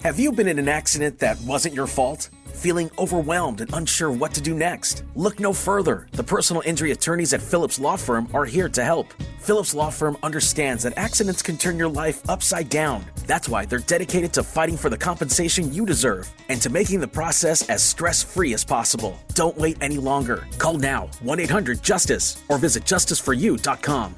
Have you been in an accident that wasn't your fault? Feeling overwhelmed and unsure what to do next? Look no further. The personal injury attorneys at Phillips Law Firm are here to help. Phillips Law Firm understands that accidents can turn your life upside down. That's why they're dedicated to fighting for the compensation you deserve and to making the process as stress-free as possible. Don't wait any longer. Call now, 1-800-JUSTICE, or visit justiceforyou.com.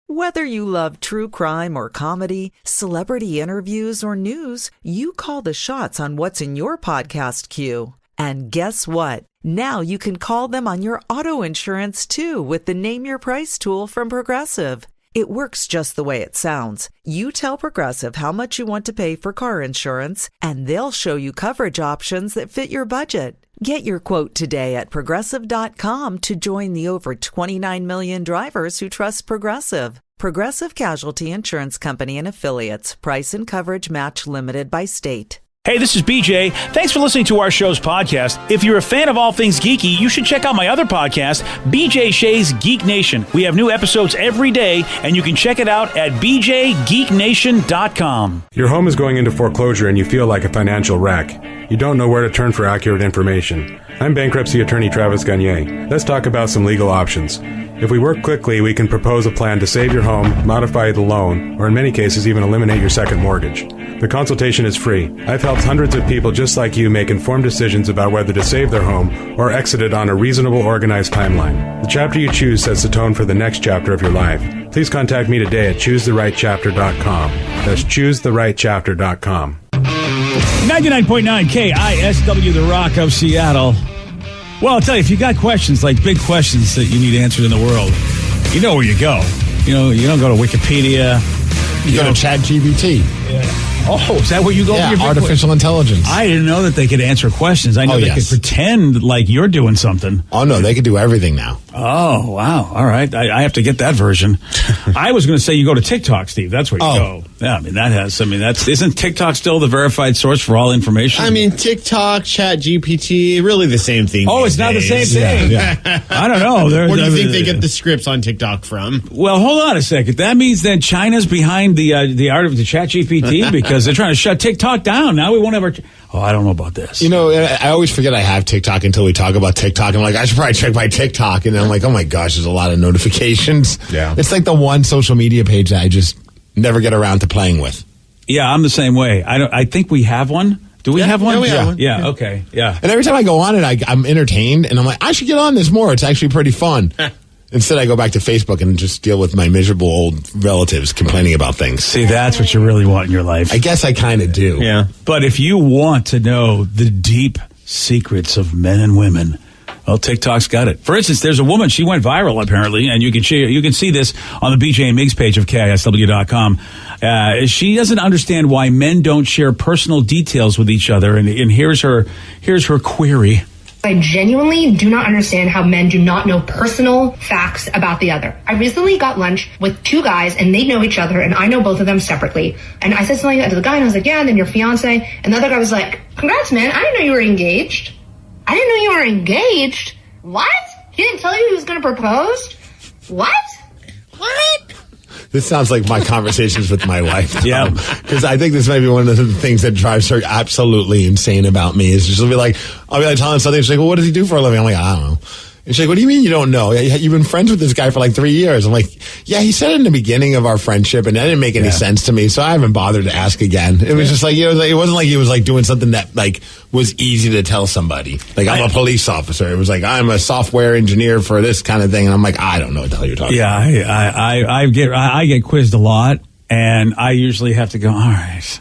Whether you love true crime or comedy, celebrity interviews or news, you call the shots on what's in your podcast queue. And guess what? Now you can call them on your auto insurance too with the Name Your Price tool from Progressive. It works just the way it sounds. You tell Progressive how much you want to pay for car insurance, and they'll show you coverage options that fit your budget. Get your quote today at Progressive.com to join the over 29 million drivers who trust Progressive. Progressive Casualty Insurance Company and Affiliates. Price and coverage match limited by state. Hey, this is BJ. Thanks for listening to our show's podcast. If you're a fan of all things geeky, you should check out my other podcast, BJ Shea's Geek Nation. We have new episodes every day, and you can check it out at bjgeeknation.com. Your home is going into foreclosure and you feel like a financial wreck. You don't know where to turn for accurate information. I'm bankruptcy attorney Travis Gagne. Let's talk about some legal options. If we work quickly, we can propose a plan to save your home, modify the loan, or in many cases even eliminate your second mortgage. The consultation is free. I've helped hundreds of people just like you make informed decisions about whether to save their home or exit it on a reasonable, organized timeline. The chapter you choose sets the tone for the next chapter of your life. Please contact me today at choosetherightchapter.com. That's choosetherightchapter.com. 99.9 KISW, The Rock of Seattle. Well, I'll tell you, if you got questions, like big questions that you need answered in the world, you know where you go. You know, you don't go to Wikipedia. You go to ChatGPT. Yeah. Oh, is that where you go? Yeah, artificial intelligence. I didn't know that they could answer questions. I know they could pretend like you're doing something. Oh, no, they could do everything now. Oh, wow. All right. I have to get that version. I was going to say you go to TikTok, Steve. That's where you go. Yeah, isn't TikTok still the verified source for all information? I mean, TikTok, ChatGPT, really the same thing. Oh, it's not the same thing. Yeah. I don't know. Where do you think they get the scripts on TikTok from? Well, hold on a second. That means then China's behind the art of the ChatGPT because they're trying to shut TikTok down. Now we won't ever. Oh, I don't know about this. You know, I always forget I have TikTok until we talk about TikTok. I'm like, I should probably check my TikTok. And then I'm like, oh my gosh, there's a lot of notifications. Yeah. It's like the one social media page that I just never get around to playing with. Yeah, I'm the same way. I think we have one. Do we have one? Yeah, we have one. Yeah, okay. Yeah. And every time I go on it, I'm entertained. And I'm like, I should get on this more. It's actually pretty fun. Instead, I go back to Facebook and just deal with my miserable old relatives complaining about things. See, that's what you really want in your life. I guess I kind of do. Yeah. But if you want to know the deep secrets of men and women, well, TikTok's got it. For instance, there's a woman, she went viral apparently, and you can see this on the BJ and Migs page of KISW.com. She doesn't understand why men don't share personal details with each other, and here's her query. I genuinely do not understand how men do not know personal facts about the other. I recently got lunch with two guys and they know each other and I know both of them separately. And I said something to the guy and I was like, yeah, and then your fiance. And the other guy was like, congrats, man. I didn't know you were engaged. I didn't know you were engaged. What? He didn't tell you he was going to propose? What? This sounds like my conversations with my wife. Yeah. Because I think this might be one of the things that drives her absolutely insane about me is she'll be like, I'll be like telling something. She's like, well, what does he do for a living? I'm like, I don't know. And she's like, what do you mean you don't know? You've been friends with this guy for like 3 years. I'm like, yeah, he said it in the beginning of our friendship and that didn't make any sense to me. So I haven't bothered to ask again. It was just like, it wasn't like he was like doing something that like was easy to tell somebody. Like I'm a police officer. It was like, I'm a software engineer for this kind of thing. And I'm like, I don't know what the hell you're talking about. Yeah, I get quizzed a lot and I usually have to go, all right.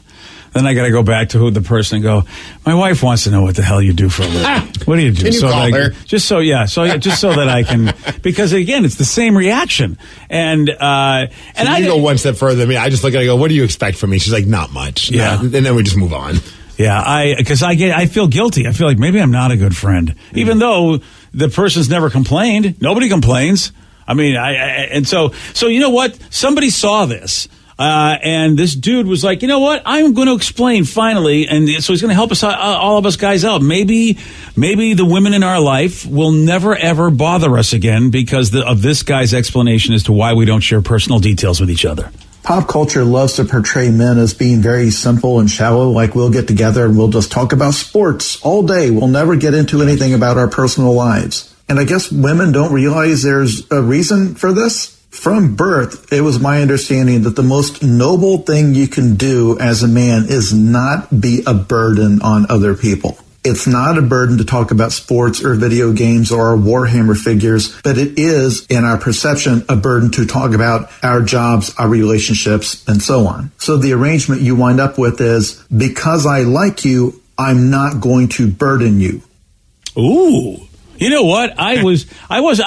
Then I got to go back to the person and go, my wife wants to know what the hell you do for a living. What do you do? Can you call her? Just so that I can, because again, it's the same reaction. And I go one step further than me. I just look at her and go, what do you expect from me? She's like, not much. Yeah. And then we just move on. Yeah. I feel guilty. I feel like maybe I'm not a good friend, even though the person's never complained. Nobody complains. I mean, so you know what? Somebody saw this. And this dude was like, you know what? I'm going to explain finally. And so he's going to help us, all of us guys out. Maybe the women in our life will never, ever bother us again because of this guy's explanation as to why we don't share personal details with each other. Pop culture loves to portray men as being very simple and shallow, like we'll get together and we'll just talk about sports all day. We'll never get into anything about our personal lives. And I guess women don't realize there's a reason for this. From birth, it was my understanding that the most noble thing you can do as a man is not be a burden on other people. It's not a burden to talk about sports or video games or our Warhammer figures, but it is, in our perception, a burden to talk about our jobs, our relationships, and so on. So the arrangement you wind up with is, because I like you, I'm not going to burden you. Ooh. You know what? I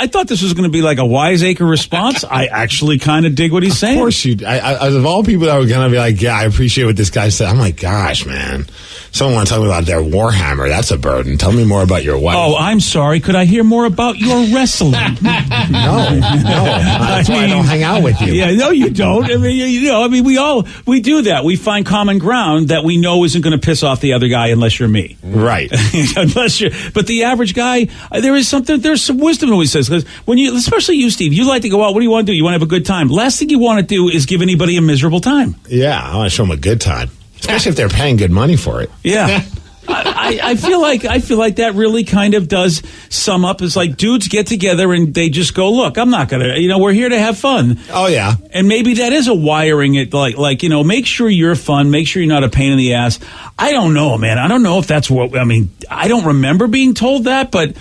thought this was going to be like a wiseacre response. I actually kind of dig what he's saying. Of course you. Of all people that were going to be like, yeah, I appreciate what this guy said. I'm like, gosh, man. Someone want to tell me about their Warhammer. That's a burden. Tell me more about your wife. Oh, I'm sorry. Could I hear more about your wrestling? No. That's why I don't hang out with you. Yeah, no, you don't. I mean, we do that. We find common ground that we know isn't going to piss off the other guy unless you're me. Right. But the average guy, there's some wisdom in what he says. Because especially you, Steve, you like to go out. What do you want to do? You want to have a good time. Last thing you want to do is give anybody a miserable time. Yeah, I want to show them a good time. Especially if they're paying good money for it. Yeah. I feel like that really kind of does sum up. It's like dudes get together and they just go, look, I'm not gonna, we're here to have fun. Oh yeah. And maybe that is a wiring it like make sure you're fun, make sure you're not a pain in the ass. I don't know, man. I don't know if that's what I don't remember being told that, but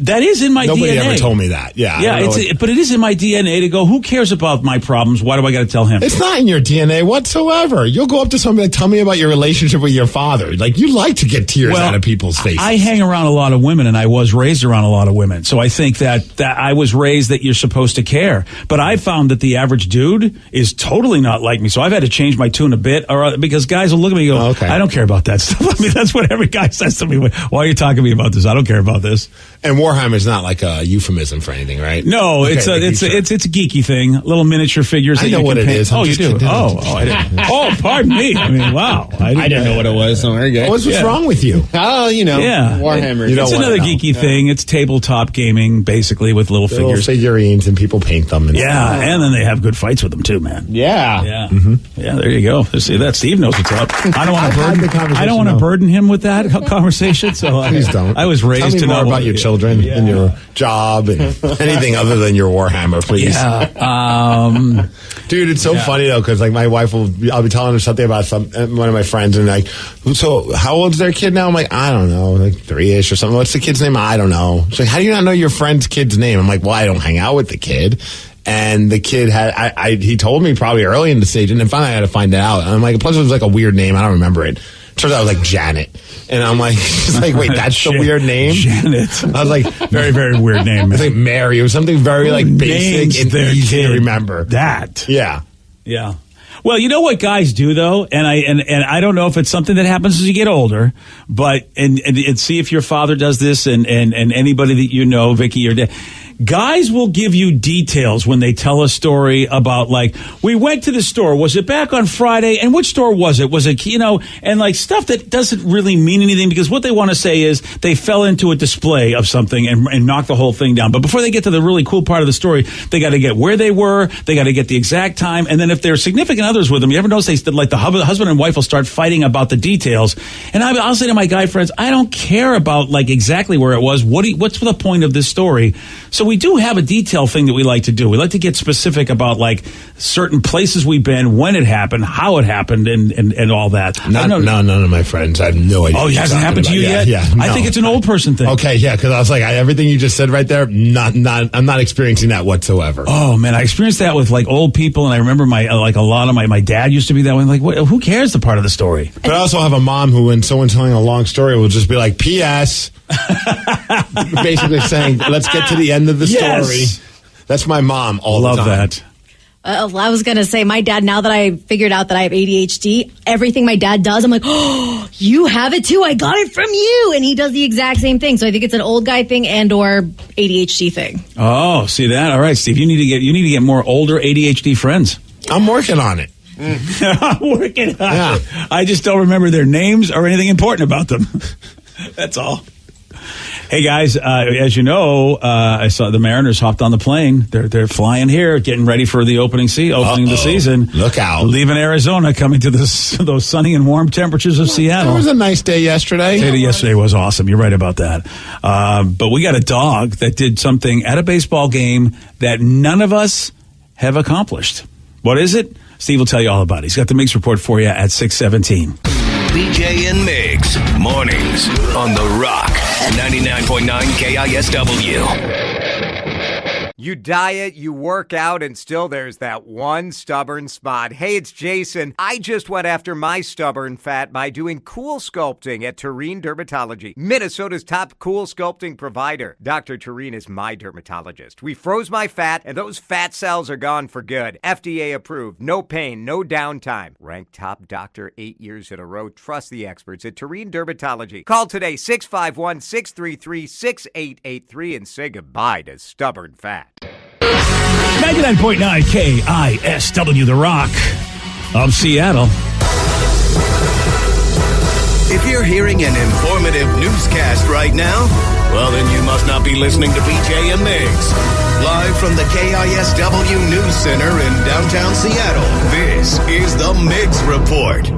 that is in my Nobody DNA. Nobody ever told me that. Yeah. But it is in my DNA to go, who cares about my problems? Why do I got to tell him? It's not in your DNA whatsoever. You'll go up to somebody like, tell me about your relationship with your father. Like, you like to get tears out of people's faces. I hang around a lot of women, and I was raised around a lot of women. So I think that I was raised that you're supposed to care. But I found that the average dude is totally not like me. So I've had to change my tune a bit, because guys will look at me and go, I don't care about that stuff. I mean, that's what every guy says to me. Why are you talking to me about this? I don't care about this. And Warhammer is not like a euphemism for anything, right? No, it's a geeky thing. Little miniature figures. I know what it is. Oh, you do? I didn't. Oh, pardon me. I mean, wow. I didn't know what it was. So very good. What's wrong with you? Oh, Warhammer. It's another geeky thing. It's tabletop gaming, basically, with little figures, figurines, and people paint them. And and then they have good fights with them too, man. Yeah. Yeah. There you go. See that? Steve knows what's up. I don't want to burden him with that conversation. So please don't. I was raised to know about your children and your job and anything other than your Warhammer, please. Yeah. Dude, it's so funny though, because like my wife I'll be telling her something about one of my friends, and like, so how old's their kid now? I'm like, I don't know, like 3-ish or something. What's the kid's name? I don't know. She's like, how do you not know your friend's kid's name? I'm like, well, I don't hang out with the kid. And the kid he told me probably early in the stage, and then finally I had to find it out. And I'm like, plus it was like a weird name. I don't remember it. Turns out it was like Janet. And I'm like, wait, that's the weird name? Janet. I was like, very, very weird name. Man. It was like Mary. It was something very like basic and easy to remember. That. Yeah. Yeah. Well, you know what guys do though, and I don't know if it's something that happens as you get older, but and see if your father does this and anybody that you know, Vicky or Dad. Guys will give you details when they tell a story about, like, we went to the store. Was it back on Friday? And which store was it? Was it, and like stuff that doesn't really mean anything, because what they want to say is they fell into a display of something and knocked the whole thing down. But before they get to the really cool part of the story, they got to get where they were. They got to get the exact time. And then if there's significant others with them, you ever notice the husband and wife will start fighting about the details. And I'll say to my guy friends, I don't care about like exactly where it was. What's the point of this story? So we do have a detail thing that we like to do. We like to get specific about like certain places we've been, when it happened, how it happened, and all that. None of my friends. I have no idea. Oh, it hasn't happened to you yet? Yeah. No. I think it's an old person thing. Okay, yeah, because I was like, everything you just said right there, I'm not experiencing that whatsoever. Oh man, I experienced that with like old people, and I remember a lot of my dad used to be that way. Like, who cares the part of the story? But I also have a mom who, when someone's telling a long story, will just be like, P.S. basically saying, let's get to the end of the story. That's my mom all the time. Love that. I was going to say, my dad, now that I figured out that I have ADHD, everything my dad does, I'm like, oh, you have it too. I got it from you. And he does the exact same thing. So I think it's an old guy thing and or ADHD thing. Oh, see that? All right, Steve, you need to get more older ADHD friends. I'm working on it. I'm working on it. I just don't remember their names or anything important about them. That's all. Hey guys, as you know, I saw the Mariners hopped on the plane. They're flying here, getting ready for the opening of the season. Look out! Leaving Arizona, coming to those sunny and warm temperatures of Seattle. It was a nice day yesterday. Yesterday was awesome. You're right about that. But we got a dog that did something at a baseball game that none of us have accomplished. What is it? Steve will tell you all about it. He's got the Migs report for you at 6:17. BJ and Migs, mornings on The Rock, 99.9 KISW. You diet, you work out, and still there's that one stubborn spot. Hey, it's Jason. I just went after my stubborn fat by doing cool sculpting at Tureen Dermatology, Minnesota's top cool sculpting provider. Dr. Tureen is my dermatologist. We froze my fat, and those fat cells are gone for good. FDA approved. No pain, no downtime. Ranked top doctor 8 years in a row. Trust the experts at Tureen Dermatology. Call today, 651-633-6883, and say goodbye to stubborn fat. 99.9 KISW, The Rock of Seattle. If you're hearing an informative newscast right now, well, then you must not be listening to BJ and Migs. Live from the KISW News Center in downtown Seattle, this is the Migs Report.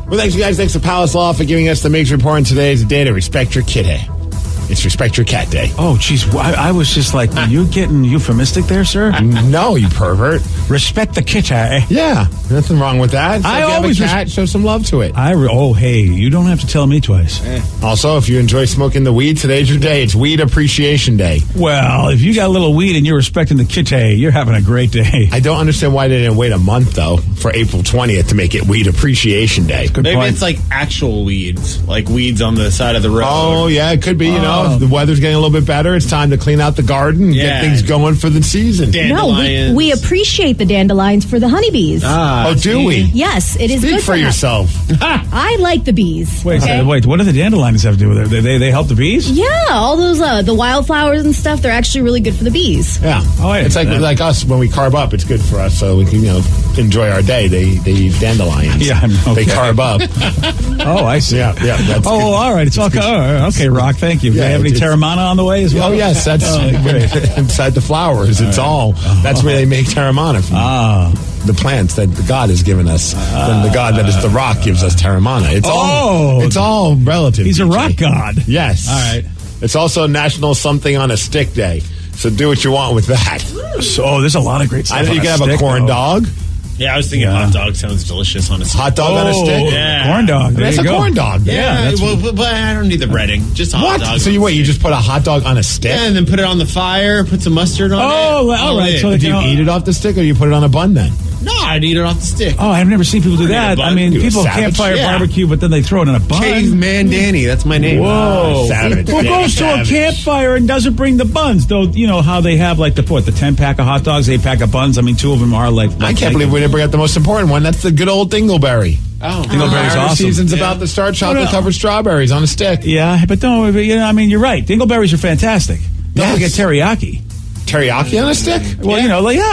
Well, thanks, you guys. Thanks to Palace Law for giving us the Migs report. And today is the day to respect your kitty. It's Respect Your Cat Day. Oh, geez. I was just like, are you getting euphemistic there, sir? No, you pervert. Respect the kitty. Yeah, nothing wrong with that. I If you always have a cat, show some love to it. Hey, you don't have to tell me twice. Also, if you enjoy smoking the weed, today's your day. It's Weed Appreciation Day. Well, if you got a little weed and you're respecting the kitty, you're having a great day. I don't understand why they didn't wait a month, though, for April 20th to make it Weed Appreciation Day. Maybe it's like actual weeds, like weeds on the side of the road. Oh, yeah, it could be. You know, if the weather's getting a little bit better, it's time to clean out the garden and get things going for the season. No, we appreciate the dandelions for the honeybees. Do we? Yes, it is Speak good for to have. yourself. I like the bees. Wait, okay? what do the dandelions have to do with it? They help the bees? Yeah, all those the wildflowers and stuff, they're actually really good for the bees. Yeah. Oh, it's like us when we carb up. It's good for us, so we can enjoy our day. They eat dandelions. Yeah, okay. They carb up. Oh, I see. Yeah. That's good. All right. It's all okay. Rock, thank you. Do they have any terramana on the way as well? Oh yes, that's inside the flowers. It's all. That's where they make terramana from. The plants that God has given us. Then the God that is the rock gives us terramana. It's all relative. He's a rock god. Yes. All right. It's also National Something on a Stick Day. So do what you want with that. So there's a lot of great stuff. I know you can have a corn dog. Yeah, I was thinking hot dog sounds delicious on a stick. Hot dog on a stick? Yeah. Corn dog. There That's you a go. corn dog. Yeah, but I don't need the breading. Just a hot dog. So you just put a hot dog on a stick? Yeah, and then put it on the fire, put some mustard on it. Oh, all right. So do you eat it off the stick or you put it on a bun then? No, I'd eat it off the stick. Oh, I've never seen people do that. I mean, people campfire barbecue, but then they throw it in a bun. Caveman Danny, that's my name. Whoa. Savage. Who goes to a campfire and doesn't bring the buns? Though, you know how they have the 10-pack of hot dogs, 8-pack of buns. I mean, 2 of them are like I can't believe we didn't bring out the most important one. That's the good old dingleberry. Oh, Dingleberry's awesome. Season's about to start. Chocolate-covered strawberries on a stick. Yeah, but don't. You're right. Dingleberries are fantastic. Don't forget teriyaki. Teriyaki on a stick? Well,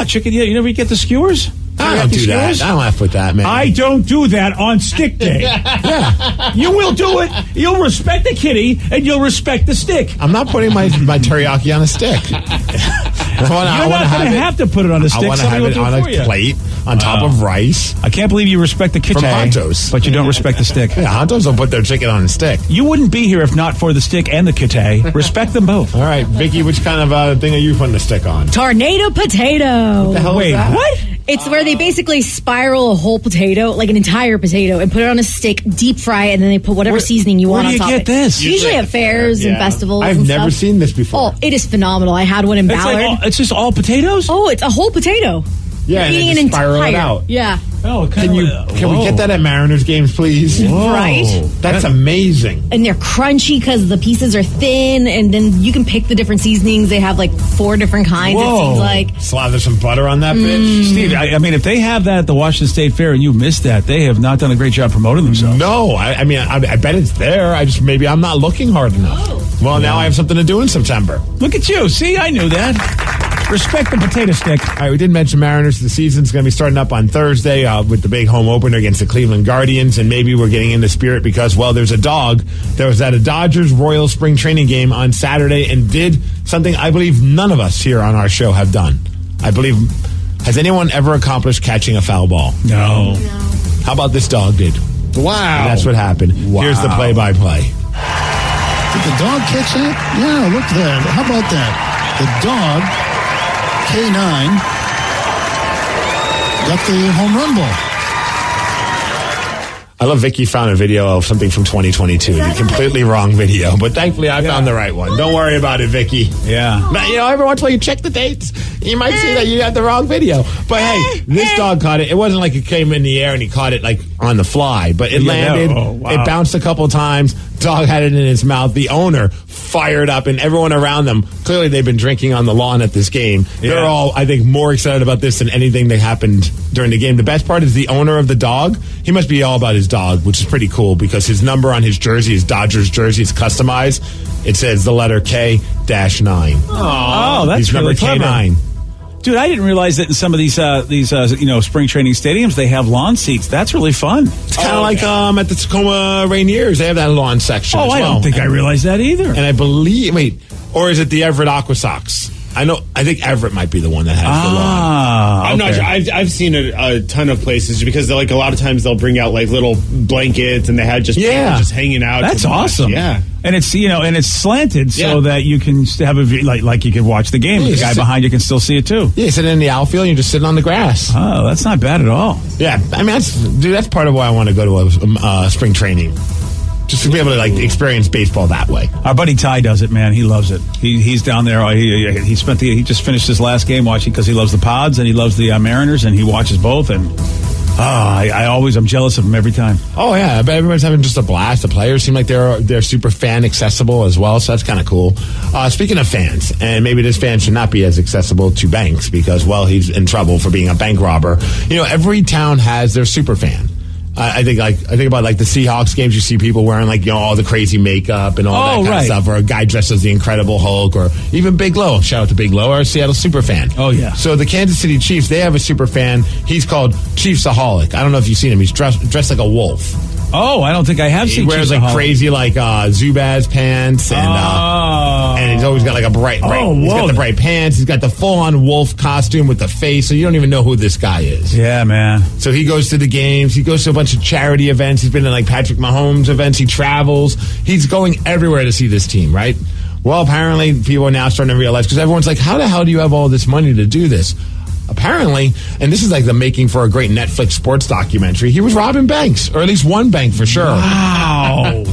chicken. Yeah, you never get the skewers. I don't do that. I don't laugh with that, man. I don't do that on stick day. Yeah. You will do it. You'll respect the kitty, and you'll respect the stick. I'm not putting my teriyaki on a stick. You're not going to have to put it on a stick. I want to have it on a plate on top of rice. I can't believe you respect the kitty, but you don't respect the stick. Yeah, hot dogs don't put their chicken on a stick. You wouldn't be here if not for the stick and the kitty. Respect them both. All right, Vicky, which kind of thing are you putting the stick on? Tornado potato. What the hell is that? What? It's where they basically spiral a whole potato, like an entire potato, and put it on a stick, deep fry it, and then they put whatever seasoning you want on top. Where do you get this? Usually at fairs and festivals. I've and never stuff. seen this before. Oh, it is phenomenal. I had one in Ballard. It's just all potatoes? Oh, it's a whole potato. Yeah, You're and eating then an just spiral entire. it out. Yeah. Oh, Can we get that at Mariners games, please? Whoa. Right? That's amazing. And they're crunchy because the pieces are thin, and then you can pick the different seasonings. They have 4 different kinds, Whoa. it seems like. Slather some butter on that bitch. Steve, I mean, if they have that at the Washington State Fair and you missed that, they have not done a great job promoting themselves. No, I bet it's there. Maybe I'm not looking hard enough. Well, now I have something to do in September. Look at you. See, I knew that. Respect the potato stick. All right, we did mention Mariners. The season's going to be starting up on Thursday with the big home opener against the Cleveland Guardians, and maybe we're getting into spirit because, well, there's a dog that was at a Dodgers-Royals spring training game on Saturday and did something I believe none of us here on our show have done. I believe, has anyone ever accomplished catching a foul ball? No. How about this dog did? Wow. And that's what happened. Wow. Here's the play-by-play. Did the dog catch that? Yeah, look at that. How about that? The dog, K9, got the home run ball. I love Vicky found a video of something from 2022. The completely wrong video, but thankfully I found the right one. Don't worry about it, Vicky. Yeah. But, every once in a while you check the dates, you might see that you had the wrong video. But hey, this dog caught it. It wasn't like it came in the air and he caught it like on the fly, but it landed. Oh, wow. It bounced a couple times. Dog had it in his mouth. The owner fired up, and everyone around them, clearly they've been drinking on the lawn at this game. They're all, I think, more excited about this than anything that happened during the game. The best part is the owner of the dog. He must be all about his dog, which is pretty cool because his number on his jersey, his Dodgers jersey, is customized. It says the letter K-9. Oh, that's He's number really clever. K9. Dude, I didn't realize that in some of these spring training stadiums they have lawn seats. That's really fun. It's kind of like at the Tacoma Rainiers. They have that lawn section as well. I don't think I realized that either. And I believe, or is it the Everett Aqua Sox? I think Everett might be the one that has the lawn. I'm not sure. I've seen a ton of places because they're like a lot of times they'll bring out like little blankets and they had just people just hanging out. That's awesome. Yeah. And it's and it's slanted so that you can have a view, like you can watch the game. The guy behind you can still see it too. Yeah, sitting in the outfield and you're just sitting on the grass. Oh, that's not bad at all. Yeah, I mean that's part of why I want to go to a spring training. Just to be able to experience baseball that way. Our buddy Ty does it, man. He loves it. He's down there. He just finished his last game watching because he loves the Pods and he loves the Mariners and he watches both. And I'm jealous of him every time. Oh yeah, but everyone's having just a blast. The players seem like they're super fan accessible as well, so that's kind of cool. Speaking of fans, and maybe this fan should not be as accessible to Banks because he's in trouble for being a bank robber. Every town has their super fan. I think about the Seahawks games. You see people wearing all the crazy makeup and all that kind of stuff, or a guy dressed as the Incredible Hulk, or even Big Low. Shout out to Big Low, our Seattle super fan. Oh yeah. So the Kansas City Chiefs, they have a super fan. He's called Chiefsaholic. I don't know if you've seen him. He's dressed like a wolf. Oh, I don't think I have seen. He wears crazy Zubaz pants and he's always got a bright. He's got the bright pants. He's got the full-on wolf costume with the face, so you don't even know who this guy is. Yeah, man. So he goes to the games. He goes to a bunch of charity events. He's been to Patrick Mahomes events. He travels. He's going everywhere to see this team, right? Well, apparently people are now starting to realize because everyone's like, how the hell do you have all this money to do this? Apparently, and this is the making for a great Netflix sports documentary, he was robbing banks, or at least one bank for sure. Wow.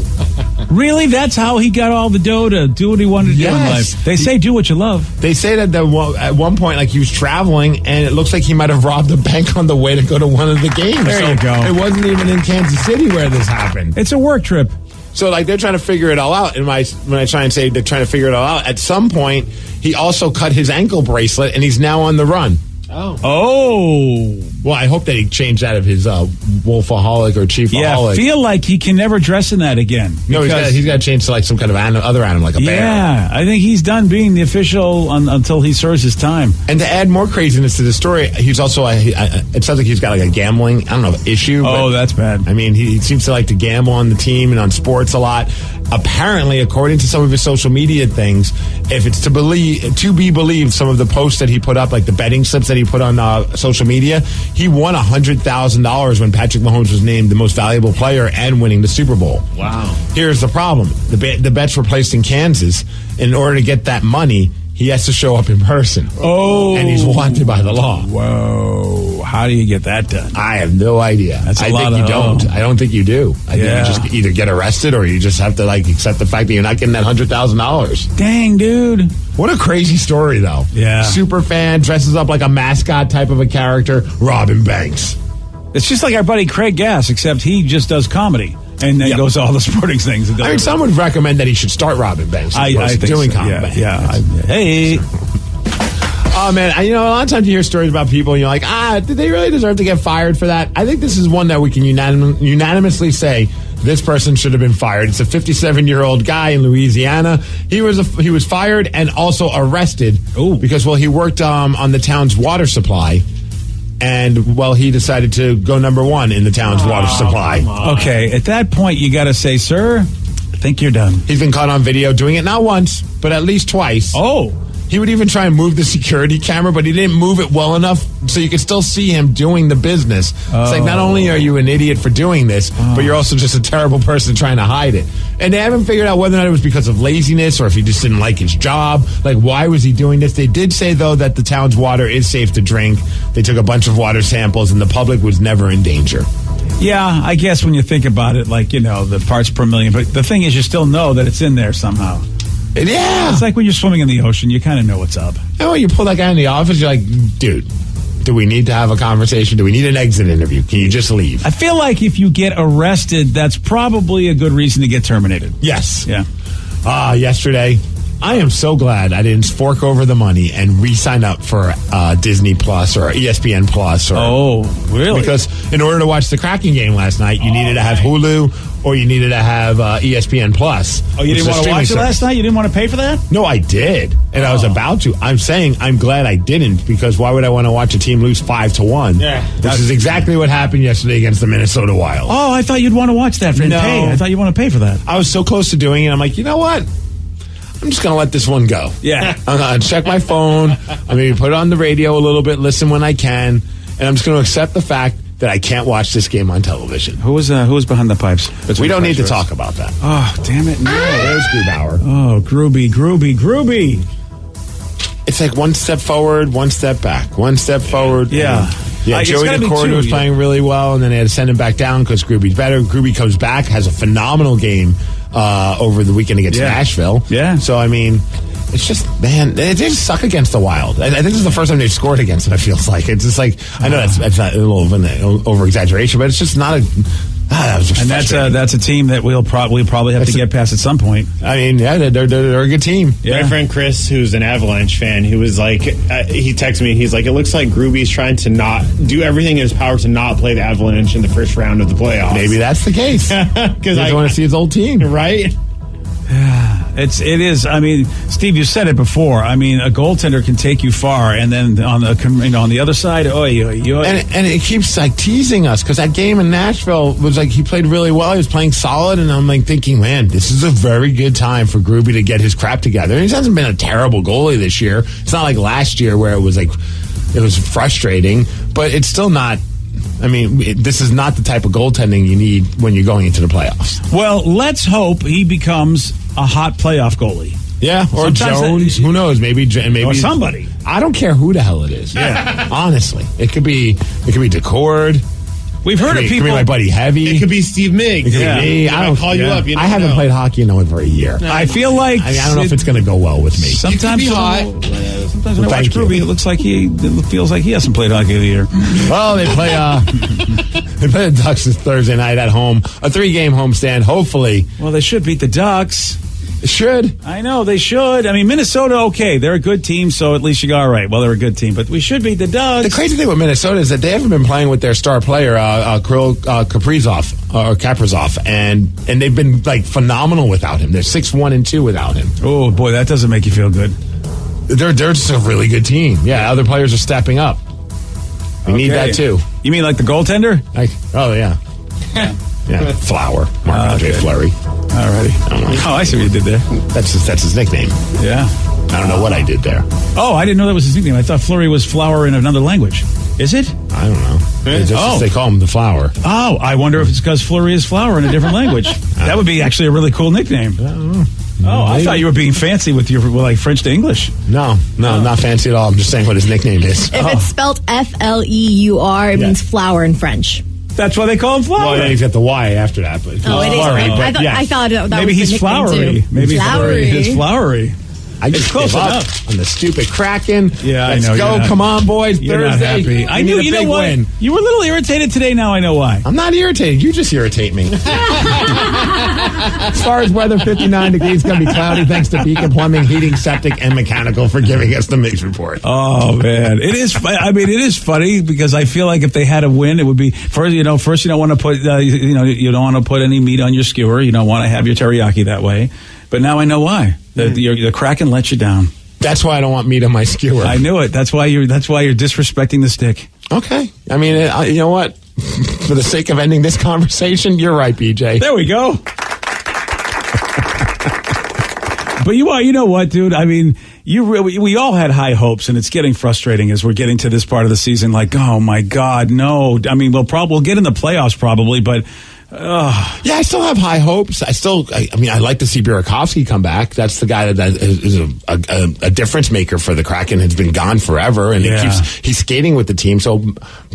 Really? That's how he got all the dough to do what he wanted to do in life? They say do what you love. They say that at one point, he was traveling, and it looks like he might have robbed a bank on the way to go to one of the games. There you go. It wasn't even in Kansas City where this happened. It's a work trip. So, they're trying to figure it all out. And when I try and say they're trying to figure it all out, at some point, he also cut his ankle bracelet, and he's now on the run. Oh. Well, I hope that he changed out of his wolfaholic or chiefaholic. Yeah, I feel like he can never dress in that again. No, he's got to change to some kind of other animal, like a bear. Yeah, I think he's done being the official until he serves his time. And to add more craziness to the story, he's also it sounds like he's got a gambling, issue. Oh, that's bad. I mean, he seems to like to gamble on the team and on sports a lot. Apparently, according to some of his social media things, if it's to be believed, some of the posts that he put up, like the betting slips that he put on social media, he won $100,000 when Patrick Mahomes was named the most valuable player and winning the Super Bowl. Wow. Here's the problem. The bets were placed in Kansas. In order to get that money, he has to show up in person. Oh. And he's wanted by the law. Whoa. How do you get that done? I have no idea. I think you don't. I don't think you do. I think you just either get arrested or you just have to accept the fact that you're not getting that $100,000. Dang, dude. What a crazy story, though. Yeah. Super fan, dresses up like a mascot type of a character, robbing banks. It's just like our buddy Craig Gass, except he just does comedy. And then goes to all the sporting things. I mean, some would recommend that he should start robbing banks. I think doing so. comedy. Yeah. Hey. Oh, man. A lot of times you hear stories about people and you're like, did they really deserve to get fired for that? I think this is one that we can unanimously say this person should have been fired. It's a 57-year-old guy in Louisiana. He was fired and also arrested because, he worked on the town's water supply. And, he decided to go number one in the town's water supply. Okay, at that point, you got to say, sir, I think you're done. He's been caught on video doing it not once, but at least twice. Oh. He would even try and move the security camera, but he didn't move it well enough so you could still see him doing the business. It's like, not only are you an idiot for doing this, but you're also just a terrible person trying to hide it. And they haven't figured out whether or not it was because of laziness or if he just didn't like his job. Like, why was he doing this? They did say, though, that the town's water is safe to drink. They took a bunch of water samples, and the public was never in danger. Yeah, I guess when you think about it, the parts per million. But the thing is, you still know that it's in there somehow. Yeah. It's like when you're swimming in the ocean, you kind of know what's up. And when you pull that guy in the office, you're like, dude, do we need to have a conversation? Do we need an exit interview? Can you just leave? I feel like if you get arrested, that's probably a good reason to get terminated. Yes. Yeah. Yesterday, I am so glad I didn't fork over the money and re-sign up for Disney Plus or ESPN Plus. Oh, really? Because in order to watch the Kraken game last night, you needed to have Hulu or you needed to have ESPN Plus. Oh, you didn't want to watch it last night? You didn't want to pay for that? No, I did. And I was about to. I'm saying I'm glad I didn't, because why would I want to watch a team lose 5-1? Yeah. This is exactly what happened yesterday against the Minnesota Wild. Oh, I thought you'd want to watch that and pay. I thought you want to pay for that. I was so close to doing it. I'm like, you know what? I'm just going to let this one go. Yeah. I'm going to check my phone. I'm going to put it on the radio a little bit, listen when I can. And I'm just going to accept the fact that I can't watch this game on television. Who was behind the pipes? We don't need to talk about that. Oh, damn it. No. There's Grubauer. Oh, Groovy. It's like one step forward, one step back. One step forward. Yeah. Joey DeCorder was playing really well, and then they had to send him back down because Groovy's better. Groovy comes back, has a phenomenal game over the weekend against Nashville. Yeah. So, it's just, man, they just suck against the Wild. I think this is the first time they've scored against it, it feels like. It's just like, I know that's not a little over-exaggeration, but it's just not a... that was just and that's a team that we'll probably have to get past at some point. They're a good team. Yeah. My friend Chris, who's an Avalanche fan, he was like, he texted me, he's like, it looks like Groovy's trying to not do everything in his power to not play the Avalanche in the first round of the playoffs. Maybe that's the case. Because I want to see his old team. Right? It is. Steve, you said it before. A goaltender can take you far, and then on the other side, and it keeps teasing us, because that game in Nashville was he played really well. He was playing solid, and I'm thinking, man, this is a very good time for Groovy to get his crap together. And he hasn't been a terrible goalie this year. It's not like last year where it was frustrating, but it's still not. This is not the type of goaltending you need when you're going into the playoffs. Well, let's hope he becomes a hot playoff goalie. Yeah, or sometimes Jones. Who knows? Maybe or somebody. I don't care who the hell it is. Yeah, honestly, it could be DeCord. We've heard of people. It could be my buddy Heavy. It could be Steve Miggs. It could be me. I'll call you up. I haven't played hockey in over a year. I feel like I don't know if it's going to go well with me. Sometimes be hot. Sometimes when I watch Groovy, it feels like he hasn't played hockey of the year. Well, they play the Ducks this Thursday night at home. A 3-game homestand, hopefully. Well, they should beat the Ducks. They should. I know, they should. Minnesota, okay, they're a good team, so at least you go, all right, well, they're a good team, but we should beat the Ducks. The crazy thing with Minnesota is that they haven't been playing with their star player, Kirill Kaprizov, and they've been phenomenal without him. They're 6-1-2 without him. Oh, boy, that doesn't make you feel good. They're just a really good team. Yeah, other players are stepping up. We need that, too. You mean like the goaltender? Yeah. Yeah, Flower. Marc-Andre Fleury. Alrighty. Oh, I see what you did there. That's his nickname. Yeah. I don't know what I did there. Oh, I didn't know that was his nickname. I thought Fleury was flower in another language. Is it? I don't know. They call him the Flower. Oh, I wonder if it's because Fleury is flower in a different language. That would be actually a really cool nickname. I don't know. I thought you were being fancy with your French to English. No, not fancy at all. I'm just saying what his nickname is. If it's spelled Fleur, it means flower in French. That's why they call him Flower. Well, then he's got the Y after that. But it is. I thought that maybe was he's the flowery. too. Maybe flowery. He's flowery. I just close give up enough on the stupid Kraken. Yeah, Let's I know. go. Come on, boys. You're Thursday. not happy. I knew. You know what? Win. You were a little irritated today. Now I know why. I'm not irritated. You just irritate me. As far as weather, 59 degrees, going to be cloudy. Thanks to Beacon Plumbing, Heating, Septic, and Mechanical for giving us the Migs report. Oh man, it is. I mean, it is funny because I feel like if they had a win, it would be first. You don't want to put. You don't want to put any meat on your skewer. You don't want to have your teriyaki that way. But now I know why. The Kraken let you down. That's why I don't want meat on my skewer. I knew it. That's why you're disrespecting the stick. Okay. I mean, you know what? For the sake of ending this conversation, you're right, BJ. There we go. But you know what, dude? I mean, we all had high hopes, and it's getting frustrating as we're getting to this part of the season. Like, oh my God, no! I mean, we'll get in the playoffs probably, but. Yeah, I still have high hopes. I'd like to see Burakovsky come back. That's the guy that is a difference maker for the Kraken. Has been gone forever, and he's skating with the team. So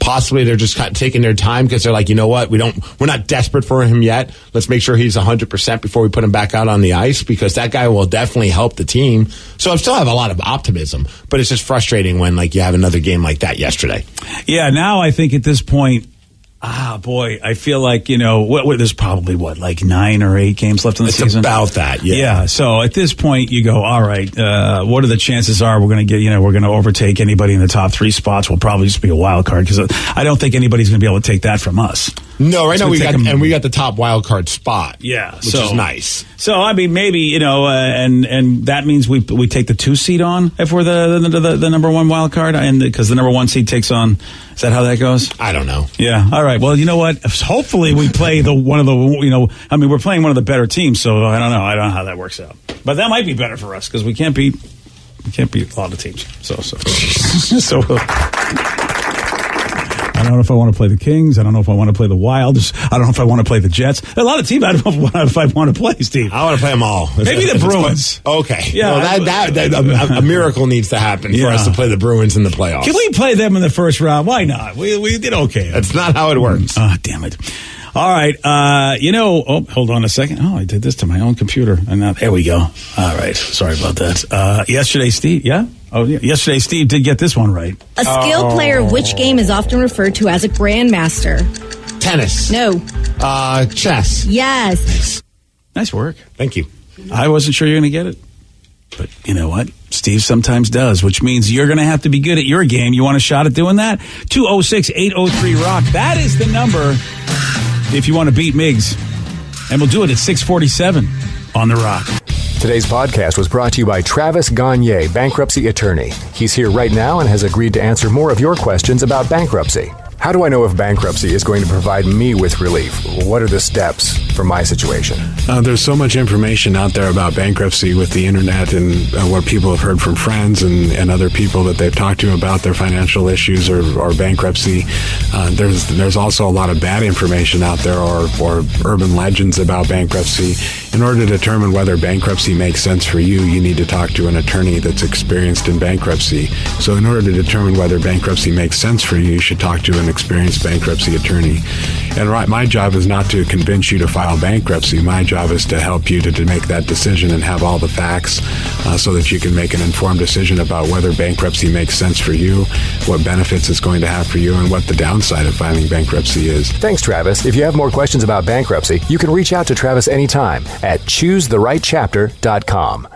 possibly they're just kind of taking their time because they're like, you know what, we're not desperate for him yet. Let's make sure he's 100% before we put him back out on the ice because that guy will definitely help the team. So I still have a lot of optimism, but it's just frustrating when you have another game like that yesterday. Yeah, now I think at this point. Boy, I feel like, there's probably, 9 or 8 games left in the season? It's about that, yeah. Yeah, so at this point, you go, all right, what are the chances are we're going to get, we're going to overtake anybody in the top 3 spots? We'll probably just be a wild card because I don't think anybody's going to be able to take that from us. No, right now we got the top wild card spot. Yeah, which is nice. So I mean, maybe and that means we take the 2 seed on if we're the number 1 wild card, and because the number 1 seed takes on. Is that how that goes? I don't know. Yeah. All right. Well, you know what? Hopefully we play we're playing one of the better teams. So I don't know how that works out, but that might be better for us because we can't beat a lot of teams. So. I don't know if I want to play the Kings. I don't know if I want to play the Wild. I don't know if I want to play the Jets. A lot of teams I don't know if I want to play, Steve. I want to play them all. Maybe the Bruins. Okay. Yeah. Well, a miracle needs to happen for us to play the Bruins in the playoffs. Can we play them in the first round? Why not? We did okay. That's not how it works. Damn it. All right. Hold on a second. Oh, I did this to my own computer. And now, there we go. All right. Sorry about that. Yesterday, Steve. Yeah? Oh, yeah. Yesterday, Steve did get this one right. A skilled player of which game is often referred to as a grandmaster? Tennis. No. Chess. Yes. Nice work. Thank you. I wasn't sure you're going to get it. But you know what? Steve sometimes does, which means you're going to have to be good at your game. You want a shot at doing that? 206-803-ROCK. That is the number if you want to beat Migs. And we'll do it at 647 on The Rock. Today's podcast was brought to you by Travis Gagne, bankruptcy attorney. He's here right now and has agreed to answer more of your questions about bankruptcy. How do I know if bankruptcy is going to provide me with relief? What are the steps for my situation? There's so much information out there about bankruptcy with the internet and what people have heard from friends and other people that they've talked to about their financial issues or bankruptcy. There's also a lot of bad information out there or urban legends about bankruptcy. In order to determine whether bankruptcy makes sense for you, you need to talk to an attorney that's experienced in bankruptcy. So in order to determine whether bankruptcy makes sense for you, you should talk to an experienced bankruptcy attorney. And my job is not to convince you to file bankruptcy. My job is to help you to make that decision and have all the facts so that you can make an informed decision about whether bankruptcy makes sense for you, what benefits it's going to have for you, and what the downside of filing bankruptcy is. Thanks, Travis. If you have more questions about bankruptcy, you can reach out to Travis anytime at choosetherightchapter.com.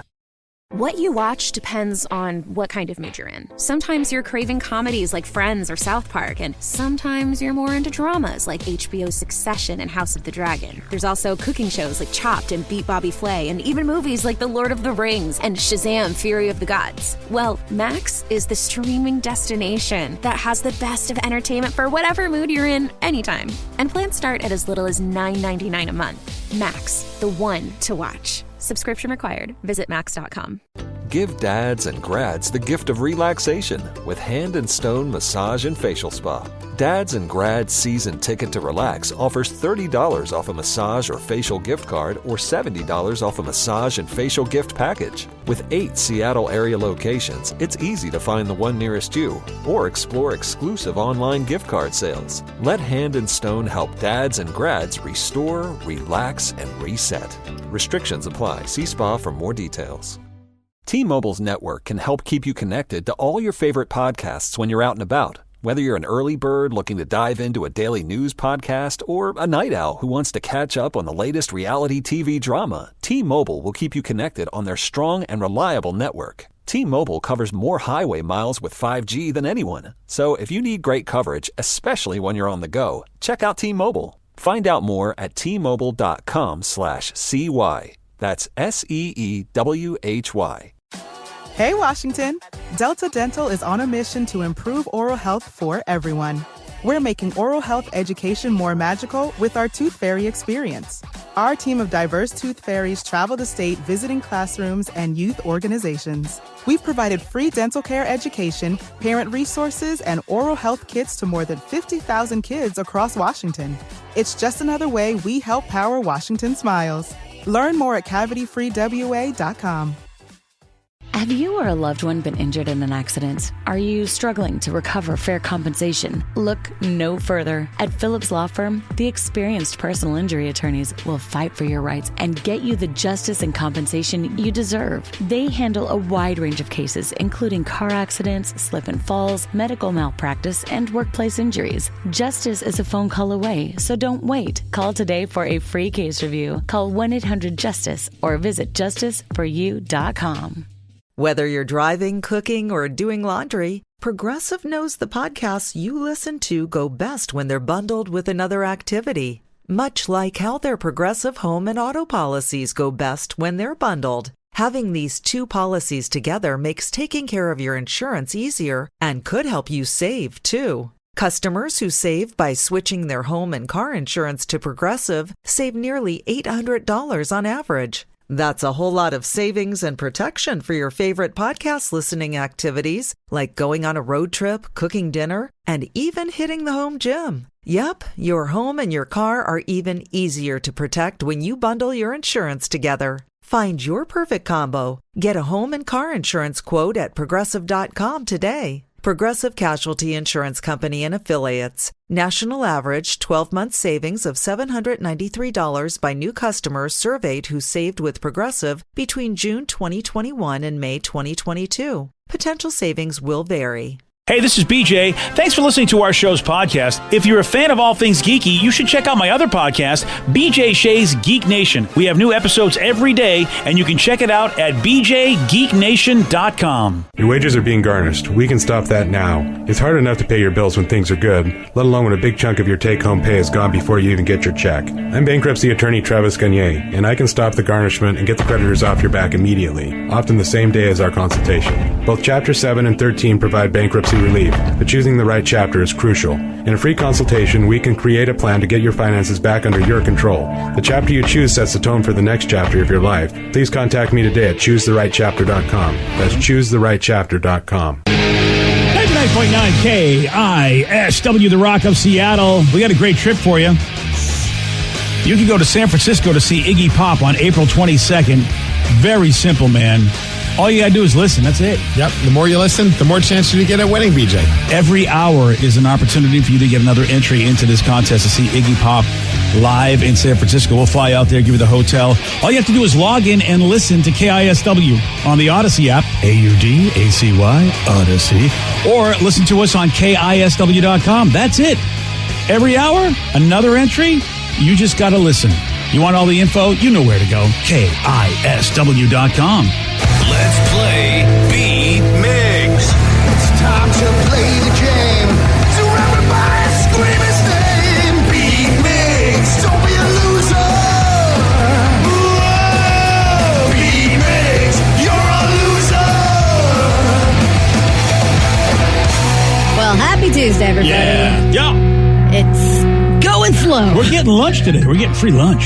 What you watch depends on what kind of mood you're in. Sometimes you're craving comedies like Friends or South Park, and sometimes you're more into dramas like HBO's Succession and House of the Dragon. There's also cooking shows like Chopped and Beat Bobby Flay, and even movies like The Lord of the Rings and Shazam! Fury of the Gods. Well, Max is the streaming destination that has the best of entertainment for whatever mood you're in anytime. And plans start at as little as $9.99 a month. Max, the one to watch. Subscription required. Visit max.com. Give dads and grads the gift of relaxation with Hand & Stone Massage and Facial Spa. Dads and Grads Season Ticket to Relax offers $30 off a massage or facial gift card or $70 off a massage and facial gift package. With 8 Seattle area locations, it's easy to find the one nearest you or explore exclusive online gift card sales. Let Hand & Stone help dads and grads restore, relax, and reset. Restrictions apply. See spa for more details. T-Mobile's network can help keep you connected to all your favorite podcasts when you're out and about. Whether you're an early bird looking to dive into a daily news podcast or a night owl who wants to catch up on the latest reality TV drama, T-Mobile will keep you connected on their strong and reliable network. T-Mobile covers more highway miles with 5G than anyone. So if you need great coverage, especially when you're on the go, check out T-Mobile. Find out more at T-Mobile.com/CY. That's SEEWHY. Hey, Washington. Delta Dental is on a mission to improve oral health for everyone. We're making oral health education more magical with our Tooth Fairy experience. Our team of diverse tooth fairies travel the state visiting classrooms and youth organizations. We've provided free dental care education, parent resources, and oral health kits to more than 50,000 kids across Washington. It's just another way we help power Washington smiles. Learn more at cavityfreewa.com. Have you or a loved one been injured in an accident? Are you struggling to recover fair compensation? Look no further. At Phillips Law Firm, the experienced personal injury attorneys will fight for your rights and get you the justice and compensation you deserve. They handle a wide range of cases, including car accidents, slip and falls, medical malpractice, and workplace injuries. Justice is a phone call away, so don't wait. Call today for a free case review. Call 1-800-JUSTICE or visit justiceforyou.com. Whether you're driving, cooking, or doing laundry, Progressive knows the podcasts you listen to go best when they're bundled with another activity. Much like how their Progressive home and auto policies go best when they're bundled. Having these two policies together makes taking care of your insurance easier and could help you save, too. Customers who save by switching their home and car insurance to Progressive save nearly $800 on average. That's a whole lot of savings and protection for your favorite podcast listening activities, like going on a road trip, cooking dinner, and even hitting the home gym. Yep, your home and your car are even easier to protect when you bundle your insurance together. Find your perfect combo. Get a home and car insurance quote at Progressive.com today. Progressive Casualty Insurance Company and Affiliates. National average 12-month savings of $793 by new customers surveyed who saved with Progressive between June 2021 and May 2022. Potential savings will vary. Hey, this is BJ. Thanks for listening to our show's podcast. If you're a fan of all things geeky, you should check out my other podcast, BJ Shea's Geek Nation. We have new episodes every day, and you can check it out at bjgeeknation.com. Your wages are being garnished. We can stop that now. It's hard enough to pay your bills when things are good, let alone when a big chunk of your take-home pay is gone before you even get your check. I'm bankruptcy attorney Travis Gagne, and I can stop the garnishment and get the creditors off your back immediately, often the same day as our consultation. Both Chapter 7 and 13 provide bankruptcy relief, but choosing the right chapter is crucial. In a free consultation, we can create a plan to get your finances back under your control. The chapter you choose sets the tone for the next chapter of your life. Please contact me today at choosetherightchapter.com. That's choosetherightchapter.com. 99.9 KISW, the Rock of Seattle. We got a great trip for you. You can go to San Francisco to see Iggy Pop on April 22nd. Very simple, man. All you gotta do is listen. That's it. Yep. The more you listen, the more chance you get at winning, BJ. Every hour is an opportunity for you to get another entry into this contest to see Iggy Pop live in San Francisco. We'll fly out there, give you the hotel. All you have to do is log in and listen to KISW on the Odyssey app, AUDACY, Odyssey, or listen to us on KISW.com. That's it. Every hour, another entry. You just gotta listen. You want all the info? You know where to go. KISW.com. Let's play Beat Migs. It's time to play the game. So everybody scream his name. Beat Migs. Don't be a loser. Whoa. Beat Migs. You're a loser. Well, happy Tuesday, everybody. Yeah. It's going slow. We're getting lunch today. We're getting free lunch.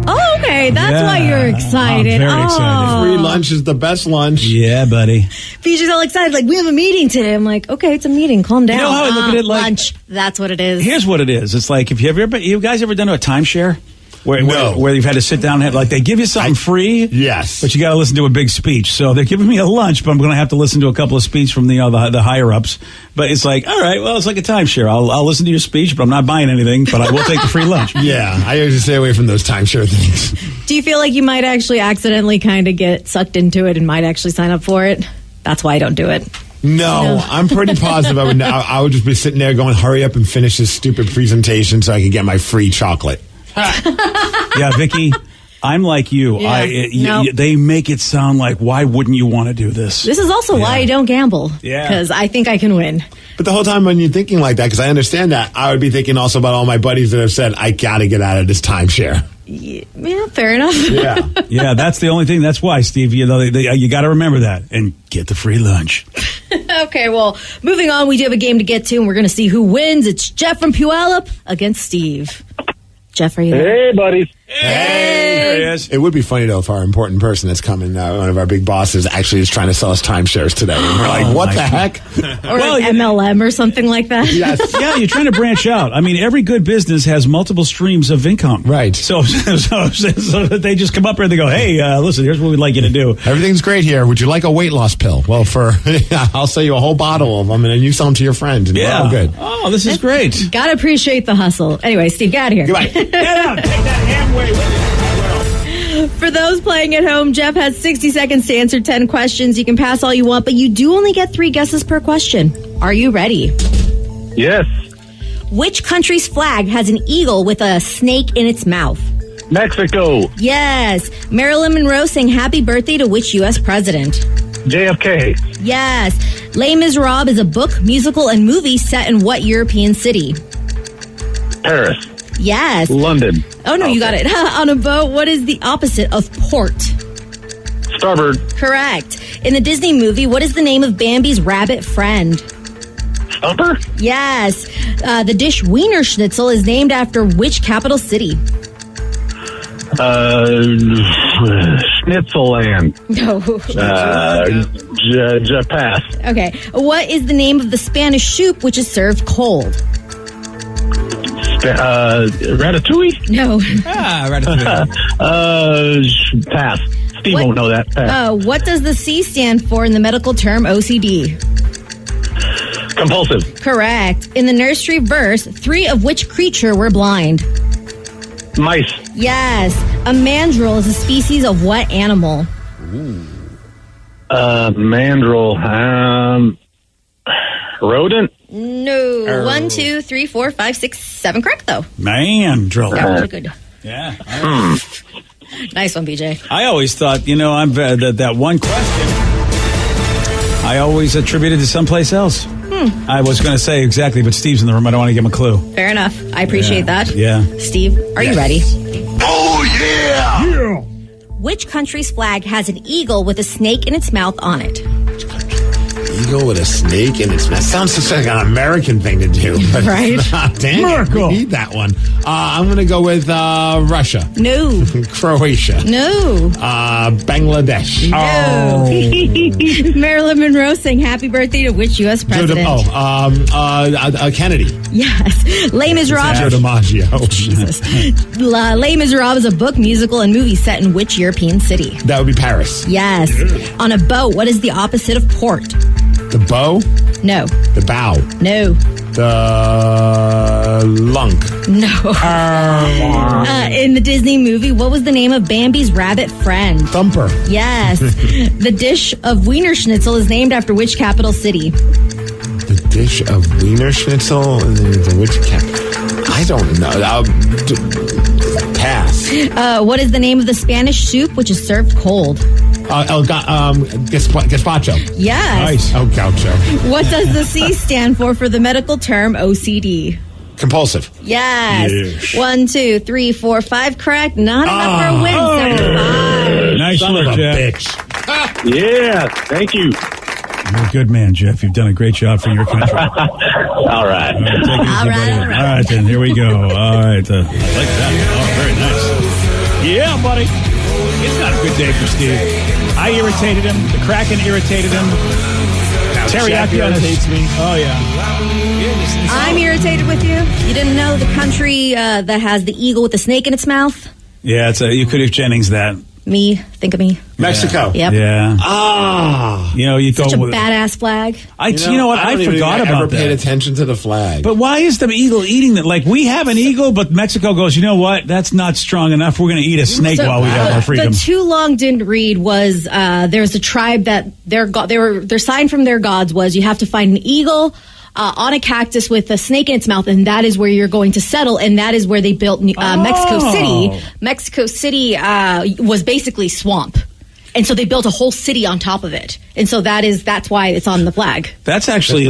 Oh, okay. That's why you're excited. I'm very excited. Free lunch is the best lunch. Yeah, buddy. Peach all excited. Like, we have a meeting today. I'm like, okay, it's a meeting. Calm down. You know how I look at it? Like lunch. That's what it is. Here's what it is. It's like, if you guys ever done a timeshare? Where you've had to sit down and like they give you something free. Yes. But you got to listen to a big speech. So they're giving me a lunch, but I'm going to have to listen to a couple of speeches from the higher ups. But it's like, all right, well, it's like a timeshare. I'll listen to your speech, but I'm not buying anything. But I will take the free lunch. Yeah, I usually stay away from those timeshare things. Do you feel like you might actually accidentally kind of get sucked into it and might actually sign up for it? That's why I don't do it. No, I'm pretty positive I would just be sitting there going, hurry up and finish this stupid presentation so I can get my free chocolate. Yeah, Vicky, I'm like you. Yeah. They make it sound like, why wouldn't you want to do this? This is also why I don't gamble. Yeah. Because I think I can win. But the whole time when you're thinking like that, because I understand that, I would be thinking also about all my buddies that have said, I got to get out of this timeshare. Yeah, fair enough. Yeah. Yeah, that's the only thing. That's why, Steve, you got to remember that and get the free lunch. Okay, well, moving on, we do have a game to get to, and we're going to see who wins. It's Jeff from Puyallup against Steve. Jeff, are you there? Hey, buddies. Hey, there he is. It would be funny, though, if our important person that's coming, one of our big bosses, actually is trying to sell us timeshares today. And we're like, what the heck? Or an MLM or something like that. Yes. Yeah, you're trying to branch out. I mean, every good business has multiple streams of income. Right. So they just come up here and they go, hey, listen, here's what we'd like you to do. Everything's great here. Would you like a weight loss pill? Well, I'll sell you a whole bottle of them, and then you sell them to your friends. And we're all good. Oh, this is great. Gotta appreciate the hustle. Anyway, Steve, get out of here. Goodbye. Get out. Take that Amway with you. For those playing at home, Jeff has 60 seconds to answer 10 questions. You can pass all you want, but you do only get 3 guesses per question. Are you ready? Yes. Which country's flag has an eagle with a snake in its mouth? Mexico. Yes. Marilyn Monroe sang happy birthday to which U.S. president? JFK. Yes. Les Miserables is a book, musical, and movie set in what European city? Paris. Yes. London. Oh, no, you got it. On a boat, what is the opposite of port? Starboard. Correct. In the Disney movie, what is the name of Bambi's rabbit friend? Stumper? Yes. The dish Wiener Schnitzel is named after which capital city? Schnitzelland. No. Pass. Okay. What is the name of the Spanish soup which is served cold? Ratatouille? No. Ratatouille. Pass. Steve won't know that. Pass. What does the C stand for in the medical term OCD? Compulsive. Correct. In the nursery verse, 3 of which creature were blind? Mice. Yes. A mandrill is a species of what animal? Mandrill. Rodent? No. 1, 2, 3, 4, 5, 6, 7. Correct, though. Mandrill. Yeah, really good. Yeah. Nice one, BJ. I always thought, I'm that one question I always attributed to someplace else. I was going to say exactly, but Steve's in the room. I don't want to give him a clue. Fair enough. I appreciate that. Yeah. Steve, are you ready? Oh, yeah! Which country's flag has an eagle with a snake in its mouth on it? Eagle with a snake in its mouth. Sounds just like an American thing to do. But right? Dang it, we need that one. I'm going to go with Russia. No. Croatia. No. Bangladesh. No. Marilyn Monroe sang happy birthday to which U.S. president? Kennedy. Yes. Les Miserables. Joe DiMaggio. Oh, Jesus. Les Miserables is a book, musical, and movie set in which European city? That would be Paris. Yes. On a boat, what is the opposite of port? The bow? No. The bow? No. The lunk? No. In the Disney movie, what was the name of Bambi's rabbit friend? Thumper. Yes. The dish of Wiener Schnitzel is named after which capital city? The dish of Wiener Schnitzel? Which capital? I don't know. Pass. What is the name of the Spanish soup which is served cold? Gazpacho. Yes. Nice. Oh, gaucho. What does the C stand for the medical term OCD? Compulsive. Yes. 1, 2, 3, 4, 5. Correct. Not enough for a win. 75. Nice work, Jeff. Yeah. Thank you. You're a good man, Jeff. You've done a great job for your country. All right. Take it easy, buddy. All right, then. Here we go. All right. I like that. Oh, very nice. Yeah, buddy. It's not a good day for Steve. I irritated him. The Kraken irritated him. Teriyaki irritates me. Oh, yeah. I'm irritated with you. You didn't know the country that has the eagle with the snake in its mouth? Yeah, you could have Jennings that. Me. Think of me. Mexico. Yep. Yeah. You Such go a badass flag. You know what? I forgot about ever that. paid attention to the flag. But why is the eagle eating that? Like, we have an eagle, but Mexico goes, you know what? That's not strong enough. We're going to eat a snake while we have our freedom. The too long didn't read was there's a tribe that their sign from their gods was you have to find an eagle on a cactus with a snake in its mouth, and that is where you're going to settle, and that is where they built Mexico City. Mexico City was basically swamp. And so they built a whole city on top of it. And so that's why it's on the flag. That's actually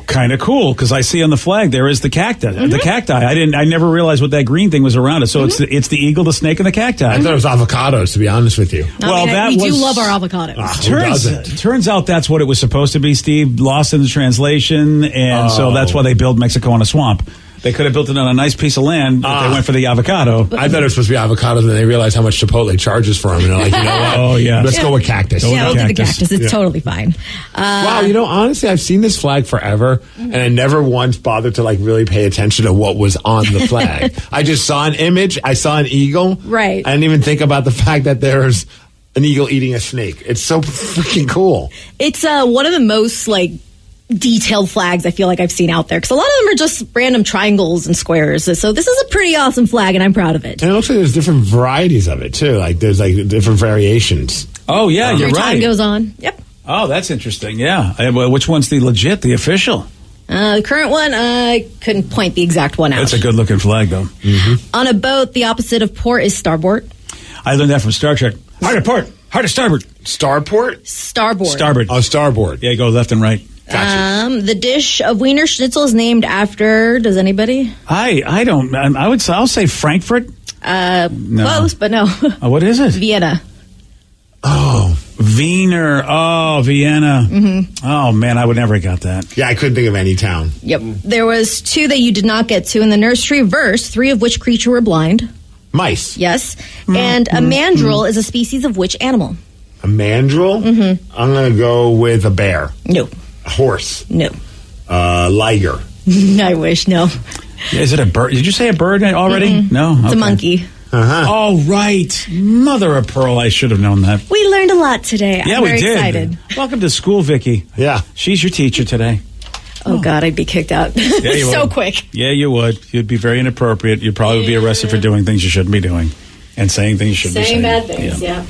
kind of cool because I see on the flag there is the cacti. Mm-hmm. The cacti. I never realized what that green thing was around it. So it's the eagle, the snake, and the cacti. I thought it was avocados, to be honest with you. We do love our avocados. Turns out that's what it was supposed to be, Steve. Lost in the translation, and so that's why they built Mexico on a swamp. They could have built it on a nice piece of land if they went for the avocado. I thought it was supposed to be avocados, and they realized how much Chipotle charges for them. And they're like, you know what? Oh, yeah. Let's go with cactus. We'll do the cactus. It's totally fine. Wow, honestly, I've seen this flag forever, and I never once bothered to really pay attention to what was on the flag. I just saw an image. I saw an eagle. Right. I didn't even think about the fact that there's an eagle eating a snake. It's so freaking cool. It's one of the most, detailed flags I feel like I've seen out there because a lot of them are just random triangles and squares. So this is a pretty awesome flag, and I'm proud of it. And it looks like there's different varieties of it too. There's different variations. Oh yeah, you're Every right. time goes on. Yep. Oh, that's interesting. Yeah. Which one's the legit, the official? The current one, I couldn't point the exact one out. That's a good looking flag, though. Mm-hmm. On a boat, the opposite of port is starboard. I learned that from Star Trek. Hard to port. Hard to starboard. Starport? Starboard. Starboard. Oh, starboard. Yeah, go left and right. Gotcha. The dish of Wiener Schnitzel is named after. Does anybody? I don't. I'll say Frankfurt. No. Close, but no. What is it? Vienna. Oh, Wiener. Oh, Vienna. Mm-hmm. Oh man, I would never have got that. Yeah, I couldn't think of any town. Yep. There was 2 that you did not get to in the nursery verse. 3 of which creature were blind. Mice. Yes. And a mandrill is a species of which animal? A mandrill? Mm-hmm. I'm going to go with a bear. No. A horse. No. Liger. I wish. No. Is it a bird? Did you say a bird already? Mm-mm. No. It's a monkey. Uh-huh. Oh, right. Mother of pearl, I should have known that. We learned a lot today. Yeah, I'm very we did. excited. Welcome to school, Vicky. Yeah. She's your teacher today. Oh, God, I'd be kicked out. Yeah, you so would. quick. Yeah, you would. You'd be very inappropriate. You'd probably be arrested for doing things you shouldn't be doing and saying things you shouldn't be saying. Saying bad things, yeah.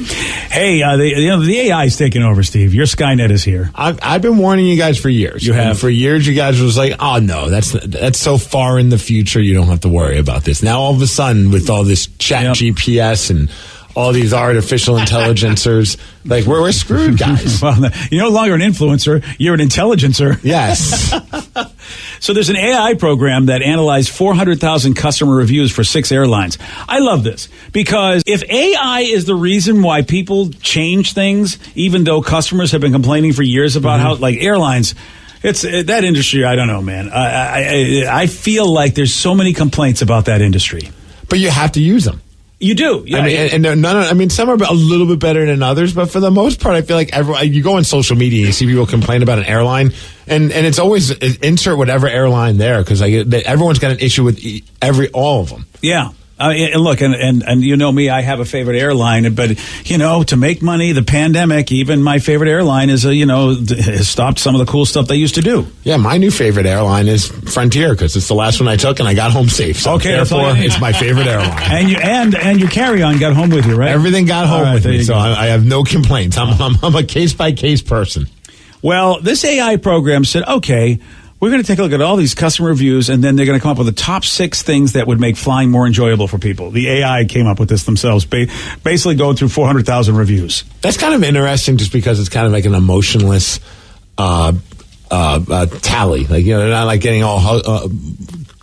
Hey, the AI is taking over, Steve. Your Skynet is here. I've been warning you guys for years. You have. And for years, you guys was like, oh, no, that's so far in the future, you don't have to worry about this. Now, all of a sudden, with all this chat GPS and all these artificial intelligencers, we're screwed, guys. Well, you're no longer an influencer. You're an intelligencer. Yes. So there's an AI program that analyzed 400,000 customer reviews for 6 airlines. I love this because if AI is the reason why people change things, even though customers have been complaining for years about how, airlines, it's that industry, I don't know, man. I feel like there's so many complaints about that industry. But you have to use them. You do. Yeah. I mean, some are a little bit better than others, but for the most part, I feel like you go on social media and you see people complain about an airline, and it's always insert whatever airline there because everyone's got an issue with all of them. Yeah. Look, and you know me, I have a favorite airline, but, to make money, the pandemic, even my favorite airline is, has stopped some of the cool stuff they used to do. Yeah, my new favorite airline is Frontier because it's the last one I took and I got home safe. So okay, therefore, it's my favorite airline. And your carry-on got home with you, right? Everything got home with me, so I have no complaints. I'm a case-by-case person. Well, this AI program said, okay, we're going to take a look at all these customer reviews, and then they're going to come up with the top 6 things that would make flying more enjoyable for people. The AI came up with this themselves, basically going through 400,000 reviews. That's kind of interesting just because it's kind of like an emotionless tally. They're not getting all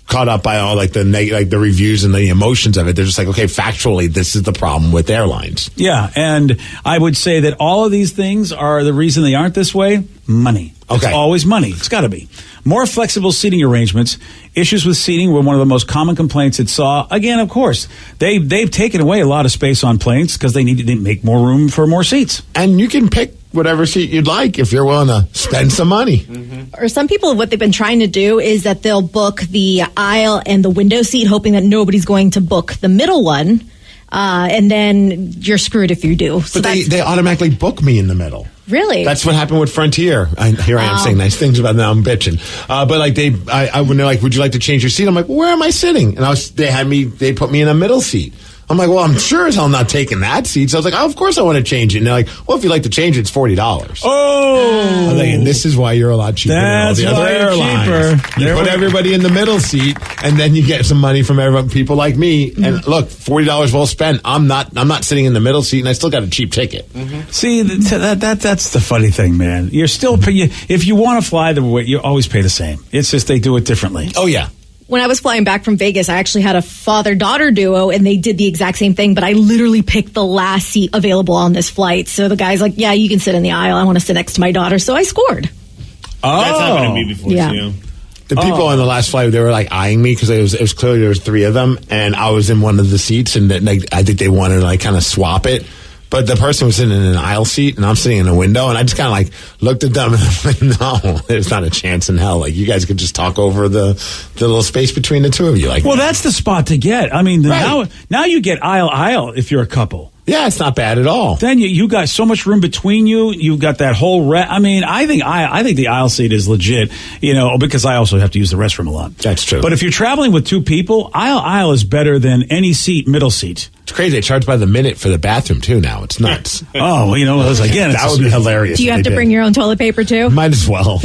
caught up by all the reviews and the emotions of it. They're just okay, factually, this is the problem with airlines. Yeah, and I would say that all of these things are the reason they aren't this way. Money. It's always money. It's got to be. More flexible seating arrangements. Issues with seating were one of the most common complaints it saw. Again, of course, they've taken away a lot of space on planes because they need to make more room for more seats. And you can pick whatever seat you'd like if you're willing to spend some money. Or some people, what they've been trying to do is that they'll book the aisle and the window seat, hoping that nobody's going to book the middle one. And then you're screwed if you do. So But they automatically book me in the middle. Really? That's what happened with Frontier. Here I am saying nice things about it, now I'm bitching. But like when they're like, would you like to change your seat? I'm like, well, where am I sitting? And they put me in a middle seat. I'm like, well, I'm sure as hell not taking that seat. So I was like, oh, of course I want to change it. And they're like, well, if you'd like to change it, it's $40. Oh! I'm like, and this is why you're a lot cheaper than all the other airlines. You put everybody in the middle seat, and then you get some money from people like me. And look, $40 well spent. I'm not sitting in the middle seat, and I still got a cheap ticket. See, that's the funny thing, man. You're still if you want to fly the way, you always pay the same. It's just they do it differently. Oh yeah. When I was flying back from Vegas, I actually had a father-daughter duo, and they did the exact same thing, but I literally picked the last seat available on this flight. So the guy's like, yeah, you can sit in the aisle. I want to sit next to my daughter. So I scored. Oh. That's happened to me before, Yeah. too. The people on the last flight, they were like eyeing me because it was clearly there was three of them, and I was in one of the seats, and I think they wanted to like kind of swap it. But the person was sitting in an aisle seat, and I'm sitting in a window, and I just kind of like looked at them, and I'm like, no, there's not a chance in hell. Like, you guys could just talk over the little space between the two of you. Like, well, that's the spot to get. I mean, now you get aisle if you're a couple. Yeah, it's not bad at all. Then you got so much room between you. You've got that whole. I mean, I think the aisle seat is legit. Because I also have to use the restroom a lot. That's true. But if you're traveling with two people, aisle is better than any seat, middle seat. It's crazy. They charge by the minute for the bathroom too. Now it's nuts. Oh, again, that would be hilarious. Do you have to bring your own toilet paper too? Might as well.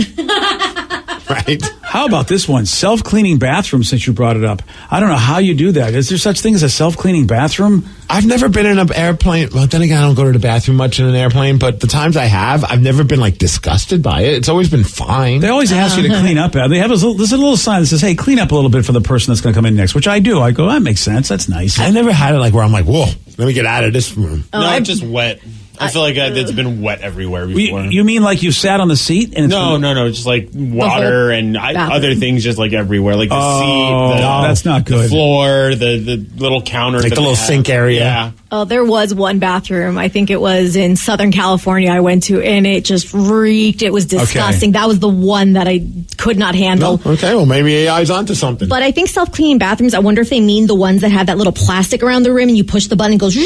Right. How about this one? Self-cleaning bathroom, since you brought it up. I don't know how you do that. Is there such thing as a self-cleaning bathroom? I've never been in an airplane. Well, then again, I don't go to the bathroom much in an airplane, but the times I have, I've never been like disgusted by it. It's always been fine. They always ask you to clean up. They have there's a little sign that says, hey, clean up a little bit for the person that's going to come in next, which I do. I go, that makes sense. That's nice. I never had it like where I'm like, whoa, let me get out of this room. No, it's just wet. I feel like it's been wet everywhere before. You mean like you sat on the seat? And No, just like water and other things just like everywhere. Like the seat, that's not good. The floor, the little counter. Like the little sink area. Yeah. Oh, there was one bathroom. I think it was in Southern California I went to, and it just reeked. It was disgusting. Okay. That was the one that I could not handle. No? Okay, well, maybe AI's onto something. But I think self-cleaning bathrooms, I wonder if they mean the ones that have that little plastic around the rim, and you push the button, and it goes,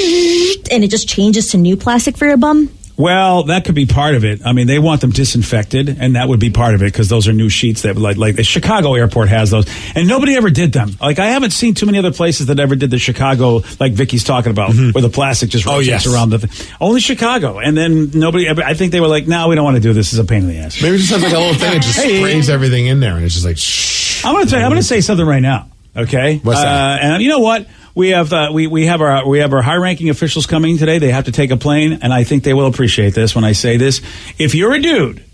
and it just changes to new plastic for your bum. Well, that could be part of it. I mean, they want them disinfected, and that would be part of it because those are new sheets that like the Chicago airport has those, and nobody ever did them. Like, I haven't seen too many other places that ever did the Chicago, like Vicky's talking about, where the plastic just rotates around the thing. Only Chicago, and then nobody ever. I think they were like, no, we don't want to do this. It's a pain in the ass. Maybe it just has like a little thing that just sprays everything in there, and it's just like, shh. I'm going to say something right now. Okay, what's that? And you know what? We have we have our high-ranking officials coming today. They have to take a plane, and I think they will appreciate this when I say this. If you're a dude,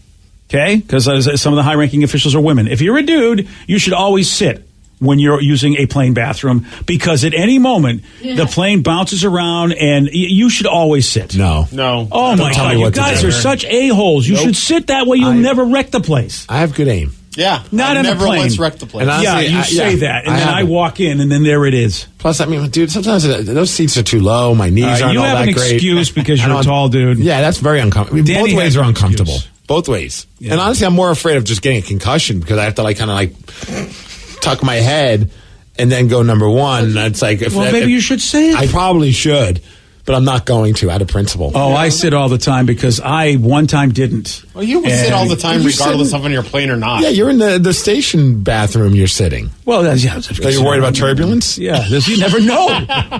okay, because some of the high-ranking officials are women. If you're a dude, you should always sit when you're using a plane bathroom, because at any moment the plane bounces around, and you should always sit. No. Oh my God! You guys are such a-holes. You should sit that way. You'll never wreck the place. I have good aim. Yeah, not on a plane. Once wrecked the place. And honestly, you say that, and then I walk in, and then there it is. Plus, I mean, dude, sometimes those seats are too low. My knees aren't all that great. You have an excuse because you're a tall dude. Yeah, that's very uncomfortable. I mean, both ways are uncomfortable. Both ways. Yeah. And honestly, I'm more afraid of just getting a concussion because I have to kind of tuck my head and then go number one. It's like, maybe you should say it. I probably should. But I'm not going to, out of principle. Oh, I sit all the time because I one time didn't. Well, you sit all the time regardless of on your plane or not. Yeah, you're in the station bathroom you're sitting. Well, are you worried about turbulence? Yeah, you never know.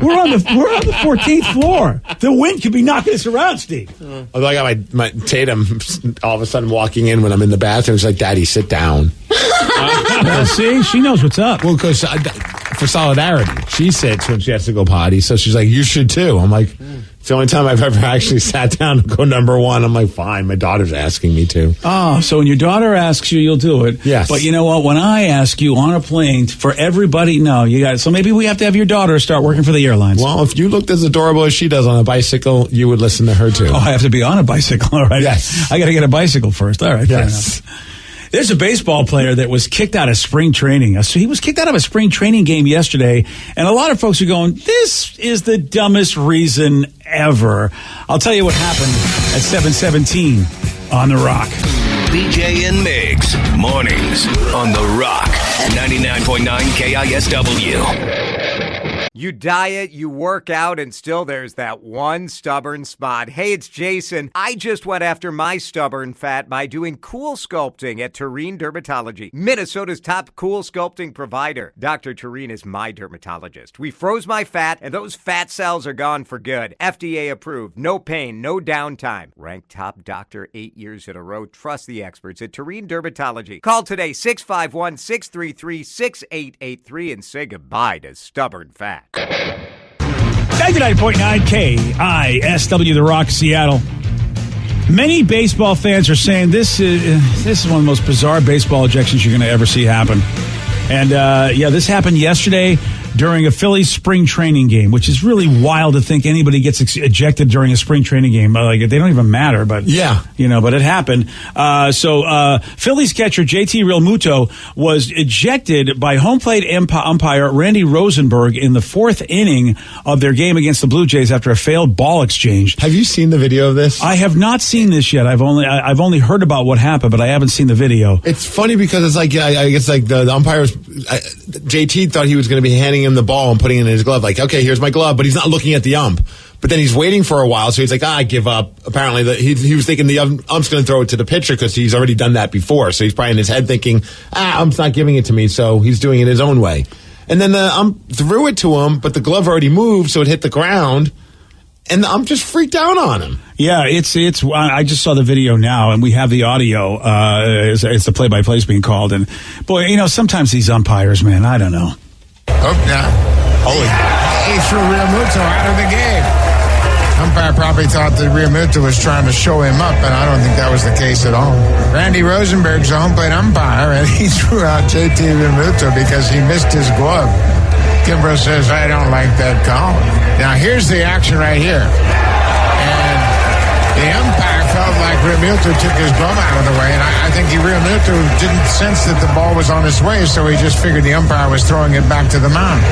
We're on the 14th floor. The wind could be knocking us around, Steve. Although I got my Tatum all of a sudden walking in when I'm in the bathroom. She's like, Daddy, sit down. See, she knows what's up. Well, because for solidarity, she sits when she has to go potty, so she's like, you should too. I'm like, it's the only time I've ever actually sat down to go number one. I'm like, fine, my daughter's asking me to. Oh, so when your daughter asks you, you'll do it. Yes. But you know what? When I ask you on a plane for everybody, no, you got it. So maybe we have to have your daughter start working for the airlines. Well, if you looked as adorable as she does on a bicycle, you would listen to her too. Oh, I have to be on a bicycle, all right? Yes. I got to get a bicycle first. All right. Yes. Fair enough. There's a baseball player that was kicked out of spring training. So he was kicked out of a spring training game yesterday, and a lot of folks are going, this is the dumbest reason ever. I'll tell you what happened at 7:17 on The Rock. BJ and Migs, mornings on The Rock, 99.9 KISW. You diet, you work out, and still there's that one stubborn spot. Hey, it's Jason. I just went after my stubborn fat by doing cool sculpting at Tureen Dermatology, Minnesota's top cool sculpting provider. Dr. Tureen is my dermatologist. We froze my fat, and those fat cells are gone for good. FDA approved, no pain, no downtime. Ranked top doctor 8 years in a row. Trust the experts at Tureen Dermatology. Call today, 651-633-6883, and say goodbye to stubborn fat. 99.9 KISW, The Rock, Seattle. Many baseball fans are saying this is one of the most bizarre baseball ejections you're going to ever see happen. And, this happened yesterday during a Phillies spring training game, which is really wild to think anybody gets ejected during a spring training game. Like, they don't even matter, but but it happened. Phillies catcher JT Realmuto was ejected by home plate umpire Randy Rosenberg in the fourth inning of their game against the Blue Jays after a failed ball exchange. Have you seen the video of this? I have not seen this yet. I've only heard about what happened, but I haven't seen the video. It's funny because it's like, I guess like the umpires, JT thought he was going to be handing him the ball and putting it in his glove, like, okay, here's my glove, but he's not looking at the ump. But then he's waiting for a while, so he's like, I give up. Apparently, he was thinking the ump's going to throw it to the pitcher because he's already done that before. So he's probably in his head thinking, ump's not giving it to me, so he's doing it his own way. And then the ump threw it to him, but the glove already moved, so it hit the ground. And the ump just freaked out on him. Yeah, it's. I just saw the video now, and we have the audio. It's the play-by-play's being called, and boy, sometimes these umpires, man, I don't know. Oh, yeah. Holy. He threw Realmuto out of the game. Umpire probably thought that Realmuto was trying to show him up, and I don't think that was the case at all. Randy Rosenberg's a home plate umpire, and he threw out JT Realmuto because he missed his glove. Kimbrough says, I don't like that call. Now, here's the action right here. And the umpire felt like Realmuto took his glove out of the way, and I think Realmuto didn't sense that the ball was on its way, so he just figured the umpire was throwing it back to the mound.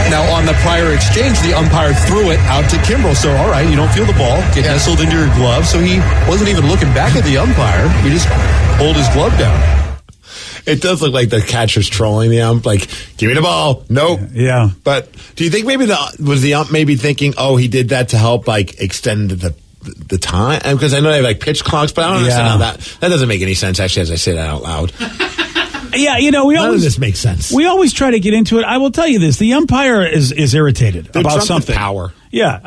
Now, on the prior exchange, the umpire threw it out to Kimbrough. So, all right, you don't feel the ball get nestled into your glove. So he wasn't even looking back at the umpire. He just pulled his glove down. It does look like the catcher's trolling the ump, like, give me the ball. Nope. Yeah. But do you think maybe was the ump maybe thinking, he did that to help, like, extend the time? Because I know they have, like, pitch clocks, but I don't understand how that doesn't make any sense, actually, as I say that out loud. Yeah, none of this makes sense. We always try to get into it. I will tell you this: the umpire is irritated about something. Power. Yeah,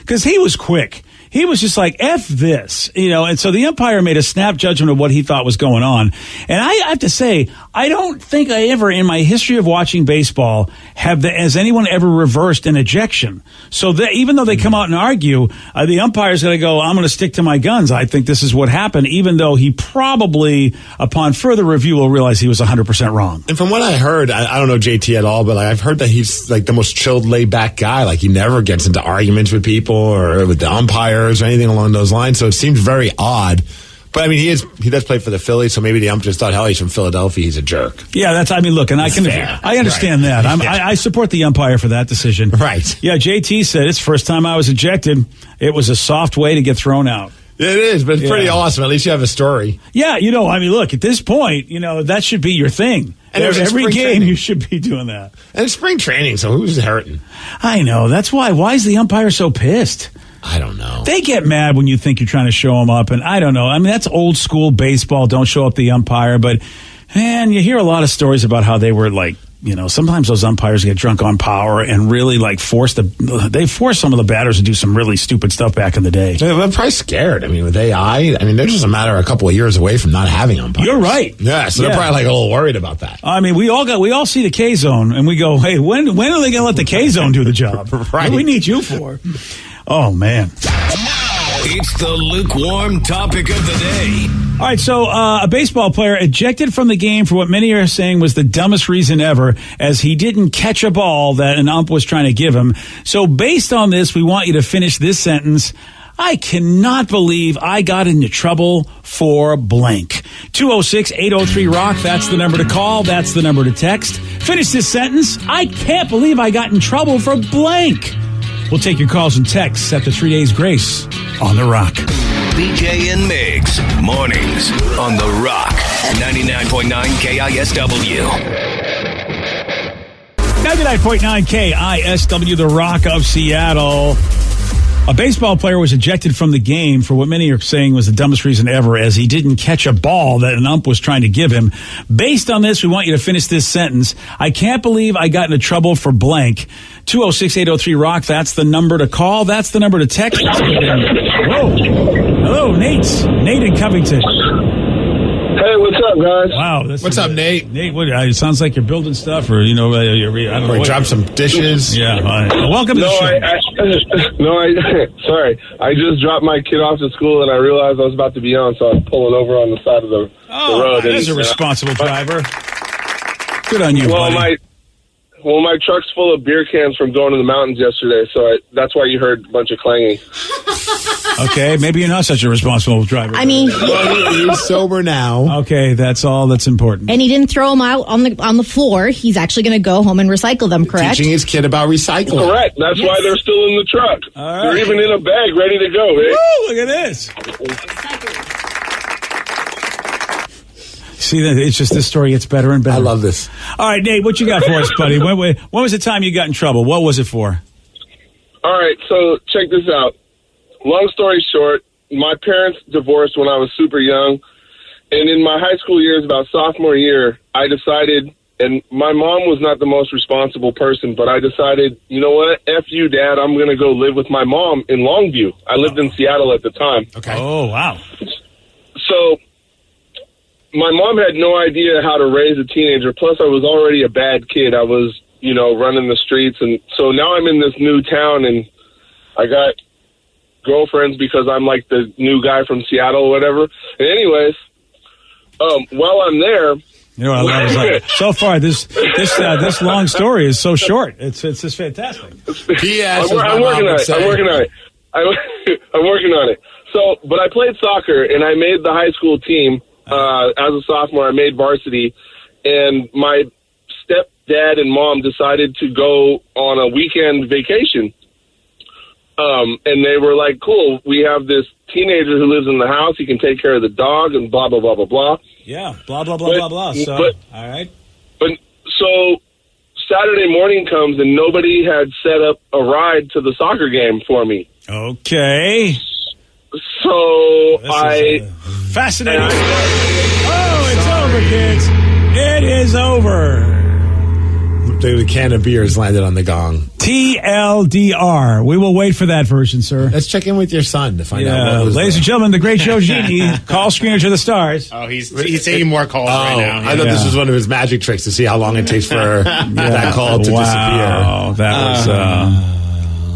because he was quick. He was just like, F this, and so the umpire made a snap judgment of what he thought was going on. And I have to say, I don't think I ever, in my history of watching baseball, has anyone ever reversed an ejection. So even though they come out and argue, the umpire's going to go, I'm going to stick to my guns. I think this is what happened, even though he probably, upon further review, will realize he was 100% wrong. And from what I heard, I don't know JT at all, but I've heard that he's like the most chilled, laid-back guy. Like, he never gets into arguments with people or with the umpire or anything along those lines, so it seems very odd. But I mean, he does play for the Phillies, so maybe the ump just thought, hell, he's from Philadelphia, he's a jerk. Yeah, look, and I understand that. I support the umpire for that decision. Right. Yeah, JT said it's the first time I was ejected. It was a soft way to get thrown out. It is, but it's pretty awesome. At least you have a story. Yeah, look, at this point, that should be your thing. And every game training. You should be doing that. And it's spring training, so who's hurting? I know. That's why. Why is the umpire so pissed? I don't know. They get mad when you think you're trying to show them up, and I don't know. I mean, that's old school baseball. Don't show up the umpire. But, man, you hear a lot of stories about how they were like, sometimes those umpires get drunk on power and really like force some of the batters to do some really stupid stuff back in the day. They're probably scared. I mean, with AI, they're just a matter of a couple of years away from not having umpires. You're right. Yeah, so they're probably like a little worried about that. I mean, we all see the K zone and we go, hey, when are they going to let the K zone do the job? Right. What do we need you for? Oh, man. It's the lukewarm topic of the day. All right, so a baseball player ejected from the game for what many are saying was the dumbest reason ever, as he didn't catch a ball that an ump was trying to give him. So based on this, we want you to finish this sentence. I cannot believe I got into trouble for blank. 206-803-ROCK, that's the number to call. That's the number to text. Finish this sentence. I can't believe I got in trouble for blank. We'll take your calls and texts after 3 days grace on The Rock. BJ and Migs, mornings on The Rock, 99.9 KISW. 99.9 KISW, The Rock of Seattle. A baseball player was ejected from the game for what many are saying was the dumbest reason ever, as he didn't catch a ball that an ump was trying to give him. Based on this, we want you to finish this sentence. I can't believe I got into trouble for blank. 206-803-ROCK, that's the number to call. That's the number to text. Whoa. Hello, Nate. Nate in Covington. Hey, what's up, guys? Wow. What's up, Nate? Nate, it sounds like you're building stuff, or, I don't know. Or drop some dishes. Yeah. Welcome to the show. Sorry. I just dropped my kid off to school, and I realized I was about to be on, so I was pulling over on the side of the road. That is a responsible driver. Good on you, buddy. My truck's full of beer cans from going to the mountains yesterday, so that's why you heard a bunch of clanging. Okay, maybe you're not such a responsible driver. I mean, he's sober now. Okay, that's all that's important. And he didn't throw them out on the floor. He's actually going to go home and recycle them, correct? Teaching his kid about recycling. Correct. That's why they're still in the truck. All right. They're even in a bag ready to go. Right? Woo, look at this. See, it's just this story gets better and better. I love this. All right, Nate, what you got for us, buddy? When was the time you got in trouble? What was it for? All right, so check this out. Long story short, my parents divorced when I was super young. And in my high school years, about sophomore year, I decided, and my mom was not the most responsible person, but I decided, you know what? F you, Dad. I'm going to go live with my mom in Longview. I lived in Seattle at the time. Okay. Oh, wow. So my mom had no idea how to raise a teenager. Plus, I was already a bad kid. I was, running the streets. And so now I'm in this new town, and I got girlfriends because I'm like the new guy from Seattle or whatever. And anyways, while I'm there, you know what I love is like, so far this long story is so short. It's just fantastic. P.S. I'm working on it. So, but I played soccer and I made the high school team as a sophomore. I made varsity, and my stepdad and mom decided to go on a weekend vacation. And they were like, cool, we have this teenager who lives in the house. He can take care of the dog and blah, blah, blah, blah, blah. Yeah, blah, blah, blah, blah, blah. So, all right. But so Saturday morning comes and nobody had set up a ride to the soccer game for me. Okay. So fascinating. It's over, kids. It is over. The can of beer has landed on the gong. TLDR. We will wait for that version, sir. Let's check in with your son to find out what was ladies and gentlemen, the great Joe Genie, call screener to the stars. Oh, he's taking more calls right now. I thought this was one of his magic tricks to see how long it takes for that call to disappear. That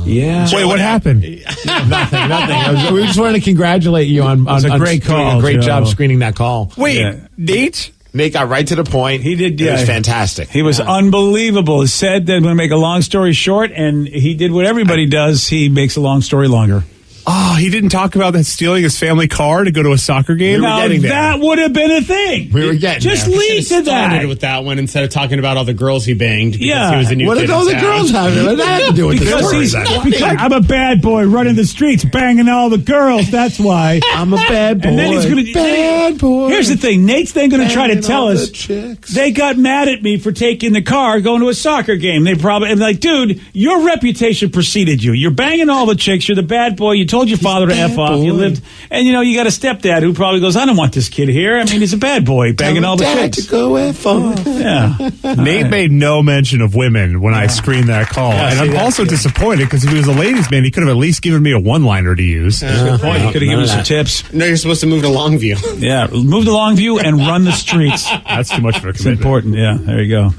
was... Wait, what happened? Nothing. We just wanted to congratulate you on a great call. Doing a great job screening that call. Wait, Nate got right to the point. He did. It was fantastic. He was unbelievable. He said that I'm going to make a long story short, and he did what everybody does. He makes a long story longer. Oh, he didn't talk about that stealing his family car to go to a soccer game? Now, that would have been a thing. We were getting Just there. lead to that. Started with that one instead of talking about all the girls he banged. Because Yeah. he was a new What kid did all in the town. girls have? What did that have to do with the story? Because I'm a bad boy running the streets, banging all the girls. That's why. I'm a bad boy. And then he's going to bad boy. Here's the thing. Nate's then going to try to Banging tell all us the chicks. they got mad at me for taking the car going to a soccer game. They probably and like, dude, your reputation preceded you. You're banging all the chicks. You're the bad boy. You told your father to F off. You lived, and you got a stepdad who probably goes, I don't want this kid here. I mean, he's a bad boy, banging all the Dad chicks. to go F off. Yeah. Nate made no mention of women when I screened that call. Yeah, and see, I'm that's also good. disappointed because if he was a ladies' man, he could have at least given me a one-liner to use. Good point. You could have given me some tips. No, you're supposed to move to Longview. Yeah, move to Longview and run the streets. That's too much of a It's commitment. important. Yeah, there you go.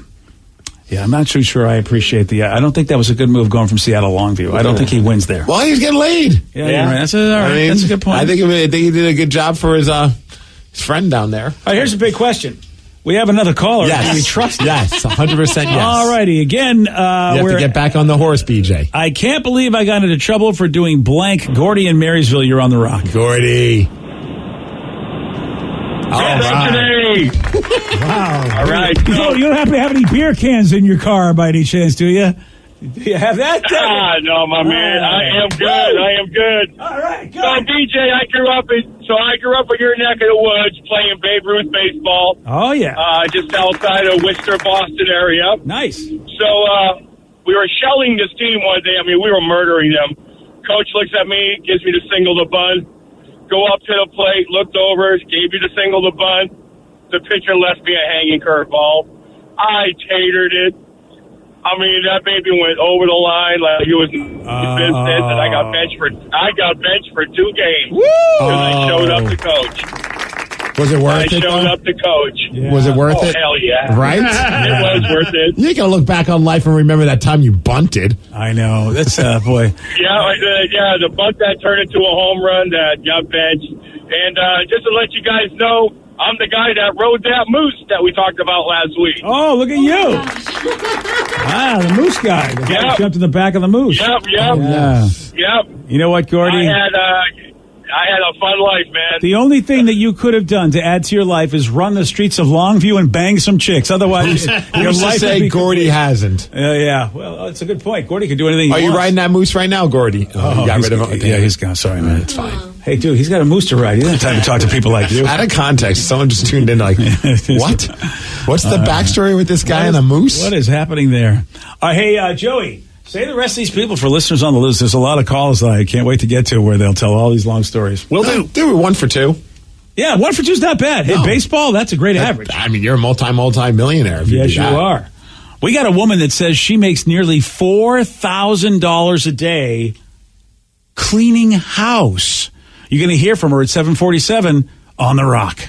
Yeah, I'm not too sure I appreciate I don't think that was a good move going from Seattle to Longview. I don't think he wins there. Well, he's getting laid. Yeah, you're right. That's all right. I mean, That's a good point. I think he did a good job for his friend down there. All right, here's a big question. We have another caller. Yes. Do we trust him? Yes, 100% yes. All righty. Again, you have to get back on the horse, BJ. I can't believe I got into trouble for doing blank. Gordy in Marysville, you're on the rock. Gordy. All right. Wow. All right. You don't happen to have any beer cans in your car by any chance, do you? Do you have that? No, my man. I am good. All right, good. So, BJ, I grew up in your neck of the woods playing Babe Ruth baseball. Oh, yeah. Just outside of Worcester, Boston area. Nice. So, we were shelling this team one day. I mean, we were murdering them. Coach looks at me, gives me the single to bunt. Go up to the plate, looked over, gave me the single to bunt. The pitcher left me a hanging curveball. I tatered it. I mean, that baby went over the line like it was business, and I got benched for 2 games because I showed up to coach. Was it worth it? I showed up to coach. Yeah. Was it worth it? Hell yeah! Right? It was worth it. You gotta look back on life and remember that time you bunted. I know. That's boy. Yeah, the bunt that turned into a home run that got benched. And just to let you guys know, I'm the guy that rode that moose that we talked about last week. Oh, look at you. The moose guy. The guy who jumped in the back of the moose. Yep. You know what, Gordy? I had a fun life, man. The only thing that you could have done to add to your life is run the streets of Longview and bang some chicks. Otherwise, your life would say be Gordy hasn't. Yeah. Well, it's a good point. Gordy could do anything. Are you riding that moose right now, Gordy? You got rid of him. Yeah, he's gone. Sorry, man. It's fine. Hey, dude, he's got a moose to ride. He doesn't have time to talk to people like you. Out of context, someone just tuned in like, what? What's the backstory with this guy and a moose? What is happening there? Hey, Joey, say the rest of these people for listeners on the loose. There's a lot of calls that I can't wait to get to where they'll tell all these long stories. We'll do 1 for 2. Yeah, 1 for 2 is not bad. Hey, baseball, that's a great average. I mean, you're a multi-millionaire. Yes, you are. We got a woman that says she makes nearly $4,000 a day cleaning house. You're going to hear from her at 7:47 on The Rock.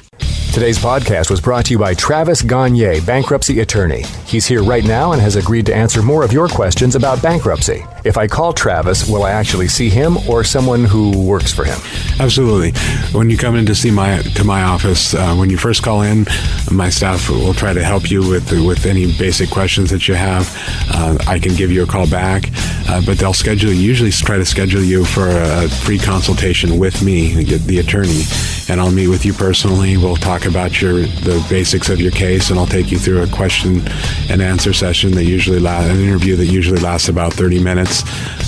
Today's podcast was brought to you by Travis Gagne, bankruptcy attorney. He's here right now and has agreed to answer more of your questions about bankruptcy. If I call Travis, will I actually see him or someone who works for him? Absolutely. When you come in to my office, when you first call in, my staff will try to help you with any basic questions that you have. I can give you a call back, but they'll usually try to schedule you for a free consultation with me, the attorney, and I'll meet with you personally. We'll talk about the basics of your case, and I'll take you through a question and answer session an interview that usually lasts about 30 minutes.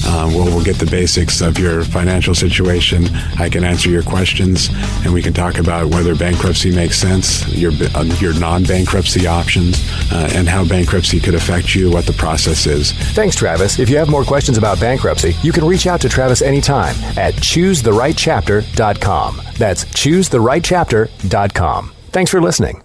We'll get the basics of your financial situation. I can answer your questions, and we can talk about whether bankruptcy makes sense, your non-bankruptcy options, and how bankruptcy could affect you, what the process is. Thanks, Travis. If you have more questions about bankruptcy, you can reach out to Travis anytime at choosetherightchapter.com. That's choosetherightchapter.com. Thanks for listening.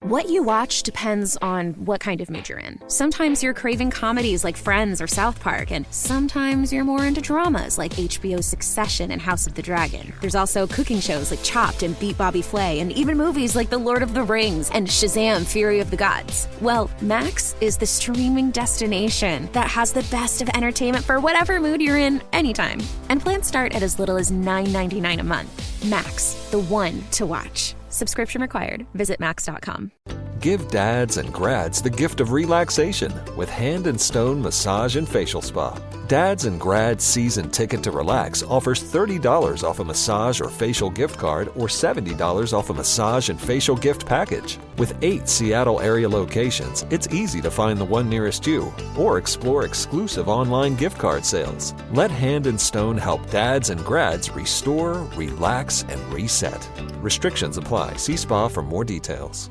What you watch depends on what kind of mood you're in. Sometimes you're craving comedies like Friends or South Park, and sometimes you're more into dramas like HBO's Succession and House of the Dragon. There's also cooking shows like Chopped and Beat Bobby Flay, and even movies like The Lord of the Rings and Shazam! Fury of the Gods. Well, Max is the streaming destination that has the best of entertainment for whatever mood you're in anytime. And plans start at as little as $9.99 a month. Max, the one to watch. Subscription required. Visit max.com. Give dads and grads the gift of relaxation with Hand and Stone Massage and Facial Spa. Dads and Grads Season Ticket to Relax offers $30 off a massage or facial gift card or $70 off a massage and facial gift package. With 8 Seattle area locations, it's easy to find the one nearest you or explore exclusive online gift card sales. Let Hand and Stone help dads and grads restore, relax, and reset. Restrictions apply. See spa for more details.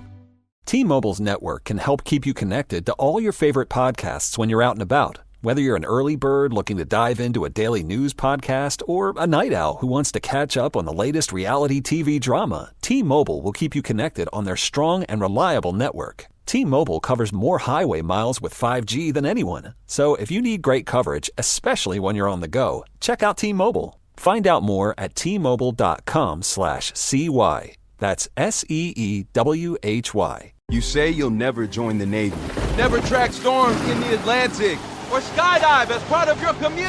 T-Mobile's network can help keep you connected to all your favorite podcasts when you're out and about. Whether you're an early bird looking to dive into a daily news podcast or a night owl who wants to catch up on the latest reality TV drama, T-Mobile will keep you connected on their strong and reliable network. T-Mobile covers more highway miles with 5G than anyone. So if you need great coverage, especially when you're on the go, check out T-Mobile. Find out more at T-Mobile.com/CY. That's SEEWHY. You say you'll never join the Navy. Never track storms in the Atlantic. Or skydive as part of your commute.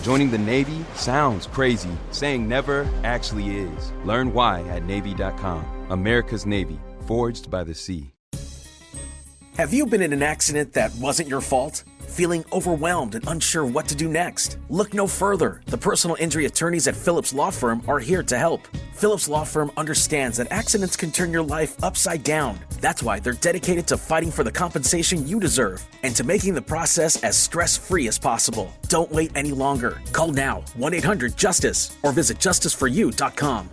Joining the Navy sounds crazy. Saying never actually is. Learn why at Navy.com. America's Navy. Forged by the sea. Have you been in an accident that wasn't your fault? Feeling overwhelmed and unsure what to do next? Look no further. The personal injury attorneys at Phillips Law Firm are here to help. Phillips Law Firm understands that accidents can turn your life upside down. That's why they're dedicated to fighting for the compensation you deserve and to making the process as stress-free as possible. Don't wait any longer. Call now, 1-800-JUSTICE, or visit justiceforyou.com.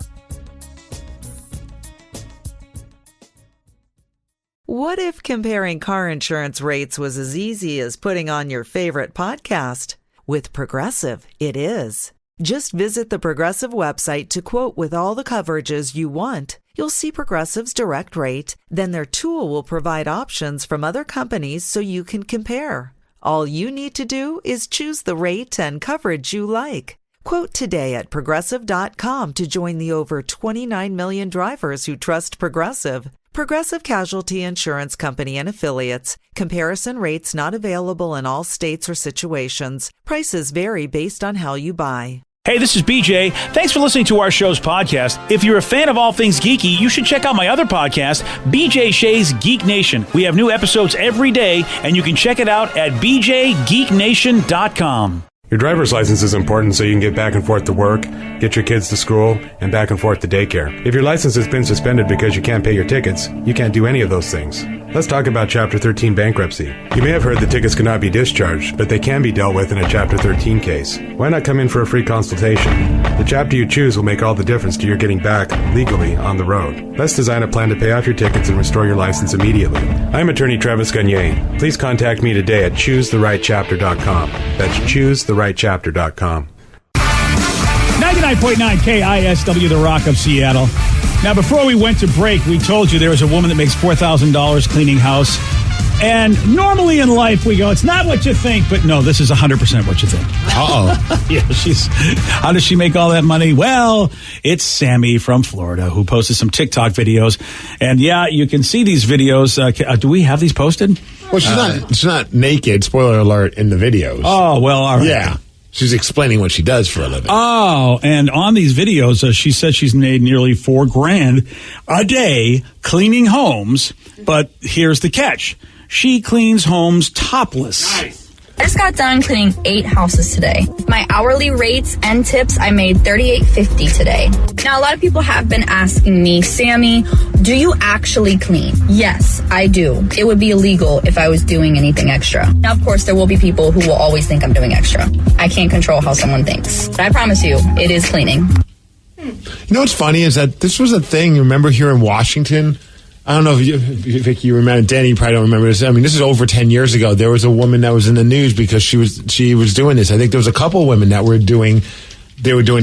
What if comparing car insurance rates was as easy as putting on your favorite podcast? With Progressive, it is. Just visit the Progressive website to quote with all the coverages you want. You'll see Progressive's direct rate, then their tool will provide options from other companies so you can compare. All you need to do is choose the rate and coverage you like. Quote today at Progressive.com to join the over 29 million drivers who trust Progressive. Progressive Casualty Insurance Company and Affiliates. Comparison rates not available in all states or situations. Prices vary based on how you buy. Hey, this is BJ. Thanks for listening to our show's podcast. If you're a fan of all things geeky, you should check out my other podcast, BJ Shea's Geek Nation. We have new episodes every day, and you can check it out at bjgeeknation.com. Your driver's license is important so you can get back and forth to work, get your kids to school, and back and forth to daycare. If your license has been suspended because you can't pay your tickets, you can't do any of those things. Let's talk about Chapter 13 bankruptcy. You may have heard that tickets cannot be discharged, but they can be dealt with in a Chapter 13 case. Why not come in for a free consultation? The chapter you choose will make all the difference to your getting back, legally, on the road. Let's design a plan to pay off your tickets and restore your license immediately. I'm attorney Travis Gagne. Please contact me today at choosetherightchapter.com. That's choosetherightchapter.com. 99.9 KISW, The Rock of Seattle. Now, before we went to break, we told you there was a woman that makes $4,000 cleaning house. And normally in life, we go, it's not what you think. But no, this is 100% what you think. Uh-oh. Yeah, how does she make all that money? Well, it's Sammy from Florida who posted some TikTok videos. And yeah, you can see these videos. Do we have these posted? Well, she's not naked, spoiler alert, in the videos. Oh, well, all right. Yeah. She's explaining what she does for a living. Oh, and on these videos, she said she's made nearly $4,000 a day cleaning homes. But here's the catch. She cleans homes topless. Nice. I just got done cleaning 8 houses today. My hourly rates and tips, I made $38.50 today. Now, a lot of people have been asking me, Sammy, do you actually clean? Yes, I do. It would be illegal if I was doing anything extra. Now, of course, there will be people who will always think I'm doing extra. I can't control how someone thinks. But I promise you, it is cleaning. You know what's funny is that this was a thing, you remember, here in Washington? I don't know if you remember. Danny, you probably don't remember this. I mean, this is over 10 years ago. There was a woman that was in the news because she was doing this. I think there was a couple of women that were doing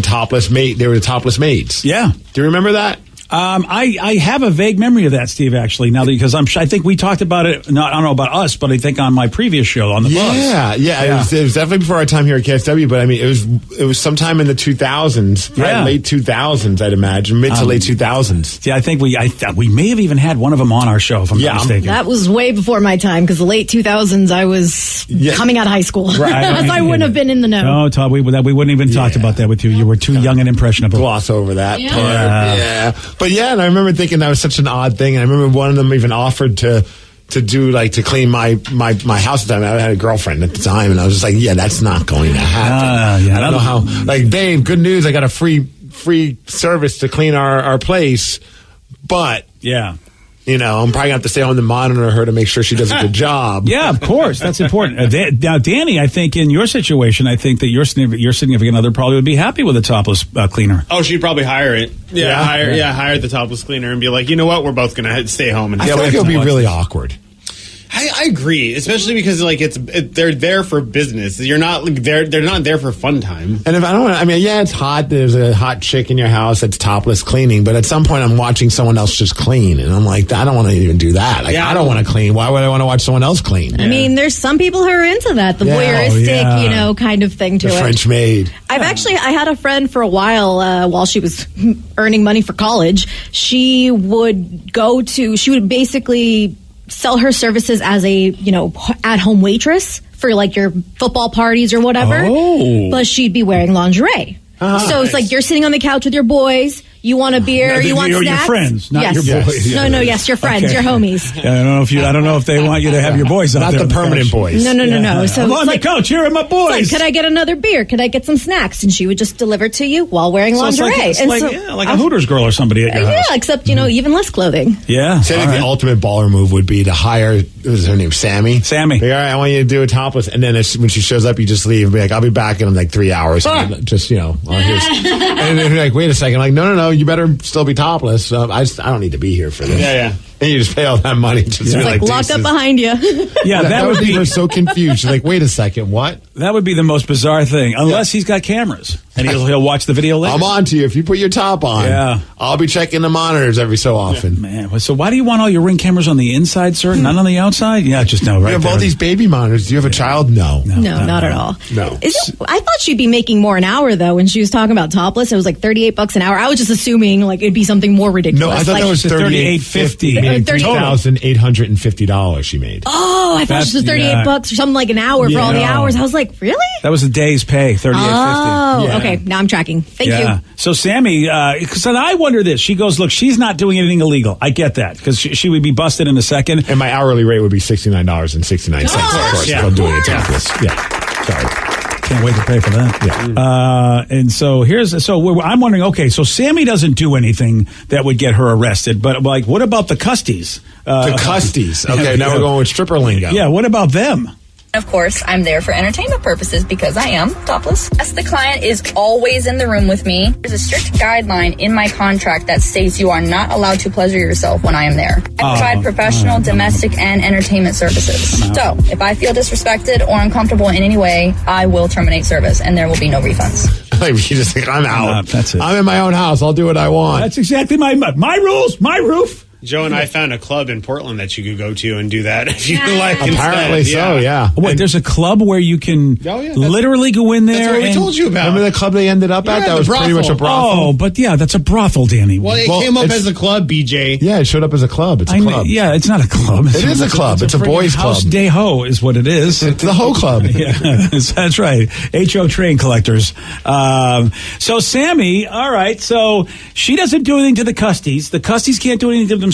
topless maids. They were the topless maids. Yeah. Do you remember that? I have a vague memory of that, Steve, actually, now because I think we talked about it, I don't know about us, but I think on my previous show on the Buzz. Yeah. It was definitely before our time here at KSW, but I mean, it was sometime in the 2000s, right? Late 2000s, I'd imagine, mid to late 2000s. Yeah, I think we may have even had one of them on our show, if I'm not mistaken. That was way before my time, because the late 2000s, I was coming out of high school. Right. I wouldn't have been in the know. No, Todd, we wouldn't even talked about that with you. You were too young and impressionable. Gloss over that part. Yeah. But yeah, and I remember thinking that was such an odd thing. And I remember one of them even offered to clean my house at the time. I had a girlfriend at the time, and I was just like, yeah, that's not going to happen. I don't know how. Like, babe, good news, I got a free service to clean our place, but yeah. You know, I'm probably going to have to stay home and monitor her to make sure she does a good job. Yeah, of course. That's important. Now, Danny, I think in your situation, I think that your significant other probably would be happy with a topless cleaner. Oh, she'd probably hire it. Hire the topless cleaner and be like, you know what, we're both going to stay home. And I feel like it would be really awkward. I agree, especially because they're there for business. They're not there for fun time. And if I don't, it's hot. There's a hot chick in your house that's topless cleaning, but at some point I'm watching someone else just clean, and I'm like, I don't want to even do that. Like, I don't want to clean. Why would I want to watch someone else clean? I mean, there's some people who are into that, the voyeuristic, kind of thing to it. French maid. I had a friend for a while she was earning money for college. She would basically sell her services as a, at-home waitress for like your football parties or whatever. Oh. But she'd be wearing lingerie. So it's like you're sitting on the couch with your boys, You want a beer? You want snacks? Your friends, not yes. your boys. No, yes, your friends, Okay. your homies. I don't know if they want you to have your boys out Not there. the permanent boys. No. So I'm on the couch. Here are my boys. Could I get another beer? Could I get some snacks? And she would just deliver to you while wearing So lingerie. It's like a Hooters girl or somebody at your house. Yeah, except even less clothing. Yeah. So I think the ultimate baller move would be to hire, what is her name, Sammy? Sammy. Like, all right, I want you to do a topless. And then when she shows up, you just leave and be like, I'll be back in like 3 hours. And just, and then you're like, wait a second. Like, no, you better still be topless. I don't need to be here for this. Yeah. And you just pay all that money. Just It's be like lock up behind you. Yeah, that would be leave her so confused. She's like, wait a second, what? That would be the most bizarre thing, unless he's got cameras and he'll watch the video later. I'm on to you. If you put your top on, I'll be checking the monitors every so often. Yeah, man, so why do you want all your Ring cameras on the inside, sir? None on the outside? Yeah, just no, right You have there. all these baby monitors. Do you have a child? No, not at all. No. I thought she'd be making more an hour though. When she was talking about topless, it was like $38 an hour. I was just assuming like it'd be something more ridiculous. No, I thought like, that was $38.50. $3,850 she made. Oh, I thought it was just $38 or something like an hour for all the hours. I was like, really? That was a day's pay, $38.50. Oh, okay. Now I'm tracking. Thank you. So Sammy, because I wonder this. She goes, look, she's not doing anything illegal. I get that because she would be busted in a second. And my hourly rate would be $69.69. Of course, if I'm doing it topless. Yeah. Sorry. Can't wait to pay for that. Yeah. And so I'm wondering, okay, so Sammy doesn't do anything that would get her arrested, but like, what about the Custies? The Custies. Okay, now we're going with stripper lingo. Yeah, what about them? Of course, I'm there for entertainment purposes because I am topless. Yes, the client is always in the room with me. There's a strict guideline in my contract that states you are not allowed to pleasure yourself when I am there. I provide professional, domestic, and entertainment services. So, if I feel disrespected or uncomfortable in any way, I will terminate service and there will be no refunds. Like, you just think, I'm out. That's it. I'm in my own house. I'll do what I want. That's exactly my rules, my roof. Joe and I found a club in Portland that you could go to and do that if you like. Apparently so, yeah. Wait, there's a club where you can literally go in there. That's what we told you about. Remember the club they ended up at? That was pretty much a brothel. Oh, but yeah, that's a brothel, Danny. Well, it came up as a club, BJ. Yeah, it showed up as a club. It's a club. Yeah, it's not a club. It is a club. It's a boys' club. House de Ho is what it is. It's the Ho Club. Yeah, that's right. HO train collectors. So Sammy, all right, so she doesn't do anything to the Custies. The Custies can't do anything to themselves.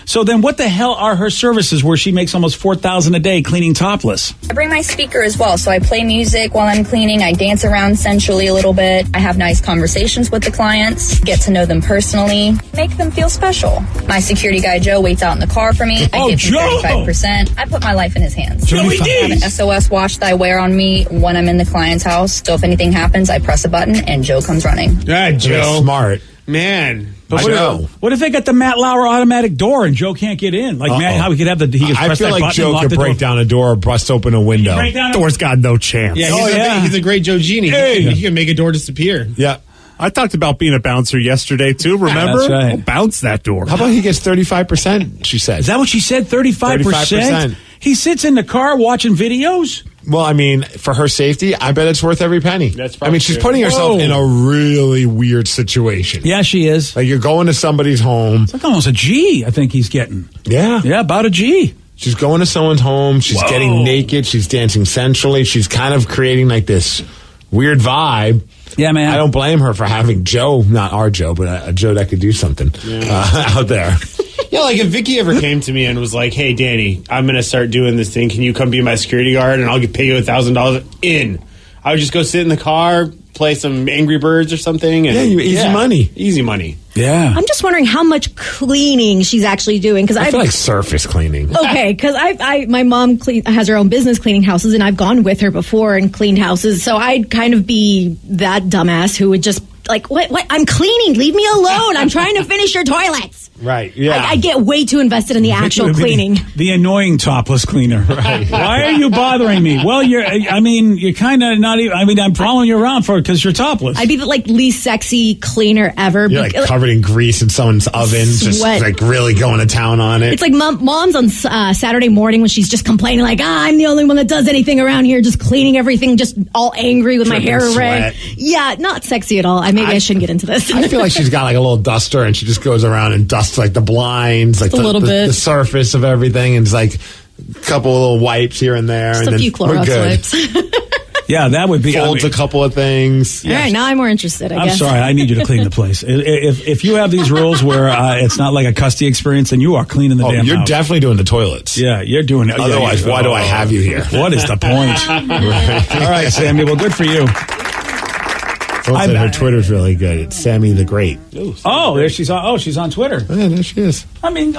So then what the hell are her services where she makes almost $4,000 a day cleaning topless? I bring my speaker as well, so I play music while I'm cleaning. I dance around sensually a little bit. I have nice conversations with the clients, get to know them personally, make them feel special. My security guy, Joe, waits out in the car for me. I give him 35%. I put my life in his hands. I have an SOS watch that I wear on me when I'm in the client's house, so if anything happens, I press a button and Joe comes running. Yeah, Joe. Smart. Man. But what if they got the Matt Lauer automatic door and Joe can't get in? Like Matt, how he could have he could I press feel that like button Joe and lock could the break door. down a door or bust open a window. Break down a- Door's got no chance. Yeah, he's a great Joe Genie. Hey. He can make a door disappear. Yeah. I talked about being a bouncer yesterday too. Remember? That's right. I'll bounce that door. How about he gets 35%? She said. Is that what she said? 35%? 35%. He sits in the car watching videos? Well, I mean, for her safety, I bet it's worth every penny. That's I mean, she's putting herself in a really weird situation. Yeah, she is. Like, you're going to somebody's home. It's like almost a G, I think he's getting. Yeah. Yeah, about a G. She's going to someone's home. She's getting naked. She's dancing sensually. She's kind of creating like this weird vibe. Yeah, man. I don't blame her for having Joe, not our Joe, but a Joe that could do something out there. Yeah, like if Vicky ever came to me and was like, "Hey, Danny, I'm going to start doing this thing. Can you come be my security guard and I'll pay you $1,000 in?" I would just go sit in the car, play some Angry Birds or something. And, easy money. Easy money. Yeah. I'm just wondering how much cleaning she's actually doing because I feel like surface cleaning. Okay, because my mom has her own business cleaning houses, and I've gone with her before and cleaned houses. So I'd kind of be that dumbass who would just like, what? I'm cleaning. Leave me alone. I'm trying to finish your toilets. Right. Yeah. I get way too invested in the actual cleaning. The annoying topless cleaner. Right. Why are you bothering me? Well, you're kind of not even. I mean, I'm following you around for because you're topless. I'd be the least sexy cleaner ever. You're like covered in grease in someone's oven, just like really going to town on it. It's like mom's on Saturday morning when she's just complaining, like, I'm the only one that does anything around here, just cleaning everything, just all angry with my hair array. Yeah, not sexy at all. Maybe I shouldn't get into this. I feel like she's got like a little duster and she just goes around and dusts like the blinds, like the surface of everything, and it's like a couple of little wipes here and there. Just and a few Clorox wipes. Yeah, that would be. Folds a couple of things. All right, now I'm more interested, I I'm guess. sorry, I need you to clean the place. If you have these rules where it's not like a custody experience, then you are cleaning the damn you're house. definitely doing the toilets. Yeah, you're doing it. Otherwise, why do I have you here? What is the point? All right, Sammy. Well, good for you. Her Twitter's really good. It's Sammy the Great. Oh, there she's on. Oh, she's on Twitter. Oh, yeah, there she is. I mean,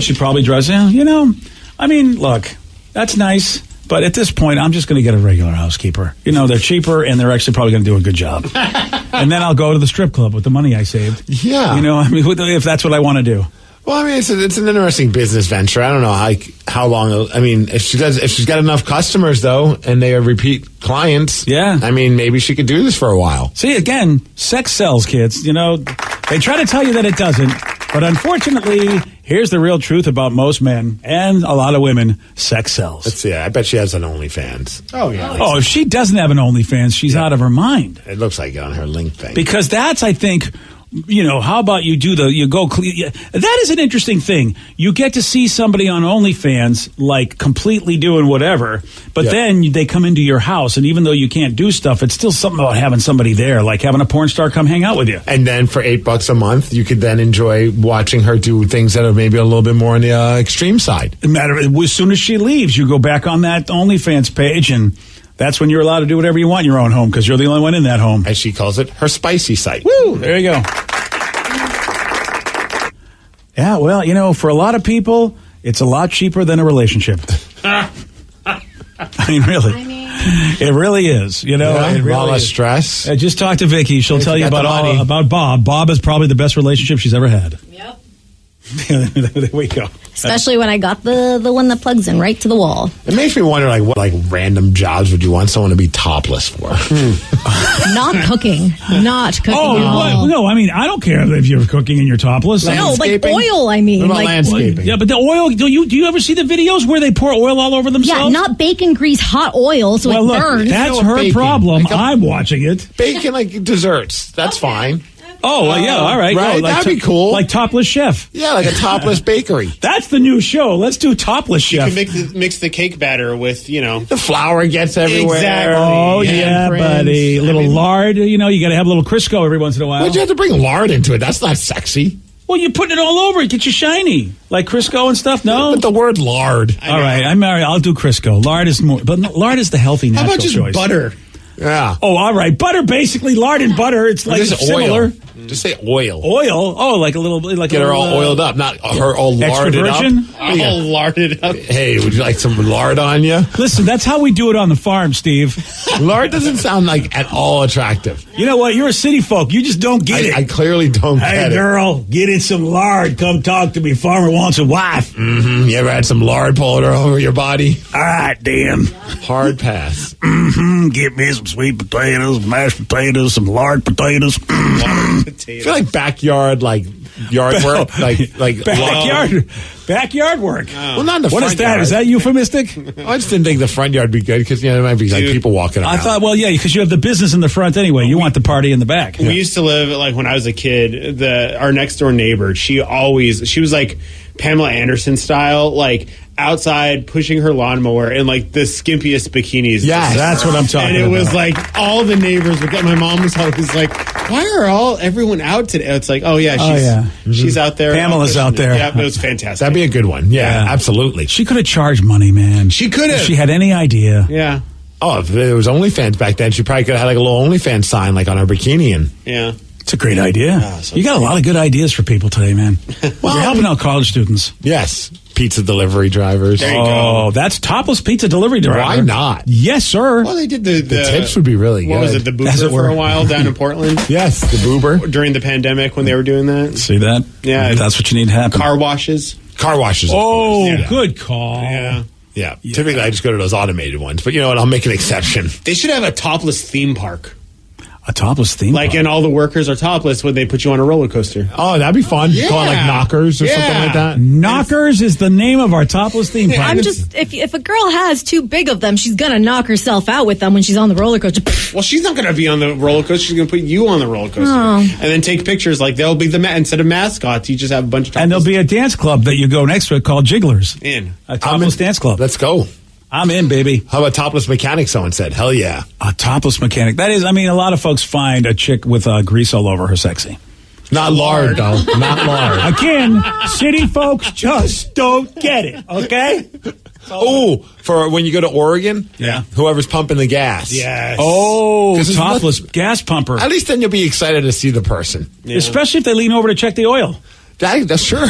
she probably drives. You know, I mean, look, that's nice. But at this point, I'm just going to get a regular housekeeper. You know, they're cheaper and they're actually probably going to do a good job. And then I'll go to the strip club with the money I saved. Yeah. You know, I mean, if that's what I want to do. Well, I mean, it's an interesting business venture. I don't know how long. I mean, if she's got enough customers though, and they are repeat clients. Yeah. I mean, maybe she could do this for a while. See, again, sex sells, kids. You know, they try to tell you that it doesn't, but unfortunately, here's the real truth about most men and a lot of women: sex sells. Let's see. I bet she has an OnlyFans. Oh yeah. Oh, if she doesn't have an OnlyFans, she's out of her mind. It looks like it on her link thing. Because that's, I think. You know, how about that is an interesting thing. You get to see somebody on OnlyFans, like, completely doing whatever, but then they come into your house, and even though you can't do stuff, it's still something about having somebody there, like having a porn star come hang out with you. And then for $8 a month, you could then enjoy watching her do things that are maybe a little bit more on the extreme side. As soon as she leaves, you go back on that OnlyFans page, and that's when you're allowed to do whatever you want in your own home, because you're the only one in that home. As she calls it, her spicy site. Woo! There you go. Yeah, well, you know, for a lot of people, it's a lot cheaper than a relationship. I mean, really. It really is. You know, it really a lot less is. stress. Just talk to Vicky. She'll tell you about Bob. Bob is probably the best relationship she's ever had. Yep. There we go. Especially when I got the one that plugs in right to the wall. It makes me wonder, like, what random jobs would you want someone to be topless for? Not cooking. Not cooking at all. No, I mean, I don't care if you're cooking and you're topless. No, like oil, I mean. What about like landscaping? Yeah, but the oil, do you ever see the videos where they pour oil all over themselves? Yeah, not bacon grease, hot oil, so it burns. That's her problem. I'm watching it. Bacon, like desserts. That's fine. Oh, well, yeah, all right. Right? No, like that'd be cool. Like Topless Chef. Yeah, like a topless bakery. That's the new show. Let's do Topless You Chef. can mix the cake batter with, you know. The flour gets everywhere. Exactly. Oh, yeah, buddy. A little lard. You know, you got to have a little Crisco every once in a while. Why'd you have to bring lard into it? That's not sexy. Well, you're putting it all over. It gets you shiny. Like Crisco and stuff? No? But the word lard. All right, I'm married. I'll do Crisco. Lard is more, but lard is the healthy natural How about just choice. butter? Yeah. Oh, all right. Butter, basically. Lard and butter. It's like Just similar. oil. Just say oil. Oil? Oh, like a little... like Get a her little, all oiled up, not her all larded extra virgin? up. All larded up. Hey, would you like some lard on you? Listen, that's how we do it on the farm, Steve. Lard doesn't sound like at all attractive. You know what? You're a city folk. You just don't get it. I clearly don't Hey, get it. girl, get in some lard. Come talk to me. Farmer wants a wife. Mm-hmm. You ever had some lard pulled over your body? All right, damn. Hard pass. Mm-hmm. Get me some sweet potatoes, mashed potatoes, some lard potatoes. I feel like backyard, like yard work, like backyard work. Well, not in the What front is that? yard. Is that euphemistic? I just didn't think the front yard would be good because there might be like people walking around. I thought, well, yeah, because you have the business in the front anyway. You want the party in the back. We used to live, like, when I was a kid, our next door neighbor, she was like Pamela Anderson style, like outside pushing her lawnmower in like the skimpiest bikinis. Yes, that's what I'm talking about. And it was like all the neighbors would get, my mom was always like, why are everyone out today? It's like, oh yeah, she's out there. Pamela's out there. Yeah, it was fantastic. That'd be a good one. Yeah, absolutely. She could have charged money, man. She could have. If she had any idea. Yeah. Oh, if there was OnlyFans back then, she probably could have had like a little OnlyFans sign like on her bikini. And yeah. It's a great idea. You got a lot of good ideas for people today, man. Well, you're helping out college students. Yes. Pizza delivery drivers. There you go. That's topless pizza delivery driver. Why not? Yes, sir. Well, they did the tips would be really good. What was it, the Boober for a while down in Portland? Yes, the Boober. During the pandemic when they were doing that. See that? Yeah. That's what you need to happen. Car washes. Car washes. Oh, good call. Yeah. Yeah. Typically, I just go to those automated ones. But you know what? I'll make an exception. They should have a topless theme park. A topless theme park? And all the workers are topless when they put you on a roller coaster. Oh, that'd be fun. Yeah. Call it like Knockers or something like that. Knockers is the name of our topless theme park. I'm just, if a girl has too big of them, she's going to knock herself out with them when she's on the roller coaster. Well, she's not going to be on the roller coaster. She's going to put you on the roller coaster. Oh. And then take pictures. Like, they'll be instead of mascots, you just have a bunch of topless. And there'll be a dance club that you go next to it called Jigglers. In. A topless dance club. Let's go. I'm in, baby. How about topless mechanic? Someone said, hell yeah. A topless mechanic. That is, I mean, a lot of folks find a chick with grease all over her sexy. Not lard, though. Not lard. Again, city folks just don't get it, okay? Oh, for when you go to Oregon? Yeah. Whoever's pumping the gas. Yes. Oh, topless gas pumper. At least then you'll be excited to see the person. Yeah. Especially if they lean over to check the oil. That's sure.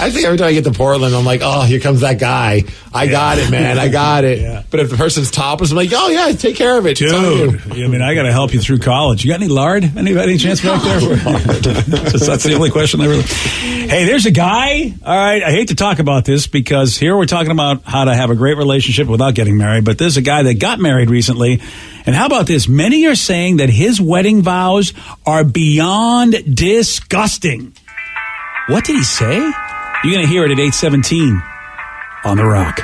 I think every time I get to Portland, I'm like, oh, here comes that guy. I got it, man. I got it. Yeah. But if the person's topless, I'm like, oh, yeah, take care of it. Dude, I mean, I got to help you through college. You got any lard? Any chance back there? That's the only question I really... Hey, there's a guy. All right, I hate to talk about this because here we're talking about how to have a great relationship without getting married, but there's a guy that got married recently. And how about this? Many are saying that his wedding vows are disgusting. What did he say? You're going to hear it at 8:17 on The Rock.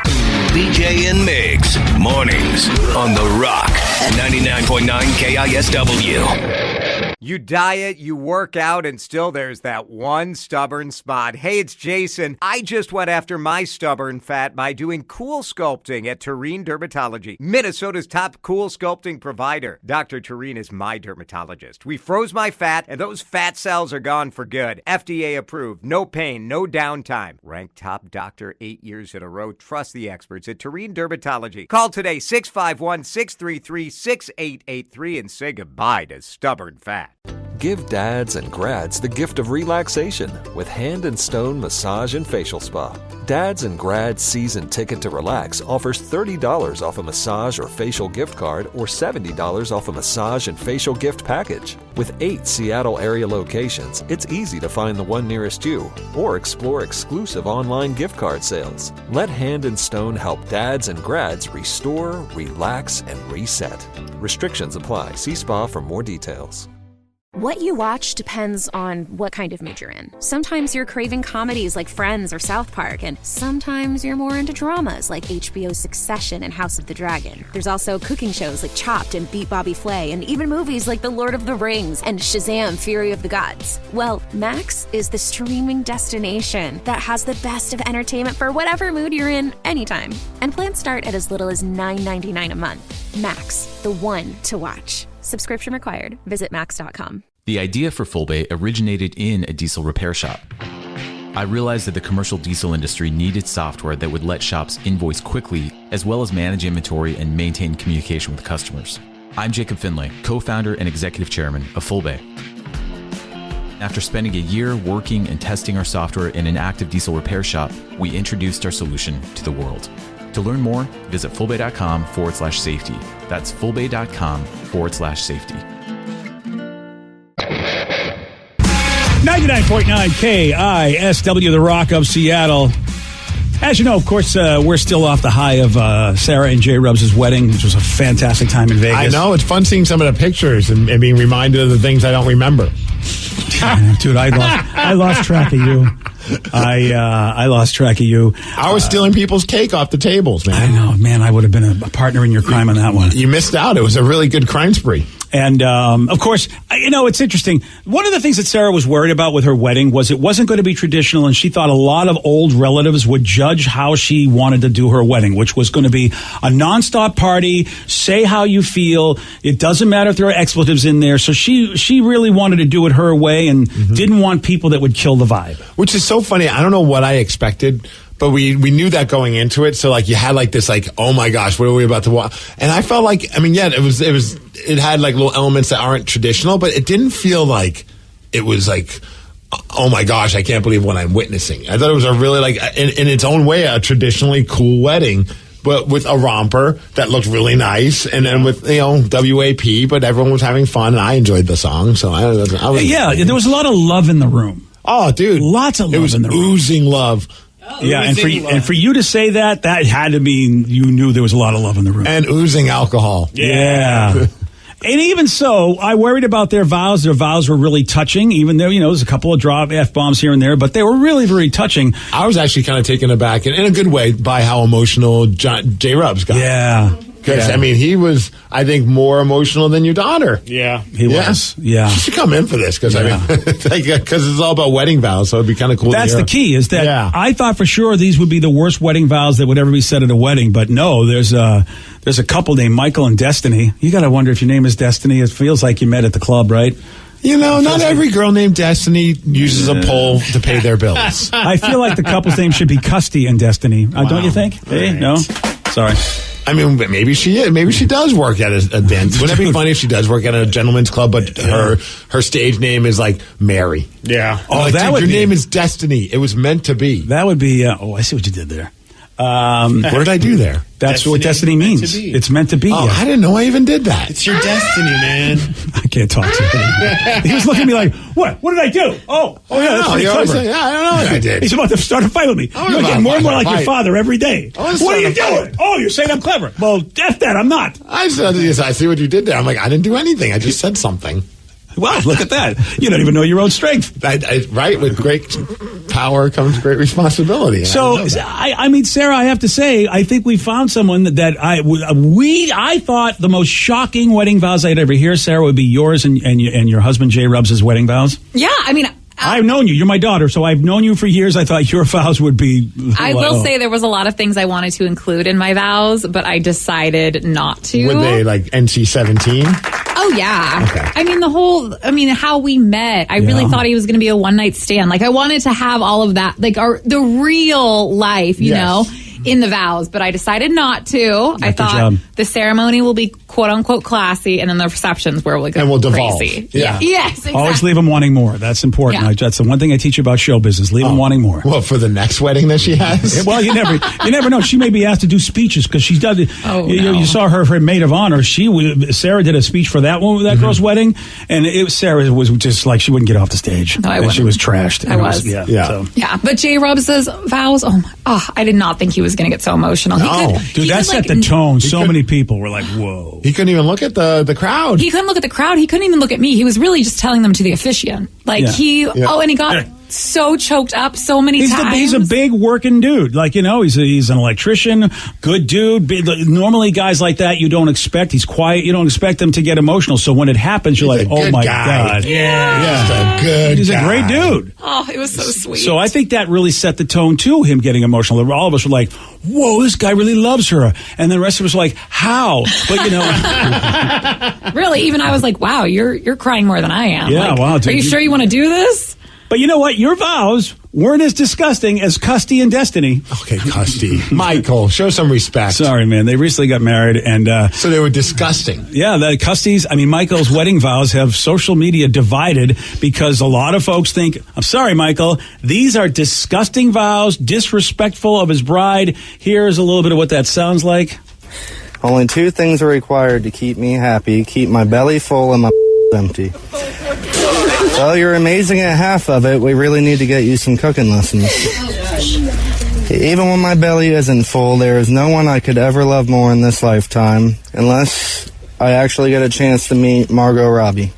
BJ and Migs, mornings on The Rock, 99.9 KISW. You diet, you work out, and still there's that one stubborn spot. Hey, it's Jason. I just went after my stubborn fat by doing cool sculpting at Tureen Dermatology, Minnesota's top cool sculpting provider. Dr. Tureen is my dermatologist. We froze my fat, and those fat cells are gone for good. FDA approved. No pain, no downtime. Ranked top doctor 8 years in a row. Trust the experts at Tureen Dermatology. Call today, 651-633-6883, and say goodbye to stubborn fat. Give dads and grads the gift of relaxation with Hand and Stone Massage and Facial Spa. Dads and Grads Season Ticket to Relax offers $30 off a massage or facial gift card or $70 off a massage and facial gift package. With 8 Seattle area locations, it's easy to find the one nearest you or explore exclusive online gift card sales. Let Hand and Stone help dads and grads restore, relax, and reset. Restrictions apply. See spa for more details. What you watch depends on what kind of mood you're in. Sometimes you're craving comedies like Friends or South Park, and sometimes you're more into dramas like HBO's Succession and House of the Dragon. There's also cooking shows like Chopped and Beat Bobby Flay, and even movies like The Lord of the Rings and Shazam! Fury of the Gods. Well, Max is the streaming destination that has the best of entertainment for whatever mood you're in anytime. And plans start at as little as $9.99 a month. Max, the one to watch. Subscription required. Visit max.com. The idea for Full Bay originated in a diesel repair shop. I realized that the commercial diesel industry needed software that would let shops invoice quickly, as well as manage inventory and maintain communication with customers. I'm Jacob Finlay, co-founder and executive chairman of Full Bay. After spending a year working and testing our software in an active diesel repair shop, we introduced our solution to the world. To learn more, visit fullbay.com/safety. That's fullbay.com/safety. 99.9 KISW, The Rock of Seattle. As you know, of course, we're still off the high of Sarah and J. Rubs' wedding, which was a fantastic time in Vegas. I know. It's fun seeing some of the pictures and being reminded of the things I don't remember. Dude, I lost track of you. I lost track of you. I was stealing people's cake off the tables, man. I know, man. I would have been a partner in your crime on that one. You missed out. It was a really good crime spree. And, of course, it's interesting. One of the things that Sarah was worried about with her wedding was it wasn't going to be traditional, and she thought a lot of old relatives would judge how she wanted to do her wedding, which was going to be a nonstop party, say how you feel. It doesn't matter if there are expletives in there. So she really wanted to do it her way and didn't want people that would kill the vibe. Which is so funny. I don't know what I expected. But we knew that going into it, so you had this oh my gosh, what are we about to watch? And I felt it had little elements that aren't traditional, but it didn't feel like it was oh my gosh, I can't believe what I'm witnessing. I thought it was a really in its own way a traditionally cool wedding, but with a romper that looked really nice, and then with WAP, but everyone was having fun, and I enjoyed the song, so I was there was a lot of love in the room. Oh, dude, lots of love in the room. Oozing love. Yeah, and for you to say that had to mean you knew there was a lot of love in the room. And oozing alcohol. Yeah. And even so, I worried about their vows. Their vows were really touching, even though, there's a couple of drop F-bombs here and there, but they were really, very touching. I was actually kind of taken aback, in a good way, by how emotional J. Rubs got. Yeah. Because, I mean, he was, I think, more emotional than your daughter. Yeah. He was. Yeah. She should come in for this because, I mean, because it's all about wedding vows, so it'd be kind of cool That's to hear. the key, is that I thought for sure these would be the worst wedding vows that would ever be said at a wedding, but no, there's a couple named Michael and Destiny. You got to wonder if your name is Destiny. It feels like you met at the club, right? You know, not every girl named Destiny uses a pole to pay their bills. I feel like the couple's name should be Custy and Destiny. Don't you think? Hey, no? Sorry. I mean, maybe she is. Maybe she does work at a dance. Wouldn't it be funny if she does work at a gentleman's club, but her stage name is like Mary? Yeah. Oh, like, that your name is Destiny. It was meant to be. That would be. I see what you did there. What did I do there? That's what destiny means. It's meant to be. Oh, I didn't know I even did that. It's your destiny, man. I can't talk to him. He was looking at me like, what? What did I do? Oh, yeah, that's pretty clever. I don't know what I did. He's about to start a fight with me. You're getting more and more like your father every day. What are you doing? Oh, you're saying I'm clever. Well, F that, I'm not. I see what you did there. I'm like, I didn't do anything. I just said something. Wow, look at that. You don't even know your own strength. Right? With great power comes great responsibility. So, I mean, Sarah, I have to say, I think we found someone that I thought the most shocking wedding vows I'd ever hear, Sarah, would be yours and your husband, Jay Rubbs' wedding vows. Yeah, I mean... I've known you. You're my daughter, so I've known you for years. I thought your vows would be... I will say there was a lot of things I wanted to include in my vows, but I decided not to. Would they, like, NC-17? Oh, yeah. Okay. I mean, how we met. I really thought he was going to be a one-night stand. Like, I wanted to have all of that, like, the real life, you know, in the vows, but I decided not to. I thought the ceremony will be quote-unquote classy, and then the reception's where we'll go devolve. Crazy. Yeah. Yes, exactly. Always leave them wanting more. That's important. Yeah. That's the one thing I teach you about show business. Leave them wanting more. Well, for the next wedding that she has? Well, you never know. She may be asked to do speeches because she's done it. Oh, you saw her maid of honor. Sarah did a speech for that one, that girl's wedding, and Sarah was just like she wouldn't get off the stage. No, I and wouldn't. she was trashed. I was. Yeah. But Jay Rubbs' vows, I did not think he was going to get so emotional. No. Dude, that set the tone. So many people were like, whoa. He couldn't even look at the crowd. He couldn't look at the crowd. He couldn't even look at me. He was really just telling them to the officiant. Like and he got so choked up so many times. He's a big working dude. Like, he's an electrician, good dude. Normally guys like that you don't expect. He's quiet. You don't expect him to get emotional. So when it happens, you're like, oh my God. Yeah. He's a great dude. Oh, it was so sweet. So I think that really set the tone too, him getting emotional. All of us were like, whoa, this guy really loves her. And the rest of us were like, how? But really, even I was like, wow, you're crying more than I am. Yeah, like, wow. Are you sure you want to do this? But you know what? Your vows weren't as disgusting as Custy and Destiny. Okay, Custy. Michael, show some respect. Sorry, man. They recently got married, and so they were disgusting. Yeah, the Custy's. Michael's wedding vows have social media divided because a lot of folks think, I'm sorry, Michael, these are disgusting vows, disrespectful of his bride. Here's a little bit of what that sounds like. Only two things are required to keep me happy: keep my belly full and my empty. Well, you're amazing at half of it. We really need to get you some cooking lessons. Even when my belly isn't full, there is no one I could ever love more in this lifetime, unless I actually get a chance to meet Margot Robbie.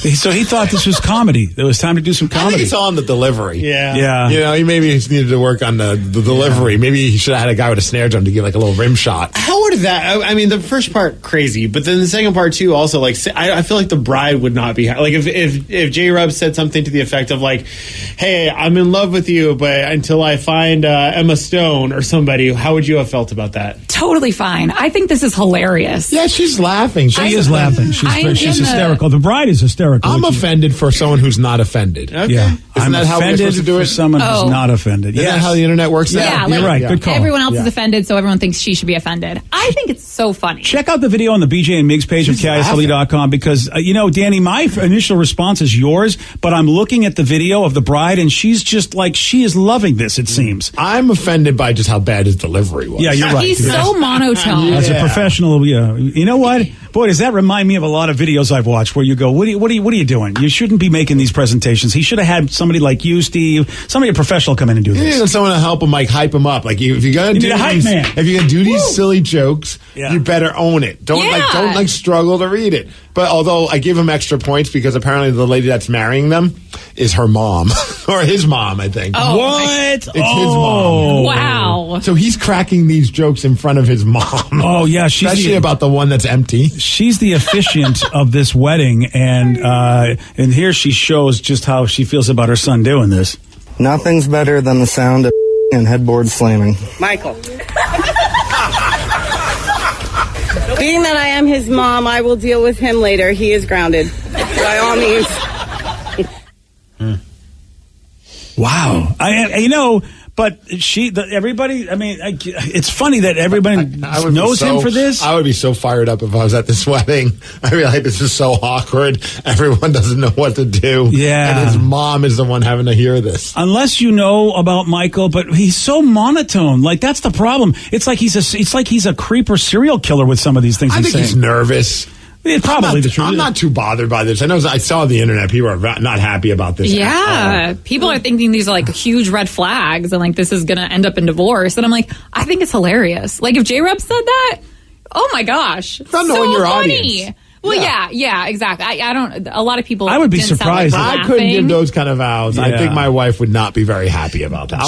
So he thought this was comedy. There was time to do some comedy. I think it's all on the delivery. Yeah. He maybe needed to work on the delivery. Maybe he should have had a guy with a snare drum to give like a little rim shot. How would that? I mean, the first part crazy, but then the second part too. Also, like I feel like the bride would not be like if J. Rubb said something to the effect of like, "Hey, I'm in love with you, but until I find Emma Stone or somebody," how would you have felt about that? Totally fine. I think this is hilarious. Yeah, she's laughing. She is laughing. She's hysterical. The bride is hysterical. I'm offended for someone who's not offended. Okay. Yeah. Isn't that how we're supposed to do it? Someone who's not offended. Isn't that how the internet works now? Yeah, you're right. Good call. Everyone else is offended, so everyone thinks she should be offended. I think it's so funny. Check out the video on the BJ and Migs page of KISW.com because, Danny, my initial response is yours, but I'm looking at the video of the bride and she's just like, she is loving this, it seems. I'm offended by just how bad his delivery was. Yeah, you're right. He's so monotone. As a professional, you know what? Boy, does that remind me of a lot of videos I've watched where you go, what are you doing? You shouldn't be making these presentations. He should have had somebody like you, Steve, somebody a professional come in and do You this. need someone to help him, like hype him up. Like if you're gonna need a hype man. if you're gonna do these silly jokes, you better own it. Don't struggle to read it. But although I give him extra points because apparently the lady that's marrying them is her mom or his mom, I think. Oh, what? It's his mom. Wow. So he's cracking these jokes in front of his mom. Oh yeah, especially about the one that's empty. She's the officiant of this wedding, and here she shows just how she feels about her son doing this. Nothing's better than the sound of and headboard slamming. Michael. Being that I am his mom, I will deal with him later. He is grounded. By all means. Wow. But everybody, I mean, it's funny that everybody knows him for this. I would be so fired up if I was at this wedding. I feel like this is so awkward. Everyone doesn't know what to do. Yeah. And his mom is the one having to hear this. Unless you know about Michael, but he's so monotone. Like, that's the problem. It's like he's a creeper serial killer with some of these things I think he's nervous. It's probably the truth. I'm not too bothered by this. I saw on the internet people are not happy about this. Yeah. People are thinking these are like huge red flags and like this is going to end up in divorce. And I'm like, I think it's hilarious. Like if J-Rub said that, oh my gosh. It's not knowing your funny. audience. Well, yeah, exactly. I don't, a lot of people. I would be didn't sound like surprised. I laughing. couldn't give those kind of vows. I Yeah. think my wife would not be very happy about that.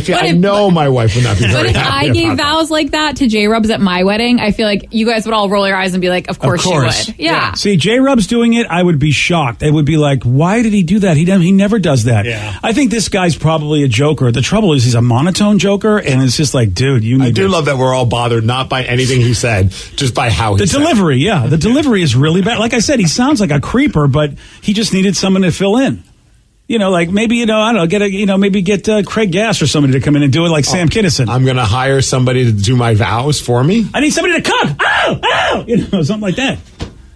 But I know my wife would not be But very if happy I gave about that. vows like that to J-Rubs at my wedding, I feel like you guys would all roll your eyes and be like, of course she would. Yeah. See, J-Rub's doing it, I would be shocked. It would be like, why did he do that? He never does that. Yeah. I think this guy's probably a joker. The trouble is he's a monotone joker, and it's just like, dude, you need I do to... love that we're all bothered not by anything he said, just by how he The said delivery, yeah. The delivery is really bad. Like I said, he sounds like a creeper, but he just needed someone to fill in. Like maybe, I don't know, maybe get Craig Gass or somebody to come in and do it like Sam Kinison. I'm going to hire somebody to do my vows for me. I need somebody to cook. Ow! Something like that.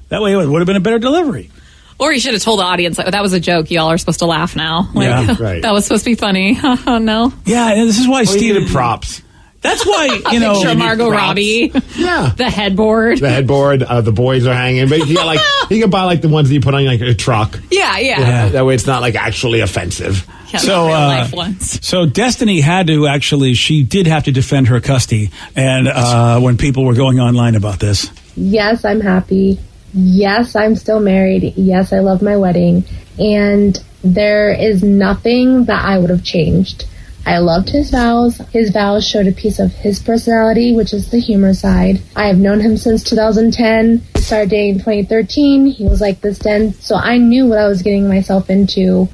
That way it would have been a better delivery. Or you should have told the audience, like, that was a joke. Y'all are supposed to laugh now. Like, Yeah, right. That was supposed to be funny. Oh, no. Yeah, and this is why Steve Steve... props. That's why, A picture of Margot Robbie. Yeah. The headboard. The headboard, the boys are hanging. But he can buy like the ones that you put on like a truck. Yeah. That way it's not like actually offensive. Yeah, real life ones. So Destiny had to she did have to defend her custody, and when people were going online about this. Yes, I'm happy. Yes, I'm still married. Yes, I love my wedding. And there is nothing that I would have changed. I loved his vows. His vows showed a piece of his personality, which is the humor side. I have known him since 2010. We started dating in 2013. He was like this then. So I knew what I was getting myself into.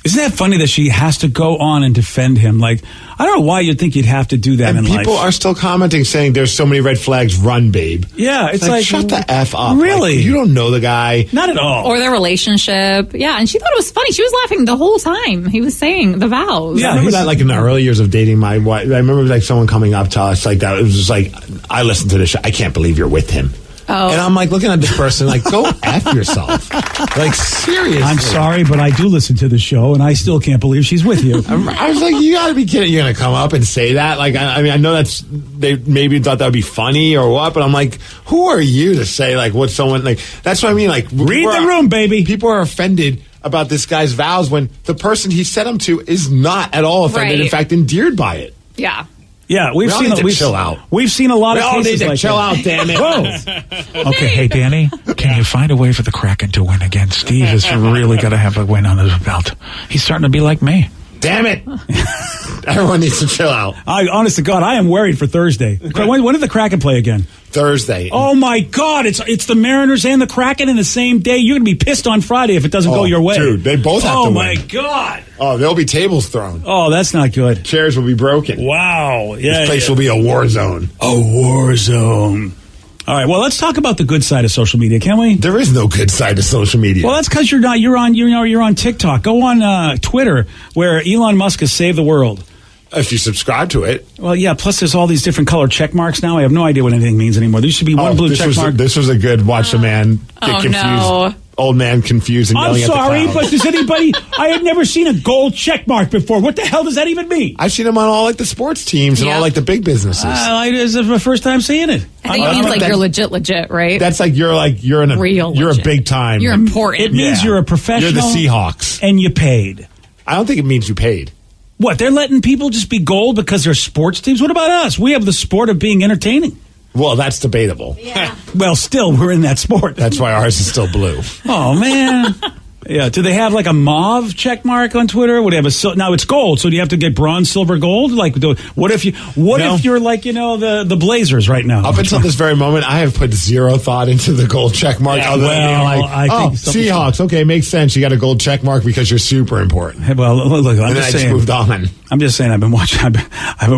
Isn't that funny that she has to go on and defend him? Like, I don't know why you'd think you'd have to do that And in life. people are still commenting saying there's so many red flags, run, babe. Yeah, it's like shut the F up. Really? Like, you don't know the guy. Not at all. Or their relationship. Yeah, and she thought it was funny. She was laughing the whole time. He was saying the vows. Yeah, I remember that like in the early years of dating my wife. I remember like someone coming up to us like that. It was just like, I listened to this show. I can't believe you're with him. Oh. And I'm like looking at this person like, go F yourself. Like, seriously. I'm sorry, but I do listen to the show, and I still can't believe she's with you. I was like, you gotta be kidding. You're gonna come up and say that? Like, I mean, I know they maybe thought that would be funny or what, but I'm like, who are you to say like what someone like, that's what I mean. Like, read the room, baby. People are offended about this guy's vows when the person he said them to is not at all offended. Right. In fact, endeared by it. Yeah. Yeah, We all need to chill out. We've seen a lot We of all cases need to like chill that. out, damn it. Whoa. Okay, hey, Danny, can you find a way for the Kraken to win again? Steve has really got to have a win on his belt. He's starting to be like me. Damn it. Everyone needs to chill out. Honest to God, I am worried for Thursday. When did the Kraken play again? Thursday. Oh my God! It's the Mariners and the Kraken in the same day. You're gonna be pissed on Friday if it doesn't go your way, Dude, they both have to win. Oh my God! Oh, there'll be tables thrown. Oh, that's not good. Chairs will be broken. Wow! Yeah, This place will be a war zone. A war zone. All right. Well, let's talk about the good side of social media, can we? There is no good side to social media. Well, that's because you're not. You're on TikTok. Go on Twitter, where Elon Musk has saved the world. If you subscribe to it. Well, yeah. Plus, there's all these different colored check marks now. I have no idea what anything means anymore. There used to be one blue check mark. This was a good watch a man get Oh, confused. no. Old man confused and I'm yelling sorry, at the cloud. but does anybody? I had never seen a gold check mark before. What the hell does that even mean? I've seen them on all like the sports teams and Yeah. all like the big businesses. This is my first time seeing it. I think it means like you're legit, right? That's like you're Real you're legit. a big time. You're important. It means you're a professional. You're the Seahawks. and you paid. I don't think it means you paid. What, they're letting people just be gold because they're sports teams? What about us? We have the sport of being entertaining. Well, that's debatable. Yeah. Well, still, we're in that sport. That's why ours is still blue. Oh, man. Yeah. Do they have like a mauve check mark on Twitter? Would they have now it's gold, so do you have to get bronze, silver, gold? Like, what if you're like, the Blazers right now? Up until this very moment, I have put zero thought into the gold check mark. Yeah, other than being like, I think Seahawks. Okay, makes sense. You got a gold check mark because you're super important. Hey, well, look, I just moved on. I'm just saying, I've been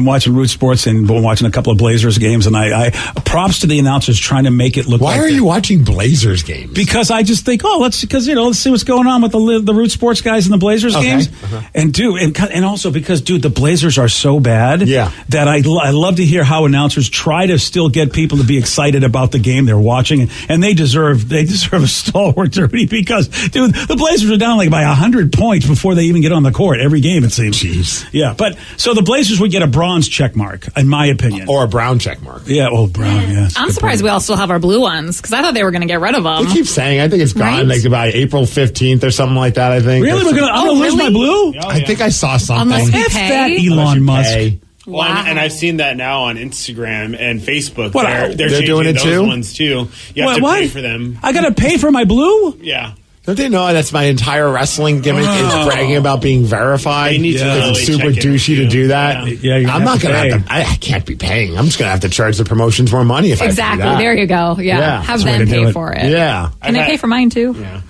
watching Root Sports and been watching a couple of Blazers games, and I props to the announcers trying to make it look. Why are you watching Blazers games? Because I just think, let's see what's going on with the Root Sports guys and the Blazers games, and also because, dude, the Blazers are so bad that I love to hear how announcers try to still get people to be excited about the game they're watching, and they deserve a stalwart derby because, dude, the Blazers are down like by 100 points before they even get on the court every game, it seems. Jeez. Yeah, but so the Blazers would get a bronze check mark, in my opinion, or a brown check mark. Yeah, brown. Yeah, I'm surprised we all still have our blue ones because I thought they were going to get rid of them. They keep saying, I think it's gone like by April 15th or something like that. I think. Really, I'm gonna lose my blue. I think I saw something. Unless we F pay. that Elon Musk. Well, and I've seen that now on Instagram and Facebook. What, They're they're doing it those too? ones too. You have to pay for them. I got to pay for my blue? Yeah. Don't they know that's my entire wrestling gimmick is bragging about being verified? They need to really it's super check it douchey to do that. Yeah, I'm not going to have to. I can't be paying. I'm just going to have to charge the promotions more money if Exactly. I do that. There you go. Yeah. Have that's the way them to do pay it. for it. Yeah. Can I pay for mine too? Yeah.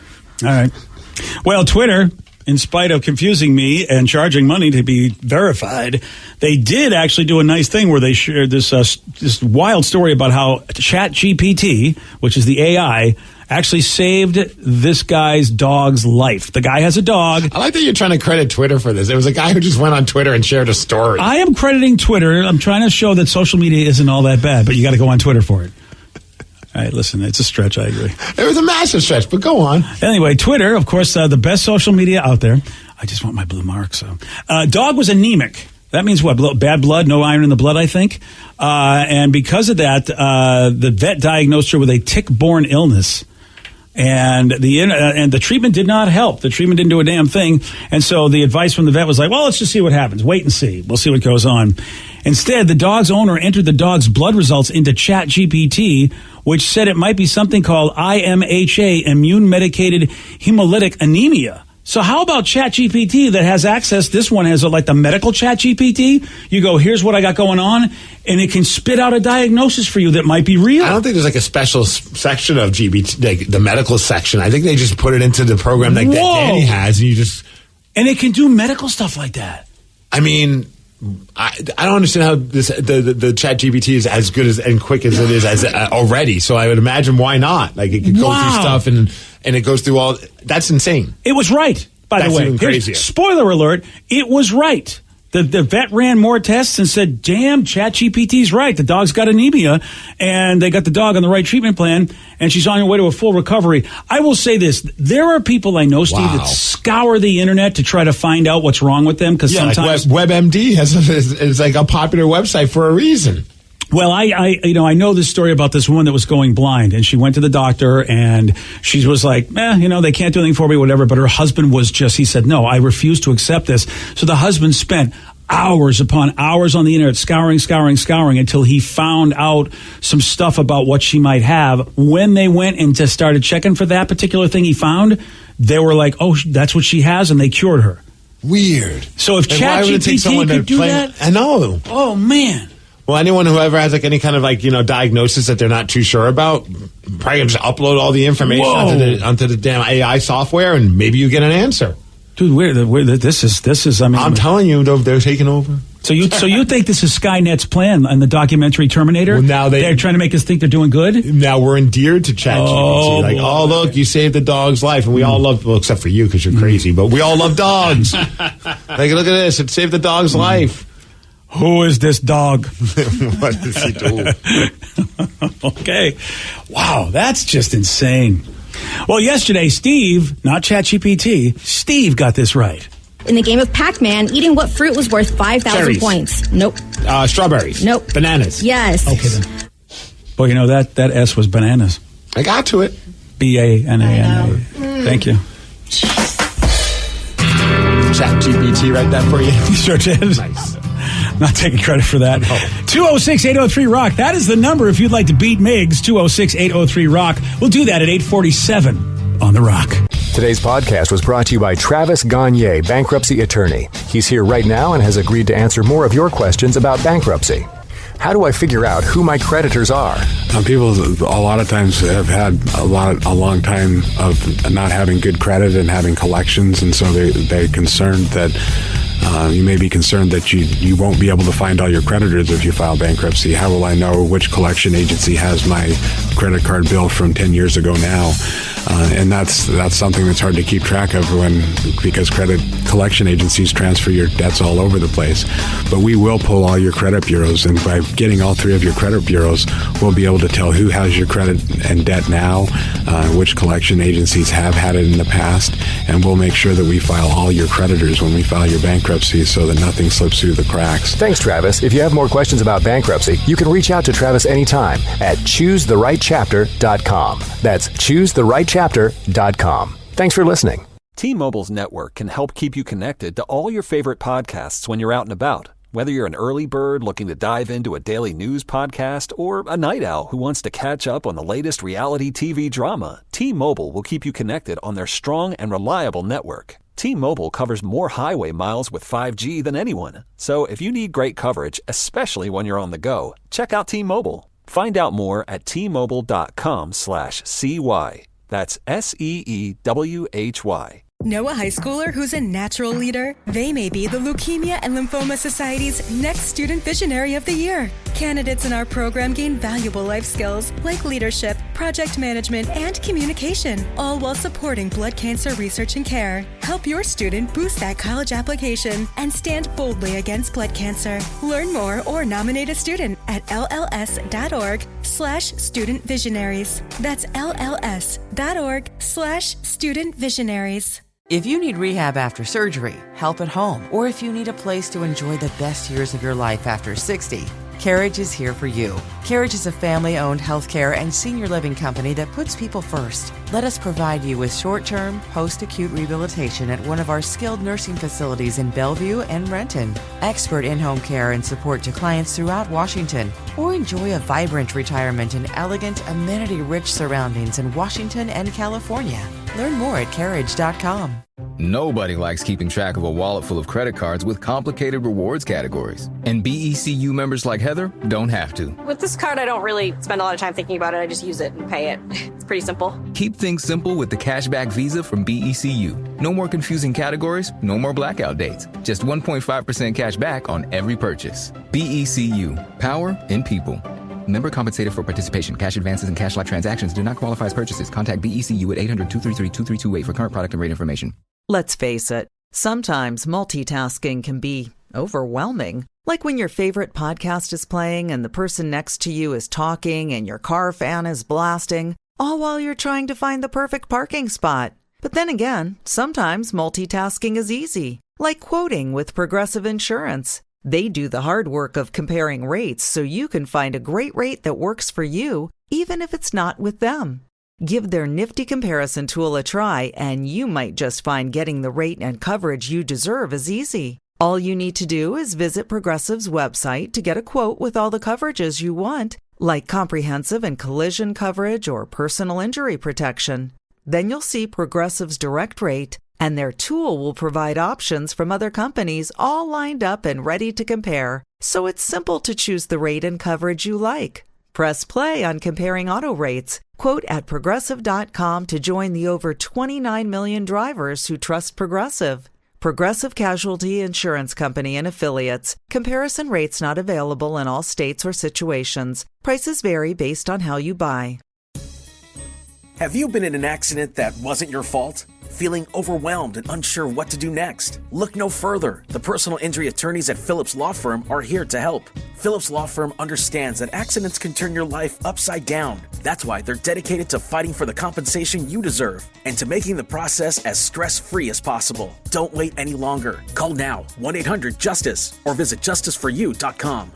All right. Well, Twitter, in spite of confusing me and charging money to be verified, they did actually do a nice thing where they shared this wild story about how ChatGPT, which is the AI, actually saved this guy's dog's life. The guy has a dog. I like that you're trying to credit Twitter for this. It was a guy who just went on Twitter and shared a story. I am crediting Twitter. I'm trying to show that social media isn't all that bad, but you got to go on Twitter for it. All right, listen, it's a stretch, I agree. It was a massive stretch, but go on. Anyway, Twitter, of course, the best social media out there. I just want my blue mark, so. Dog was anemic. That means what? Bad blood, no iron in the blood, I think. And because of that, the vet diagnosed her with a tick-borne illness. And the treatment did not help. The treatment didn't do a damn thing. And so the advice from the vet was like, well, let's just see what happens. Wait and see. We'll see what goes on. Instead, the dog's owner entered the dog's blood results into ChatGPT, which said it might be something called IMHA, immune-medicated hemolytic anemia. So how about ChatGPT that has access? This one has like the medical ChatGPT. You go, here's what I got going on, and it can spit out a diagnosis for you that might be real. I don't think there's like a special section of GBT, like the medical section. I think they just put it into the program like that Danny has, and you just... And it can do medical stuff like that. I mean... I don't understand how the ChatGPT is as good as and quick as it is already. So I would imagine why not? Like it could go through stuff and it goes through all. That's insane. It was right, by the way. Even crazier. Spoiler alert: it was right. The vet ran more tests and said, "Damn, ChatGPT's right. The dog's got anemia, and they got the dog on the right treatment plan, and she's on her way to a full recovery." I will say this: there are people I know, Steve, that scour the internet to try to find out what's wrong with them because sometimes like WebMD is like a popular website for a reason. Well, I know this story about this woman that was going blind, and she went to the doctor, and she was like, they can't do anything for me, whatever. But her husband he said, no, I refuse to accept this. So the husband spent hours upon hours on the internet scouring until he found out some stuff about what she might have. When they went and just started checking for that particular thing he found, they were like, oh, that's what she has, and they cured her. Weird. So if ChatGPT could do that, I know. Oh man. Well, anyone who ever has like any kind of diagnosis that they're not too sure about, probably just upload all the information onto the damn AI software, and maybe you get an answer. Dude, this is. I mean, I'm telling you, they're taking over. So you think this is Skynet's plan on the documentary Terminator? Well, now they're trying to make us think they're doing good. Now we're endeared to ChatGPT. Look, you saved the dog's life, and we all love. Well, except for you because you're crazy, but we all love dogs. Look at this; it saved the dog's life. Who is this dog? What does he do? Okay. Wow, that's just insane. Well, yesterday, Steve, not ChatGPT, Steve got this right. In the game of Pac-Man, eating what fruit was worth 5,000 points? Nope. Strawberries. Nope. Bananas. Yes. Okay, then. Well, that S was bananas. I got to it. BANANA. Thank you. ChatGPT write that for you? You sure did. Nice. Not taking credit for that. 206-803-ROCK. That is the number if you'd like to beat Migs. 206-803-ROCK. We'll do that at 8:47 on The Rock. Today's podcast was brought to you by Travis Gagne, bankruptcy attorney. He's here right now and has agreed to answer more of your questions about bankruptcy. How do I figure out who my creditors are? People a lot of times have had a long time of not having good credit and having collections, and so they're concerned that you may be concerned that you won't be able to find all your creditors if you file bankruptcy. How will I know which collection agency has my credit card bill from 10 years ago now? And that's something that's hard to keep track of because credit collection agencies transfer your debts all over the place. But we will pull all your credit bureaus, and by getting all three of your credit bureaus, we'll be able to tell who has your credit and debt now, which collection agencies have had it in the past, and we'll make sure that we file all your creditors when we file your bankruptcy so that nothing slips through the cracks. Thanks, Travis. If you have more questions about bankruptcy, you can reach out to Travis anytime at ChooseTheRightChapter.com. That's ChooseTheRightChapter.com. Thanks for listening. T-Mobile's network can help keep you connected to all your favorite podcasts when you're out and about. Whether you're an early bird looking to dive into a daily news podcast or a night owl who wants to catch up on the latest reality TV drama, T-Mobile will keep you connected on their strong and reliable network. T-Mobile covers more highway miles with 5G than anyone. So if you need great coverage, especially when you're on the go, check out T-Mobile. Find out more at T-Mobile.com/CY. That's SEEWHY. Know a high schooler who's a natural leader? They may be the Leukemia and Lymphoma Society's next Student Visionary of the Year. Candidates in our program gain valuable life skills like leadership, project management, and communication, all while supporting blood cancer research and care. Help your student boost that college application and stand boldly against blood cancer. Learn more or nominate a student at lls.org/student visionaries. That's lls.org/student visionaries. If you need rehab after surgery, help at home, or if you need a place to enjoy the best years of your life after 60, Carriage is here for you. Carriage is a family-owned healthcare and senior living company that puts people first. Let us provide you with short-term, post-acute rehabilitation at one of our skilled nursing facilities in Bellevue and Renton. Expert in-home care and support to clients throughout Washington. Or enjoy a vibrant retirement in elegant, amenity-rich surroundings in Washington and California. Learn more at carriage.com. Nobody likes keeping track of a wallet full of credit cards with complicated rewards categories. And BECU members like Heather don't have to. With this card, I don't really spend a lot of time thinking about it. I just use it and pay it. It's pretty simple. Keep things simple with the Cashback Visa from BECU. No more confusing categories, no more blackout dates. Just 1.5% cash back on every purchase. BECU. Power in people. Member compensated for participation. Cash advances and cash-like transactions do not qualify as purchases. Contact BECU at 800-233-2328 for current product and rate information. Let's face it, sometimes multitasking can be overwhelming. Like when your favorite podcast is playing and the person next to you is talking and your car fan is blasting, all while you're trying to find the perfect parking spot. But then again, sometimes multitasking is easy, like quoting with Progressive Insurance. They do the hard work of comparing rates so you can find a great rate that works for you, even if it's not with them. Give their nifty comparison tool a try, and you might just find getting the rate and coverage you deserve is easy. All you need to do is visit Progressive's website to get a quote with all the coverages you want, like comprehensive and collision coverage or personal injury protection. Then you'll see Progressive's direct rate, and their tool will provide options from other companies all lined up and ready to compare. So it's simple to choose the rate and coverage you like. Press play on comparing auto rates. Quote at Progressive.com to join the over 29 million drivers who trust Progressive. Progressive Casualty Insurance Company and Affiliates. Comparison rates not available in all states or situations. Prices vary based on how you buy. Have you been in an accident that wasn't your fault? Feeling overwhelmed and unsure what to do next? Look no further. The personal injury attorneys at Phillips Law Firm are here to help. Phillips Law Firm understands that accidents can turn your life upside down. That's why they're dedicated to fighting for the compensation you deserve and to making the process as stress-free as possible. Don't wait any longer. Call now, 1-800-JUSTICE, or visit justiceforyou.com.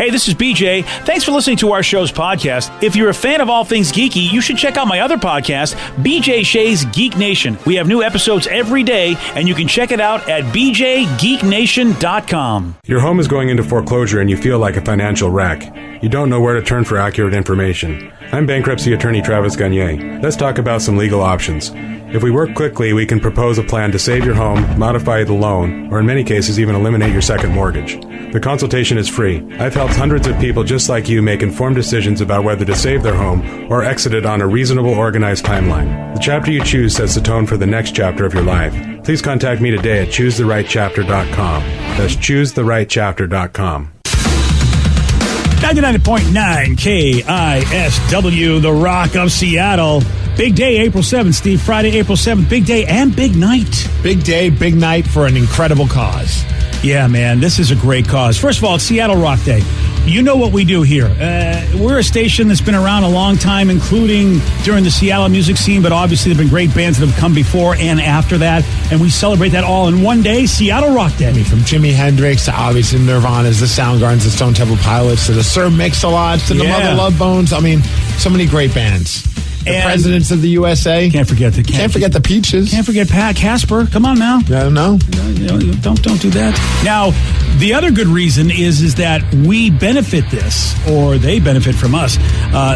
Hey, this is BJ. Thanks for listening to our show's podcast. If you're a fan of all things geeky, you should check out my other podcast, BJ Shea's Geek Nation. We have new episodes every day, and you can check it out at bjgeeknation.com. Your home is going into foreclosure and you feel like a financial wreck. You don't know where to turn for accurate information. I'm bankruptcy attorney Travis Gagne. Let's talk about some legal options. If we work quickly, we can propose a plan to save your home, modify the loan, or in many cases even eliminate your second mortgage. The consultation is free. I've helped hundreds of people just like you make informed decisions about whether to save their home or exit it on a reasonable, organized timeline. The chapter you choose sets the tone for the next chapter of your life. Please contact me today at choosetherightchapter.com. That's choosetherightchapter.com. 99.9 KISW, The Rock of Seattle. Big day, April 7th, Steve. Friday, April 7th. Big day and big night. Big day, big night for an incredible cause. Yeah, man, this is a great cause. First of all, it's Seattle Rock Day. You know what we do here. We're a station that's been around a long time, including during the Seattle music scene, but obviously there have been great bands that have come before and after that, and we celebrate that all in one day, Seattle Rock Day. I mean, from Jimi Hendrix to obviously Nirvana's, the Soundgardens, the Stone Temple Pilots, to the Sir Mix-a-Lots, to the Mother Love Bones. I mean, so many great bands. The presidents of the USA. Can't forget the Peaches. Can't forget Pat Casper. Come on now. No. Don't do that. Now, the other good reason is that we benefit this, or they benefit from us.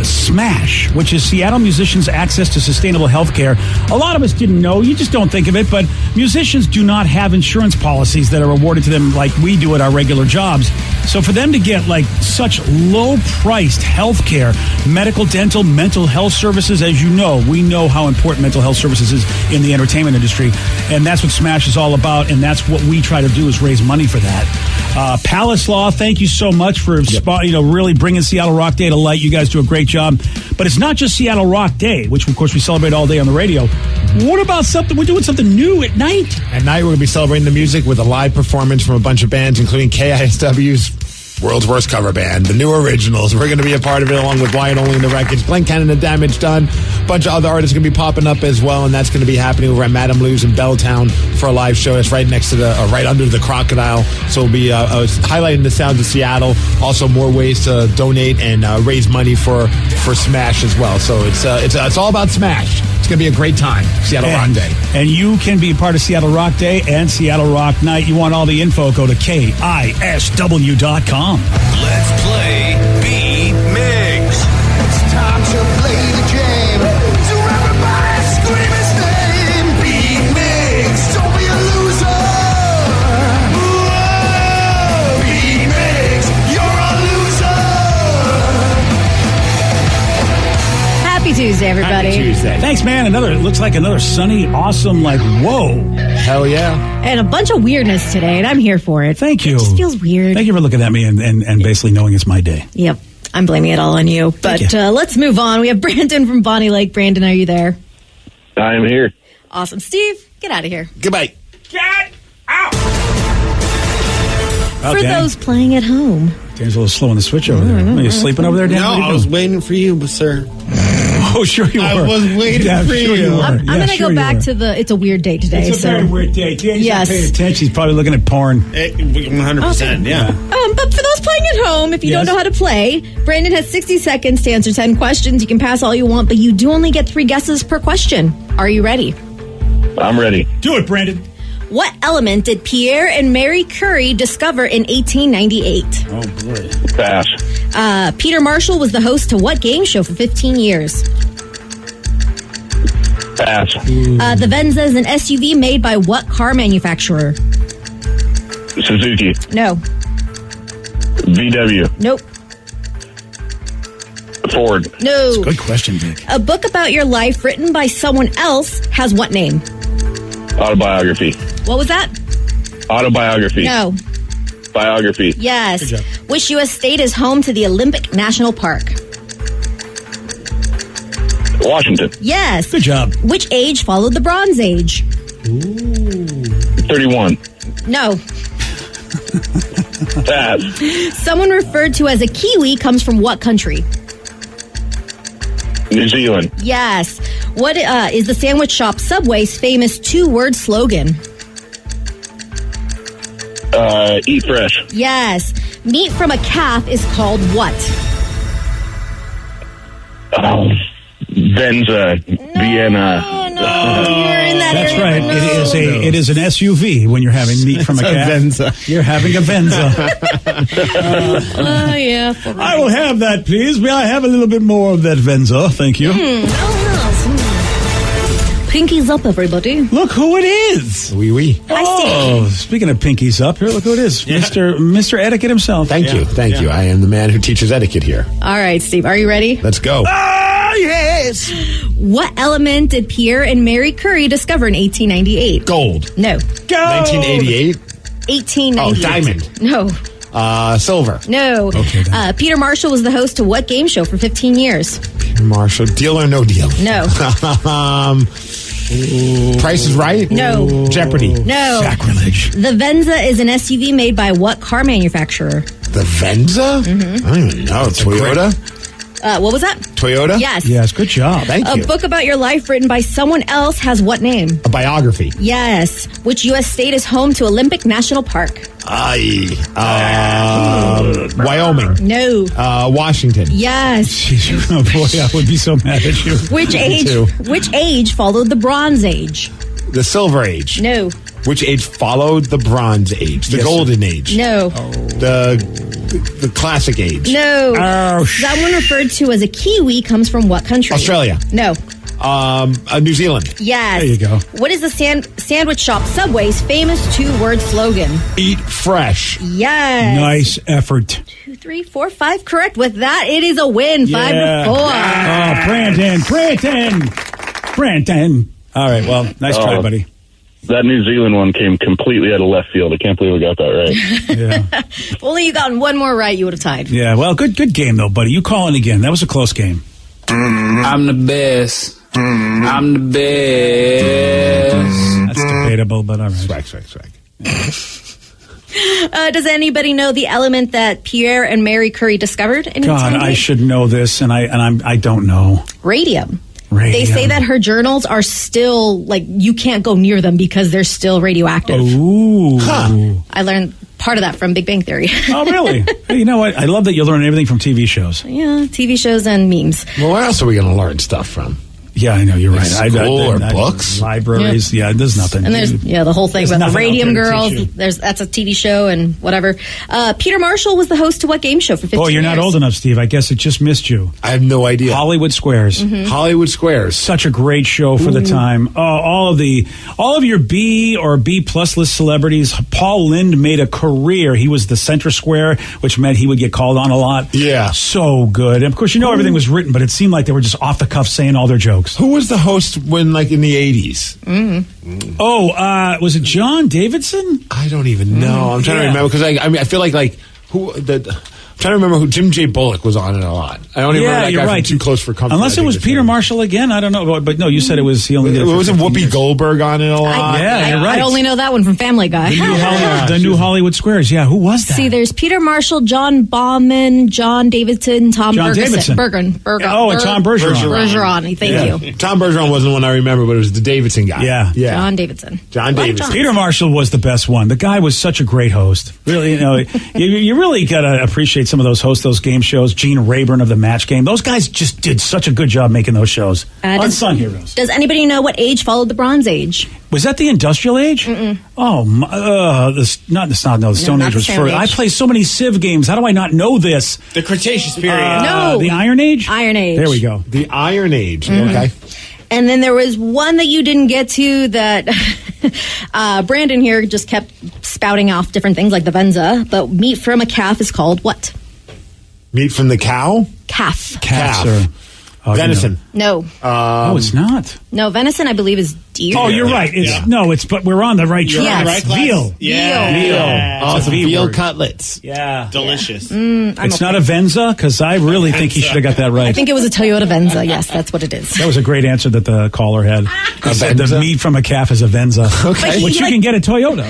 SMASH, which is Seattle Musicians' Access to Sustainable Health Care. A lot of us didn't know. You just don't think of it, but musicians do not have insurance policies that are awarded to them like we do at our regular jobs. So for them to get like such low-priced health care, medical, dental, mental health services, as you know, we know how important mental health services is in the entertainment industry, and that's what SMASH is all about, and that's what we try to do is raise money for that. Palace Law, thank you so much for really bringing Seattle Rock Day to light. You guys do a great job. But it's not just Seattle Rock Day, which of course we celebrate all day on the radio. What about something? We're doing something new at night. At night, we're going to be celebrating the music with a live performance from a bunch of bands, including KISW's World's Worst Cover Band, the New Originals. We're going to be a part of it along with Wyatt Only and the Records, Glenn Cannon and Damage Done. A bunch of other artists are going to be popping up as well, and that's going to be happening over at Madame Lou's in Belltown for a live show. It's right next to right under the Crocodile. So we'll be highlighting the sounds of Seattle. Also, more ways to donate and raise money for SMASH as well. So it's all about SMASH. It's going to be a great time, Seattle Rock Day. And you can be a part of Seattle Rock Day and Seattle Rock Night. You want all the info, go to KISW.com. Let's play Beat Migs. It's time to play the game. So everybody scream his name. Beat Migs. Don't be a loser. Whoa. Beat Migs. You're a loser. Happy Tuesday, everybody. Happy Tuesday. Thanks, man. It looks like another sunny, awesome, whoa. Hell yeah. And a bunch of weirdness today, and I'm here for it. Thank you. It just feels weird. Thank you for looking at me and basically knowing it's my day. Yep. I'm blaming it all on you. But let's move on. We have Brandon from Bonnie Lake. Brandon, are you there? I am here. Awesome. Steve, get out of here. Goodbye. Get out! For those playing at home. Dan's a little slow on the switch over there. Are you sleeping over there, Dan? No, I was waiting for you, sir. Oh, sure you were. I was waiting for you. I'm going to go back to it's a weird day today. It's a very weird day. Dan's yes. not paying attention. He's probably looking at porn. 100%, yeah. But for those playing at home, if you don't know how to play, Brandon has 60 seconds to answer 10 questions. You can pass all you want, but you do only get 3 guesses per question. Are you ready? I'm ready. Do it, Brandon. What element did Pierre and Marie Curie discover in 1898? Oh, boy. Pass. Peter Marshall was the host to what game show for 15 years? Pass. The Venza is an SUV made by what car manufacturer? Suzuki. No. VW. Nope. Ford. No. That's a good question, Vic. A book about your life written by someone else has what name? Autobiography. What was that? Autobiography. No. Biography. Yes. Good job. Which U.S. state is home to the Olympic National Park? Washington. Yes. Good job. Which age followed the Bronze Age? 31. No. Pass. Someone referred to as a Kiwi comes from what country? New Zealand. Yes. What is the sandwich shop Subway's famous 2-word slogan? Eat fresh. Yes. Meat from a calf is called what? Venza. Vienna. That's right. It is an SUV when you're having meat from a calf. Venza. You're having a Venza. Oh, yeah. I will have that, please. May I have a little bit more of that Venza? Thank you. Pinkies up, everybody. Look who it is. Oui. Oh, speaking of pinkies up, here, look who it is. Mr. Etiquette himself. Thank you. I am the man who teaches etiquette here. All right, Steve. Are you ready? Let's go. Ah, yes. What element did Pierre and Mary Curie discover in 1898? Gold. No. Go. 1988. 1898. Oh, diamond. No. Silver. No. Okay, Peter Marshall was the host to what game show for 15 years? Marshall. Deal or no deal? No. Price is Right? No. Jeopardy? No. Sacrilege. The Venza is an SUV made by what car manufacturer? The Venza? Mm-hmm. I don't even know. Toyota? What was that? Toyota? Yes. Yes, good job. Thank you. A book about your life written by someone else has what name? A biography. Yes. Which U.S. state is home to Olympic National Park? Wyoming. No. Washington. Yes. Jeez, oh boy, I would be so mad at you. Which age followed the Bronze Age? The Silver Age. No. Which age followed the Bronze Age? The Golden Age. No. The Classic Age. No. Oh, that one referred to as a kiwi comes from what country? Australia. No. New Zealand. Yes. There you go. What is the sandwich shop Subway's famous 2-word slogan? Eat fresh. Yes. Nice effort. 2, 3, 4, 5. Correct. With that, it is a win. 5-4. Oh, Brandon. All right, well, nice try, buddy. That New Zealand one came completely out of left field. I can't believe I got that right. Yeah. If only you gotten one more right, you would have tied. Yeah, well, good game, though, buddy. You calling again. That was a close game. I'm the best. I'm the best. That's debatable, but all right. Swag. Does anybody know the element that Pierre and Mary Curie discovered in God, 1898? I should know this, and I don't know. Radium. They say that her journals are still, like, you can't go near them because they're still radioactive. Ooh. Huh. I learned part of that from Big Bang Theory. Oh, really? Hey, you know what? I love that you learn everything from TV shows. Yeah, TV shows and memes. Well, where else are we going to learn stuff from? Yeah, I know, you're right. School or books? Libraries. Yeah, there's nothing. And there's the whole thing There's about the nothing out Radium there to Girls. teach you. That's a TV show and whatever. Peter Marshall was the host to what game show for 15 Boy, you're years? not old enough, Steve. I guess it just missed you. I have no idea. Hollywood Squares. Mm-hmm. Hollywood Squares. Such a great show for the time. Oh, all of your B or B plus list celebrities. Paul Lynde made a career. He was the center square, which meant he would get called on a lot. Yeah. So good. And of course, everything was written, but it seemed like they were just off the cuff saying all their jokes. Who was the host when, like, in the 80s? Mm-hmm. Oh, was it John Davidson? I don't even know. I'm trying to remember because I feel like who I'm trying to remember who Jim J. Bullock was on it a lot. I don't even remember that you're guy right. from Too Close for Comfort. Unless it was Peter Marshall again, I don't know. But no, you said it was. He only did it for wasn't 15 Whoopi years. Goldberg on it a lot? Yeah, you're right. I only know that one from Family Guy. The new Hollywood Squares. Yeah, who was that? See, there's Peter Marshall, John Bauman, John Davidson, Tom John Bergeron. Davidson. Oh, and Tom Bergeron. Bergeron. Thank you. Tom Bergeron wasn't the one I remember, but it was the Davidson guy. Yeah. John Davidson. John Davidson. Peter Marshall was the best one. The guy was such a great host. Really, you really got to appreciate some of those hosts, those game shows. Gene Rayburn of the Match Game. Those guys just did such a good job making those shows. Unsung heroes. Does anybody know what age followed the Bronze Age? Was that the Industrial Age? Mm-mm. Oh, the Stone Age was first. I play so many Civ games. How do I not know this? The Cretaceous period. No. The Iron Age? Iron Age. There we go. The Iron Age. Mhm. Okay. And then there was one that you didn't get to that Brandon here just kept spouting off different things like the Venza, but meat from a calf is called what? Meat from the cow? Calf. Calf. Venison. No. No, it's not. No, venison I believe is deer. Oh, you're right. But we're on the right track. Yes. Veal. Yeah. Oh, It's a some V veal word. cutlets. Yeah. Delicious. It's not a Venza, because I really think he should have got that right. I think it was a Toyota Venza. Yes, that's what it is. That was a great answer that the caller had. He said the Venza? meat from a calf is a Venza. Okay. Which you can get at Toyota.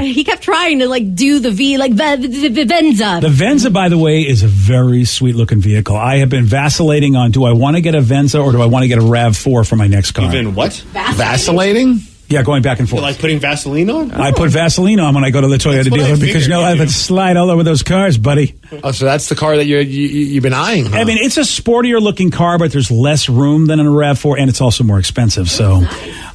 He kept trying to like do the V like the Venza. The Venza, by the way, is a very sweet-looking vehicle. I have been vacillating on, do I want to get a Venza or do I want to get a RAV4 for my next car? Even what? Vacillating? Yeah, going back and forth. Like putting Vaseline on? I put Vaseline on when I go to the Toyota dealer because I have to slide all over those cars, buddy. Oh, so that's the car that you've been eyeing, huh? I mean, it's a sportier looking car, but there's less room than in a RAV4, and it's also more expensive. So,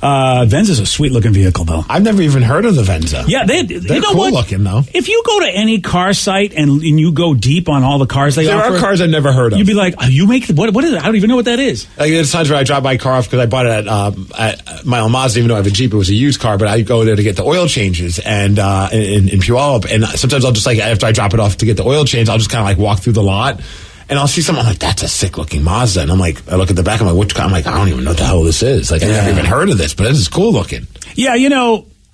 Venza's a sweet looking vehicle, though. I've never even heard of the Venza. Yeah, they're you know cool what? Looking though. If you go to any car site and you go deep on all the cars they offer, there are cars I've never heard of. You'd be like, you make what is it? I don't even know what that is. Like there's times where I drive my car off because I bought it at my own Mazda, even though I have a Jeep, it was a used car. But I go there to get the oil changes and in Puyallup, and sometimes I'll just like after I drop it off to get the oil change, I'll just kind of like walk through the lot. And I'll see something, I'm like, that's a sick looking Mazda. And I'm like, I look at the back, I'm like, which car? I'm like, I don't even know what the hell this is. Like, I never even heard of this, but this is cool looking. Yeah,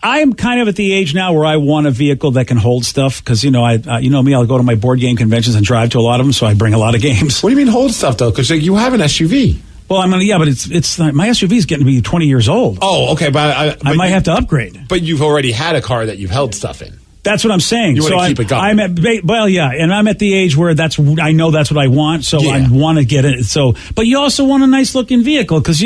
I'm kind of at the age now where I want a vehicle that can hold stuff because, I me, I'll go to my board game conventions and drive to a lot of them, so I bring a lot of games. What do you mean hold stuff, though? Because you have an SUV. Well, but it's my SUV is getting to be 20 years old. Oh, okay, but I might have to upgrade. But you've already had a car that you've held stuff in. That's what I'm saying. You want to keep it going. And I'm at the age where I know that's what I want, so I want to get it. So, but you also want a nice looking vehicle because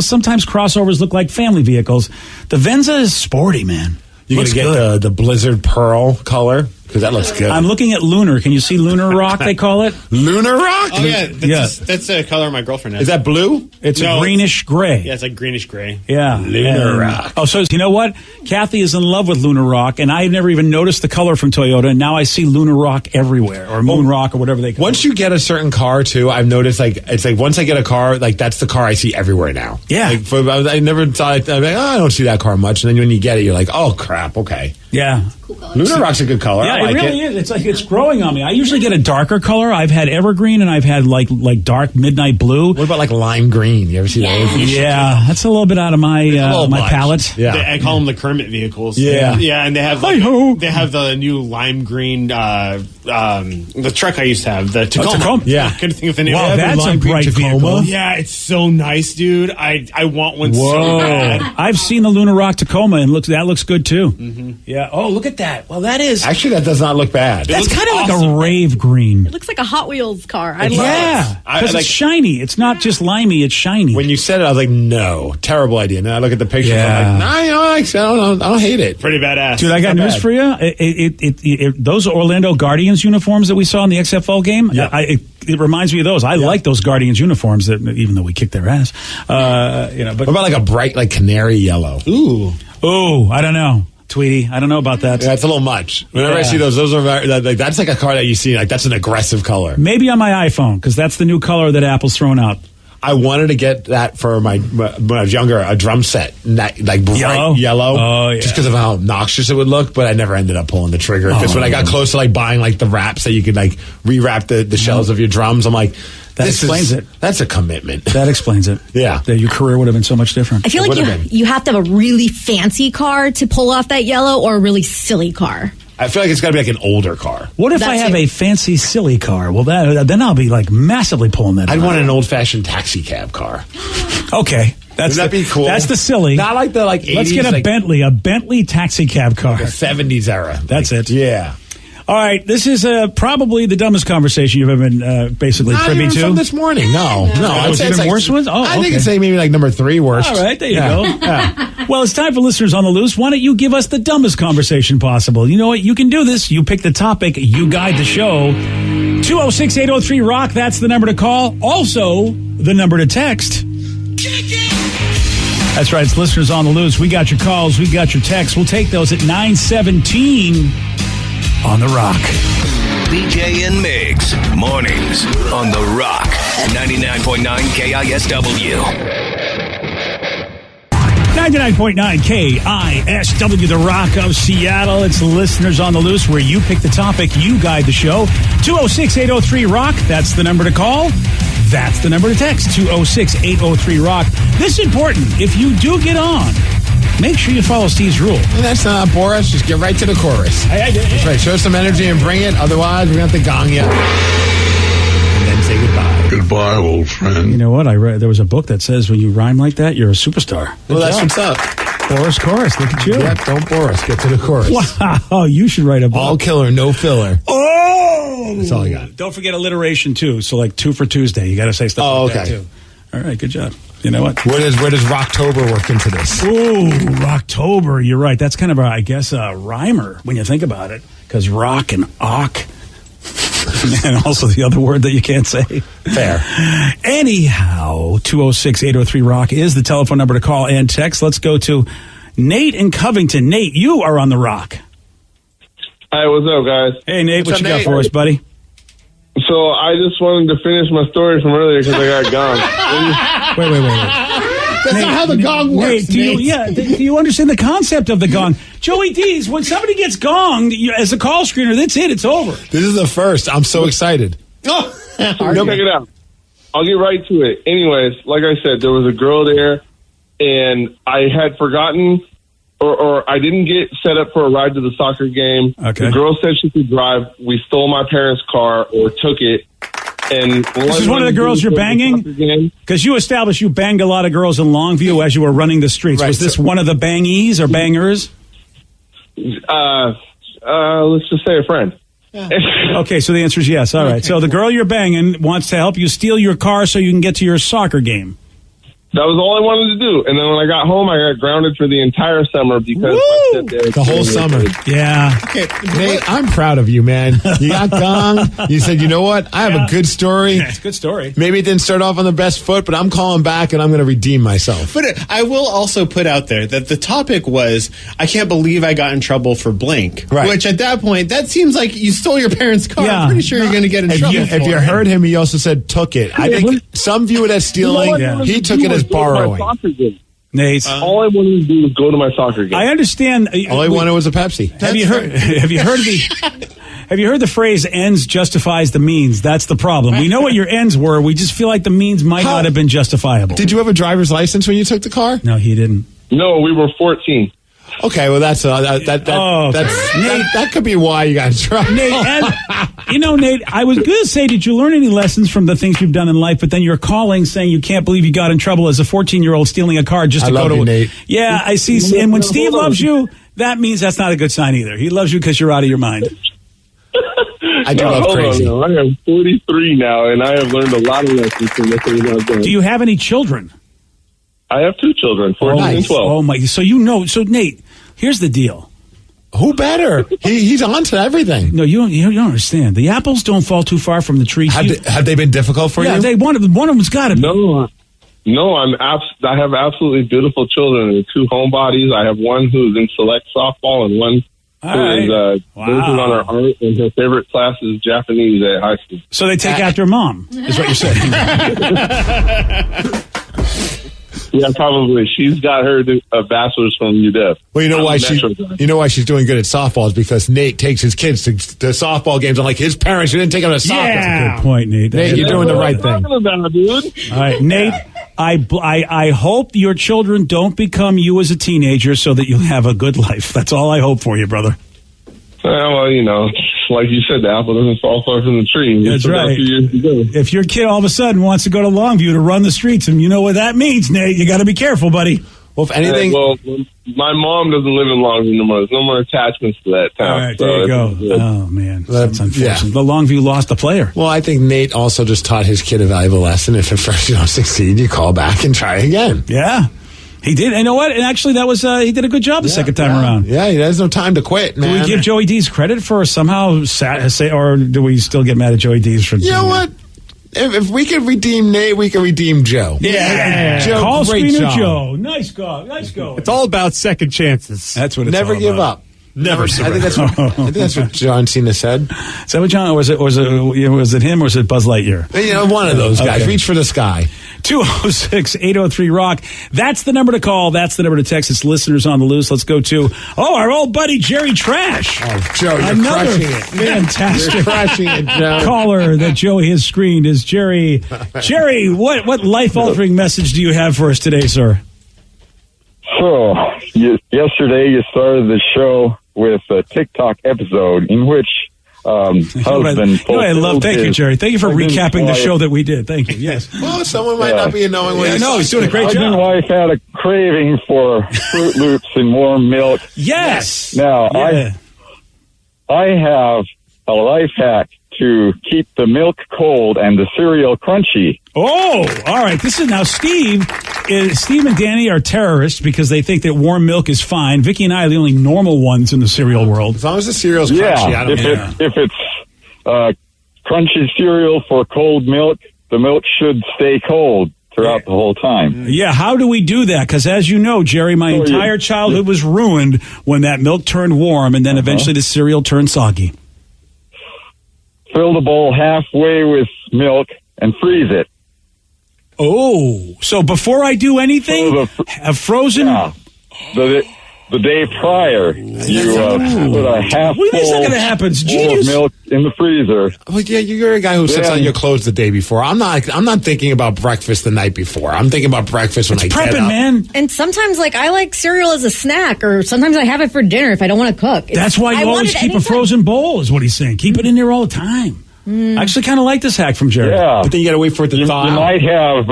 sometimes crossovers look like family vehicles. The Venza is sporty, man. You're going to get the Blizzard Pearl color because that looks good. I'm looking at Lunar. Can you see Lunar Rock? They call it Lunar Rock. Oh yeah, that's the color my girlfriend has. Is that blue? It's a greenish gray. Yeah, it's like greenish gray. Yeah, Lunar Rock. Oh, so you know what? Kathy is in love with Lunar Rock, and I never even noticed the color from Toyota. And now I see Lunar Rock everywhere, or Moon Rock, or whatever they call it. Once you get a certain car, too, I've noticed it's like once I get a car, like that's the car I see everywhere now. Yeah, I never thought I don't see that car much, and then when you get it, you're like, oh crap, okay. Yeah. Cool color. Lunar Rock's a good color. Yeah, I like it really is. It's like it's growing on me. I usually get a darker color. I've had evergreen and I've had like dark midnight blue. What about like lime green? You ever see those? Yeah, that's a little bit out of my palate. Yeah, I call them the Kermit vehicles. Yeah, and they have they have the new lime green the truck I used to have, the Tacoma. Tacoma. Yeah, I couldn't think of the name. Wow, of it. that's a bright vehicle. Yeah, it's so nice, dude. I want one so bad. I've seen the Lunar Rock Tacoma and that looks good too. Mm-hmm. Yeah. Oh, look at that. Well, that is actually that does not look bad. That's kind of like a rave green. It looks like a Hot Wheels car. I love it. Yeah, because it's shiny. It's not just limey. It's shiny. When you said it, I was like, no, terrible idea. And then I look at the pictures. Yeah. I'm like, I don't hate it. Pretty badass. Dude, I got news for you. Those Orlando Guardians uniforms that we saw in the XFL game, it reminds me of those. I like those Guardians uniforms, even though we kicked their ass. But what about like a bright, like canary yellow? Ooh, I don't know. Tweety, I don't know about that. Yeah, it's a little much. Whenever I see those are that's like a car that you see, like that's an aggressive color. Maybe on my iPhone, because that's the new color that Apple's thrown out. I wanted to get that for when I was younger, a drum set, like bright yellow, oh, yeah. just because of how obnoxious it would look. But I never ended up pulling the trigger because when I got close to like buying like the wraps that you could like rewrap the shells of your drums, I'm like, that explains it. That's a commitment. That explains it. Yeah, that your career would have been so much different. I feel like you have to have a really fancy car to pull off that yellow, or a really silly car. I feel like it's got to be like an older car. What if I have a fancy, silly car? Well, then I'll be like massively pulling that. I'd want an old-fashioned taxi cab car. Okay, wouldn't that be cool? That's the silly. Not like the 80s. Let's get a Bentley taxi cab car, like a 70s era. That's it. Yeah. All right, this is probably the dumbest conversation you've ever been basically privy to. From this morning. No. It's even worse ones? Oh, I think it's maybe like number 3 worst. All right, there you go. Yeah. Well, it's time for Listeners on the Loose. Why don't you give us the dumbest conversation possible? You know what? You can do this. You pick the topic. You guide the show. 206-803-ROCK. That's the number to call. Also, the number to text. That's right. It's Listeners on the Loose. We got your calls. We got your texts. We'll take those at 9:17 on The Rock. BJ and Migs, mornings on The Rock, 99.9 KISW. 99.9 KISW, The Rock of Seattle. It's Listeners on the Loose, where you pick the topic, you guide the show. 206-803-ROCK. That's the number to call. That's the number to text, 206-803-ROCK. This is important. If you do get on, make sure you follow Steve's rule. And that's not Boris. Just get right to the chorus. That's right. Show some energy and bring it. Otherwise, we're going to have to gong you. And then say goodbye. Goodbye, old friend. You know what? I read there was a book that says when you rhyme like that, you're a superstar. Well, that's what's up. Boris chorus. Look at you. Yep, don't Boris. Get to the chorus. Wow. You should write a book. All killer, no filler. Oh! That's all I got. Don't forget alliteration, too. So, like 2 for Tuesday. You got to say stuff like that, too. All right, good job. You know what? Where does Rocktober work into this? Ooh, Rocktober. You're right. That's kind of, I guess, a rhymer when you think about it. Because rock and awk. And also the other word that you can't say. Fair. Anyhow, 206-803-ROCK is the telephone number to call and text. Let's go to Nate in Covington. Nate, you are on the Rock. Hi, what's up, guys? Hey, Nate, what you got for us, buddy? So I just wanted to finish my story from earlier because I got gone. Wait. That's not how the gong works, Nate, do you understand the concept of the gong? Joey D's, when somebody gets gonged, as a call screener, that's it. It's over. This is the first. I'm so excited. Check it out. I'll get right to it. Anyways, like I said, there was a girl there, and I had forgotten, or I didn't get set up for a ride to the soccer game. Okay. The girl said she could drive. We stole my parents' car or took it. And this is one of the girls you're banging? Because you established you banged a lot of girls in Longview as you were running the streets. Right, was this one of the bangies or bangers? Let's just say a friend. Okay, so the answer is yes. All right. So the girl you're banging wants to help you steal your car so you can get to your soccer game. That was all I wanted to do. And then when I got home, I got grounded for the entire summer because my stepdad... The whole summer. Yeah. Okay, Nate, I'm proud of you, man. You got gonged. You said, you know what? I have a good story. It's a good story. Maybe it didn't start off on the best foot, but I'm calling back and I'm going to redeem myself. But I will also put out there that the topic was, I can't believe I got in trouble for blank. Right. Which at that point, that seems like you stole your parents' car. Yeah. I'm pretty sure you're going to get in trouble for If you heard him, he also said took it. I think some view it as stealing. He took it as borrowing. Nate, all I wanted to do was go to my soccer game. I understand. All I wanted was a Pepsi. Have you heard the phrase "ends justifies the means"? That's the problem. We know what your ends were. We just feel like the means might not have been justifiable. Did you have a driver's license when you took the car? No, he didn't. No, we were 14. Okay, well that could be why you got in trouble. Nate, Nate, I was going to say, did you learn any lessons from the things you've done in life? But then you're calling saying you can't believe you got in trouble as a 14-year-old stealing a car just to go to. Nate. Yeah, I see. And when Steve loves you, that means that's not a good sign either. He loves you because you're out of your mind. I do love crazy. I am 43 now, and I have learned a lot of lessons from the things I've done. Do you have any children? I have 2 children, 14 and 12. Oh my! So you know. So Nate, here's the deal. Who better? He's on to everything. No, you don't understand. The apples don't fall too far from the tree. Have they been difficult for you? Yeah, one of them's got to be. No, I have absolutely beautiful children and 2 homebodies. I have one who's in select softball and one who is working on her art, and her favorite class is Japanese at high school. So they take after mom, is what you're saying. Yeah, probably. She's got her a bachelor's from UW. Well, you know why she's doing good at softball is because Nate takes his kids to softball games. Unlike his parents who didn't take them to soccer. Yeah, that's a good point, Nate. Nate, you're doing the right thing. Dude. All right, Nate. I hope your children don't become you as a teenager, so that you'll have a good life. That's all I hope for you, brother. Well, like you said, the apple doesn't fall far from the tree. That's right. If your kid all of a sudden wants to go to Longview to run the streets, and you know what that means, Nate, you got to be careful, buddy. Well, if anything, my mom doesn't live in Longview no more. There's no more attachments to that town. All right, there you go. Oh man, that's unfortunate. Yeah. The Longview lost a player. Well, I think Nate also just taught his kid a valuable lesson. If at first you don't succeed, you call back and try again. Yeah. He did. And you know what? And actually, that was he did a good job the second time around. Yeah, he has no time to quit, man. Do we give Joey D's credit for somehow say, or do we still get mad at Joey D's for? You know what? If we could redeem Nate, we can redeem Joe. Yeah. Joe, Call great screener job. Joe. Nice go. Nice go. It's all about second chances. That's what it's Never all give about. up. Never I think that's what John Cena said. Is that what John? Or was it him or was it Buzz Lightyear? One of those guys. Okay. Reach for the sky. 206-803-ROCK. That's the number to call. That's the number to text. It's listeners on the loose. Let's go to our old buddy Jerry Trash. Oh, Joe, you're Another crushing it. fantastic You're crushing it, Joe. caller that Joey has screened is Jerry. Jerry, what life-altering message do you have for us today, sir? So, yesterday you started the show with a TikTok episode in which husband. I love. Thank you, Jerry. Thank you for recapping the show that we did. Thank you. Yes. Well, someone might not be knowing what he's doing a great husband job. and wife had a craving for Fruit Loops and warm milk. Yes. Now Yeah. I have a life hack to keep the milk cold and the cereal crunchy. Oh, all right. This is now Steve and Danny are terrorists because they think that warm milk is fine. Vicky and I are the only normal ones in the cereal world. As long as the cereal's crunchy, I don't care. If it's crunchy cereal for cold milk, the milk should stay cold throughout the whole time. Yeah, how do we do that? Because as you know, Jerry, my entire childhood was ruined when that milk turned warm and then eventually the cereal turned soggy. Fill the bowl halfway with milk and freeze it. Oh, so before I do anything, a frozen... Yeah, the day prior, you put a half What do you think is going to happen? bowl of milk in the freezer. Well, yeah, you're a guy who sits on your clothes the day before. I'm not thinking about breakfast the night before. I'm thinking about breakfast when I get up. Man. And sometimes, I like cereal as a snack, or sometimes I have it for dinner if I don't want to cook. That's why you always keep a frozen bowl, is what he's saying. Keep it in there all the time. I actually kind of like this hack from Jerry. Yeah. But then you got to wait for it to thaw You out. might have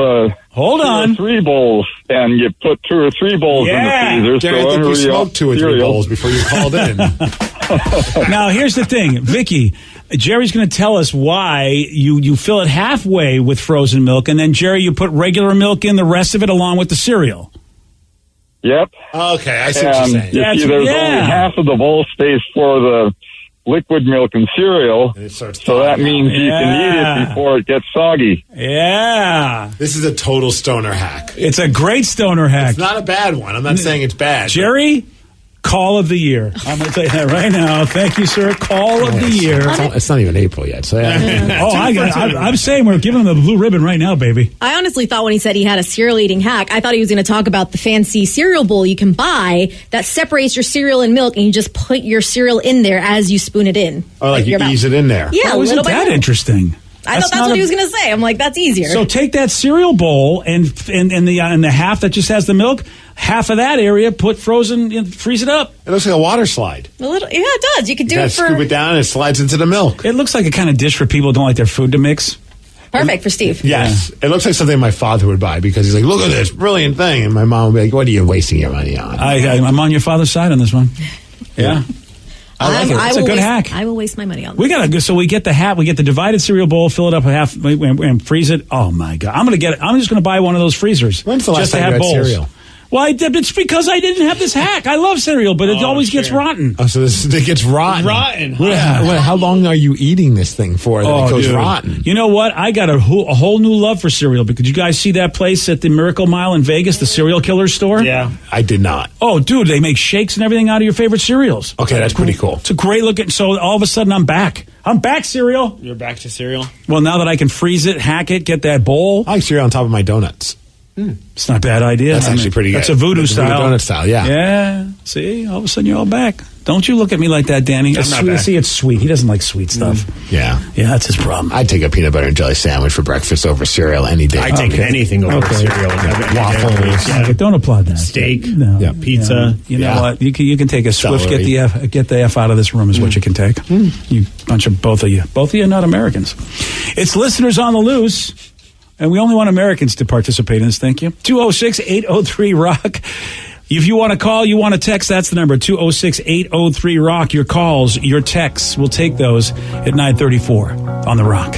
Hold on. 2 or 3 bowls, and you put 2 or 3 bowls in the freezer. Jerry, I think you smoked 2 or 3 bowls before you called in. Now, here's the thing. Vicky, Jerry's going to tell us why you fill it halfway with frozen milk, and then, Jerry, you put regular milk in the rest of it along with the cereal. Yep. Okay, I see what you're saying. You see, there's only half of the bowl space for the liquid milk and cereal, so that means you can eat it before it gets soggy. Yeah. This is a total stoner hack. It's a great stoner hack. It's not a bad one. I'm not saying it's bad. Jerry, call of the year. I'm going to tell you that right now. Thank you, sir. Call of the year. It's not even April yet. So I'm saying we're giving him the blue ribbon right now, baby. I honestly thought when he said he had a cereal eating hack, I thought he was going to talk about the fancy cereal bowl you can buy that separates your cereal and milk, and you just put your cereal in there as you spoon it in. Oh, like you ease it in there. Yeah, isn't that interesting? I thought that's what he was going to say. I'm like, that's easier. So take that cereal bowl and the half that just has the milk, half of that area, put frozen, freeze it up. It looks like a water slide. Yeah, it does. You could do You it for... scoop it down and it slides into the milk. It looks like a kind of dish for people who don't like their food to mix. Perfect for Steve. Yes. It looks like something my father would buy because he's like, look at this brilliant thing. And my mom would be like, what are you wasting your money on? I'm on your father's side on this one. Yeah. I like it. It's a good hack. I will waste my money on We gotta go. So we get the hat. We get the divided cereal bowl. Fill it up half and freeze it. Oh my god! I'm just gonna buy one of those freezers. When's the last just to time have you had bowls. cereal? Well, it's because I didn't have this hack. I love cereal, but it always gets rotten. Oh, so it gets rotten. How long are you eating this thing for that it goes rotten? You know what? I got a whole new love for cereal because you guys see that place at the Miracle Mile in Vegas, the Cereal Killer store? Yeah. I did not. Oh, dude, they make shakes and everything out of your favorite cereals. Okay, that's pretty cool. It's a great looking. So all of a sudden, I'm back. I'm back, cereal. You're back to cereal? Well, now that I can freeze it, hack it, get that bowl. I like cereal on top of my donuts. It's not a bad idea. That's actually pretty good. That's a voodoo style. Donut style, yeah. Yeah. See, all of a sudden you're all back. Don't you look at me like that, Danny. I'm not back. See, it's sweet. He doesn't like sweet stuff. Yeah. Yeah, that's his problem. I'd take a peanut butter and jelly sandwich for breakfast over cereal any day. I'd take anything over cereal. Waffles. Okay, don't applaud that. Steak. No. Pizza. You know what? You can take a swift get the F out of this room is what you can take. You bunch of both of you are not Americans. It's listeners on the loose. And we only want Americans to participate in this. Thank you. 206-803-ROCK. If you want to call, you want to text, that's the number, 206-803-ROCK. Your calls, your texts, we'll take those at 9:34 on The Rock.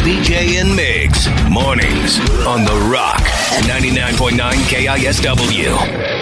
BJ and Migs, mornings on The Rock, 99.9 KISW.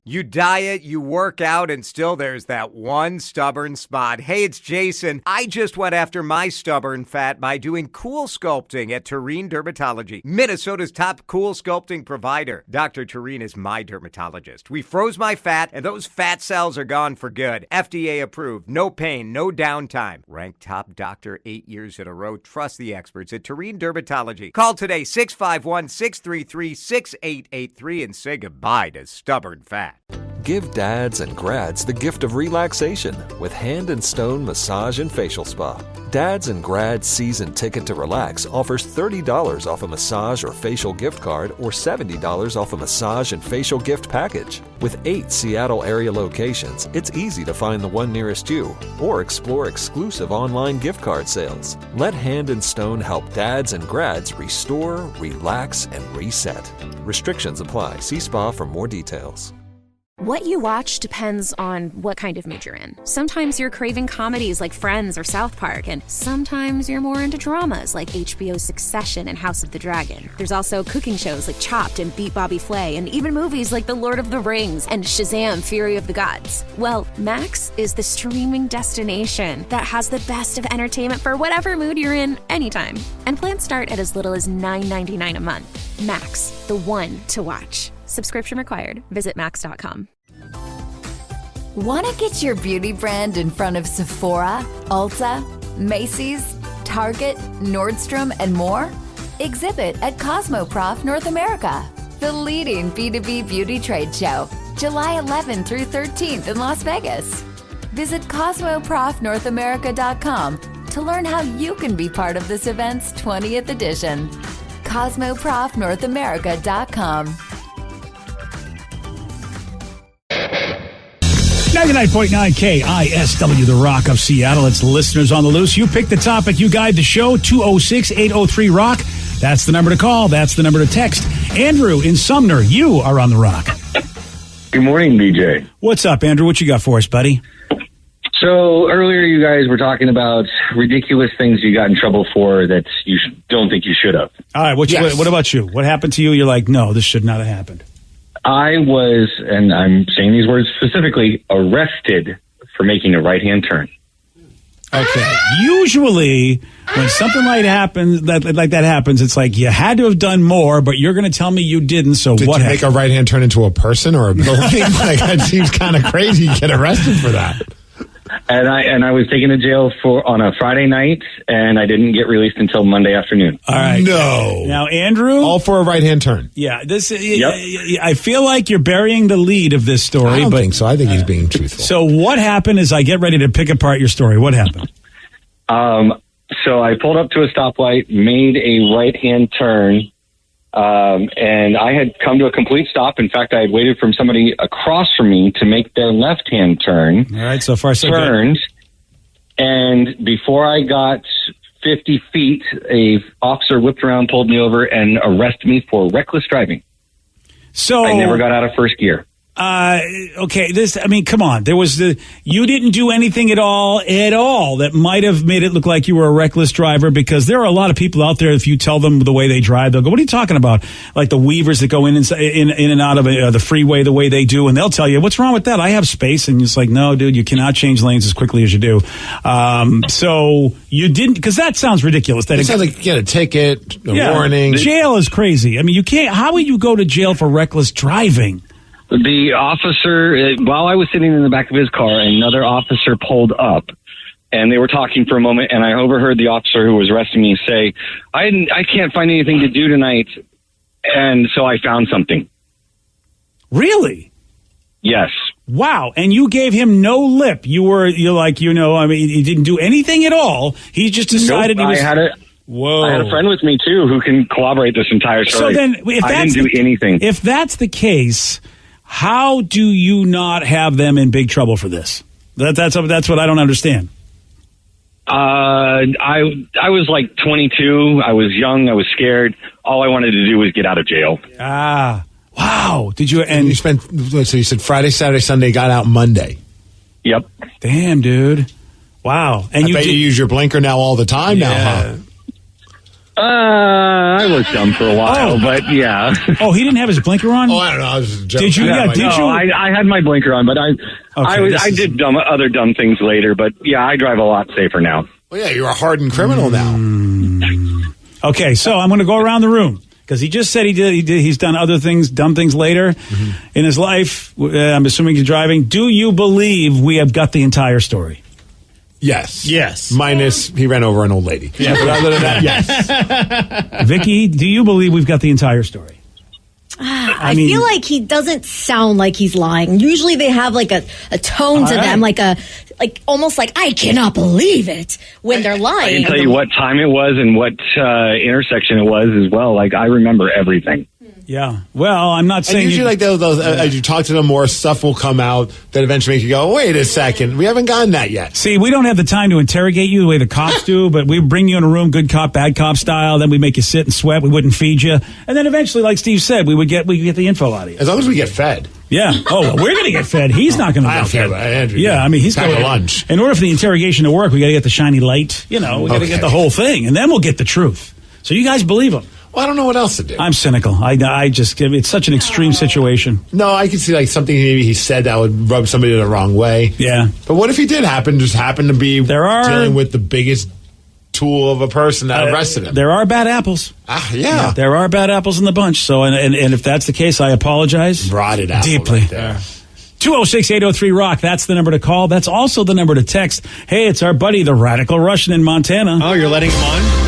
You diet, you work out, and still there's that one stubborn spot. Hey, it's Jason. I just went after my stubborn fat by doing cool sculpting at Tureen Dermatology, Minnesota's top cool sculpting provider. Dr. Tureen is my dermatologist. We froze my fat, and those fat cells are gone for good. FDA approved. No pain, no downtime. Ranked top doctor 8 years in a row. Trust the experts at Tureen Dermatology. Call today, 651-633-6883, and say goodbye to stubborn fat. Give dads and grads the gift of relaxation with Hand and Stone Massage and Facial Spa. Dads and Grads Season Ticket to Relax offers $30 off a massage or facial gift card or $70 off a massage and facial gift package. With 8 Seattle area locations, it's easy to find the one nearest you or explore exclusive online gift card sales. Let Hand and Stone help dads and grads restore, relax, and reset. Restrictions apply. See spa for more details. What you watch depends on what kind of mood you're in. Sometimes you're craving comedies like Friends or South Park, and sometimes you're more into dramas like HBO's Succession and House of the Dragon. There's also cooking shows like Chopped and Beat Bobby Flay, and even movies like The Lord of the Rings and Shazam! Fury of the Gods. Well, Max is the streaming destination that has the best of entertainment for whatever mood you're in anytime. And plans start at as little as $9.99 a month. Max, the one to watch. Subscription required. Visit max.com. Want to get your beauty brand in front of Sephora, Ulta, Macy's, Target, Nordstrom, and more? Exhibit at Cosmoprof North America, the leading B2B beauty trade show, July 11th through 13th in Las Vegas. Visit CosmoProfNorthAmerica.com to learn how you can be part of this event's 20th edition. CosmoProfNorthAmerica.com. 99.9 KISW, The Rock of Seattle. It's listeners on the loose. You pick the topic. You guide the show. 206-803-ROCK. That's the number to call. That's the number to text. Andrew in Sumner, you are on The Rock. Good morning, BJ. What's up, Andrew? What you got for us, buddy? So earlier you guys were talking about ridiculous things you got in trouble for that you don't think you should have. All right. What about you? What happened to you? You're like, no, this should not have happened. I was, and I'm saying these words specifically, arrested for making a right-hand turn. Okay. Usually, when something like that happens, it's like you had to have done more, but you're going to tell me you didn't. So Did what? you make a right-hand turn into a person or a building? Like that seems kind of crazy. You get arrested for that. And I was taken to jail on a Friday night, and I didn't get released until Monday afternoon. All right. No. Now, Andrew, all for a right-hand turn. Yeah. I feel like you're burying the lead of this story. I don't think so. I think he's being truthful. So what happened is I get ready to pick apart your story. What happened? So I pulled up to a stoplight, made a right-hand turn, and I had come to a complete stop. In fact, I had waited for somebody across from me to make their left-hand turn. All right, so far so good. Turned, and before I got 50 feet, a officer whipped around, pulled me over, and arrested me for reckless driving. So I never got out of first gear. Okay, come on. You didn't do anything at all that might have made it look like you were a reckless driver, because there are a lot of people out there, if you tell them the way they drive, they'll go, what are you talking about? Like the weavers that go in and out of the freeway the way they do, and they'll tell you, what's wrong with that? I have space. And it's like, no, dude, you cannot change lanes as quickly as you do. So you didn't, because that sounds ridiculous. It sounds like you get a ticket, warning. Jail is crazy. I mean, you can't, how would you go to jail for reckless driving? The officer, while I was sitting in the back of his car, another officer pulled up, and they were talking for a moment, and I overheard the officer who was arresting me say, I can't find anything to do tonight, and so I found something. Really? Yes. Wow. And you gave him no lip. You're like, he didn't do anything at all. He just decided Nope, he was... Whoa. I had a friend with me, too, who can corroborate this entire story. So then, if I didn't do anything. If that's the case, how do you not have them in big trouble for this? That's what I don't understand. I was like 22. I was young. I was scared. All I wanted to do was get out of jail. Ah, wow. Did you? And you spent, so you said Friday, Saturday, Sunday, got out Monday. Yep. Damn, dude. Wow. And I bet you use your blinker now all the time now, huh? I was dumb for a while, but yeah. Oh, he didn't have his blinker on? Oh, I don't know. I was just joking. Did you? Yeah, did you? I had my blinker on, but I did other dumb things later. But yeah, I drive a lot safer now. Well, yeah, you're a hardened criminal now. Okay, so I'm going to go around the room, because he just said he's done other things, dumb things later in his life. I'm assuming he's driving. Do you believe we have got the entire story? Yes. Minus he ran over an old lady. Yeah, but other than that, yes. Vicky, do you believe we've got the entire story? I feel like he doesn't sound like he's lying. Usually they have like a tone to them, like almost like, I cannot believe it, when they're lying. I can tell you what time it was and what intersection it was as well. Like, I remember everything. Yeah. Well, I'm not saying. And usually, like those as you talk to them more, stuff will come out that eventually makes you go, "Wait a second, we haven't gotten that yet." See, we don't have the time to interrogate you the way the cops do, but we bring you in a room, good cop, bad cop style. Then we make you sit and sweat. We wouldn't feed you, and then eventually, like Steve said, we get the info out of you. As long as we get fed. Yeah. Oh, well, we're going to get fed. He's not going to get fed. Andrew, yeah, I mean, he's pack going a lunch. In order for the interrogation to work, we got to get the shiny light. We got to get the whole thing, and then we'll get the truth. So you guys believe him. Well, I don't know what else to do. I'm cynical. I just it's such an extreme situation. No, I can see like something maybe he said that would rub somebody the wrong way. Yeah. But what if he did happen to be dealing with the biggest tool of a person that arrested him? There are bad apples. Yeah. There are bad apples in the bunch. So and if that's the case, I apologize. Rotted apple deeply. right there. 206-803-ROCK. That's the number to call. That's also the number to text. Hey, it's our buddy, the Radical Russian in Montana. Oh, you're letting him on?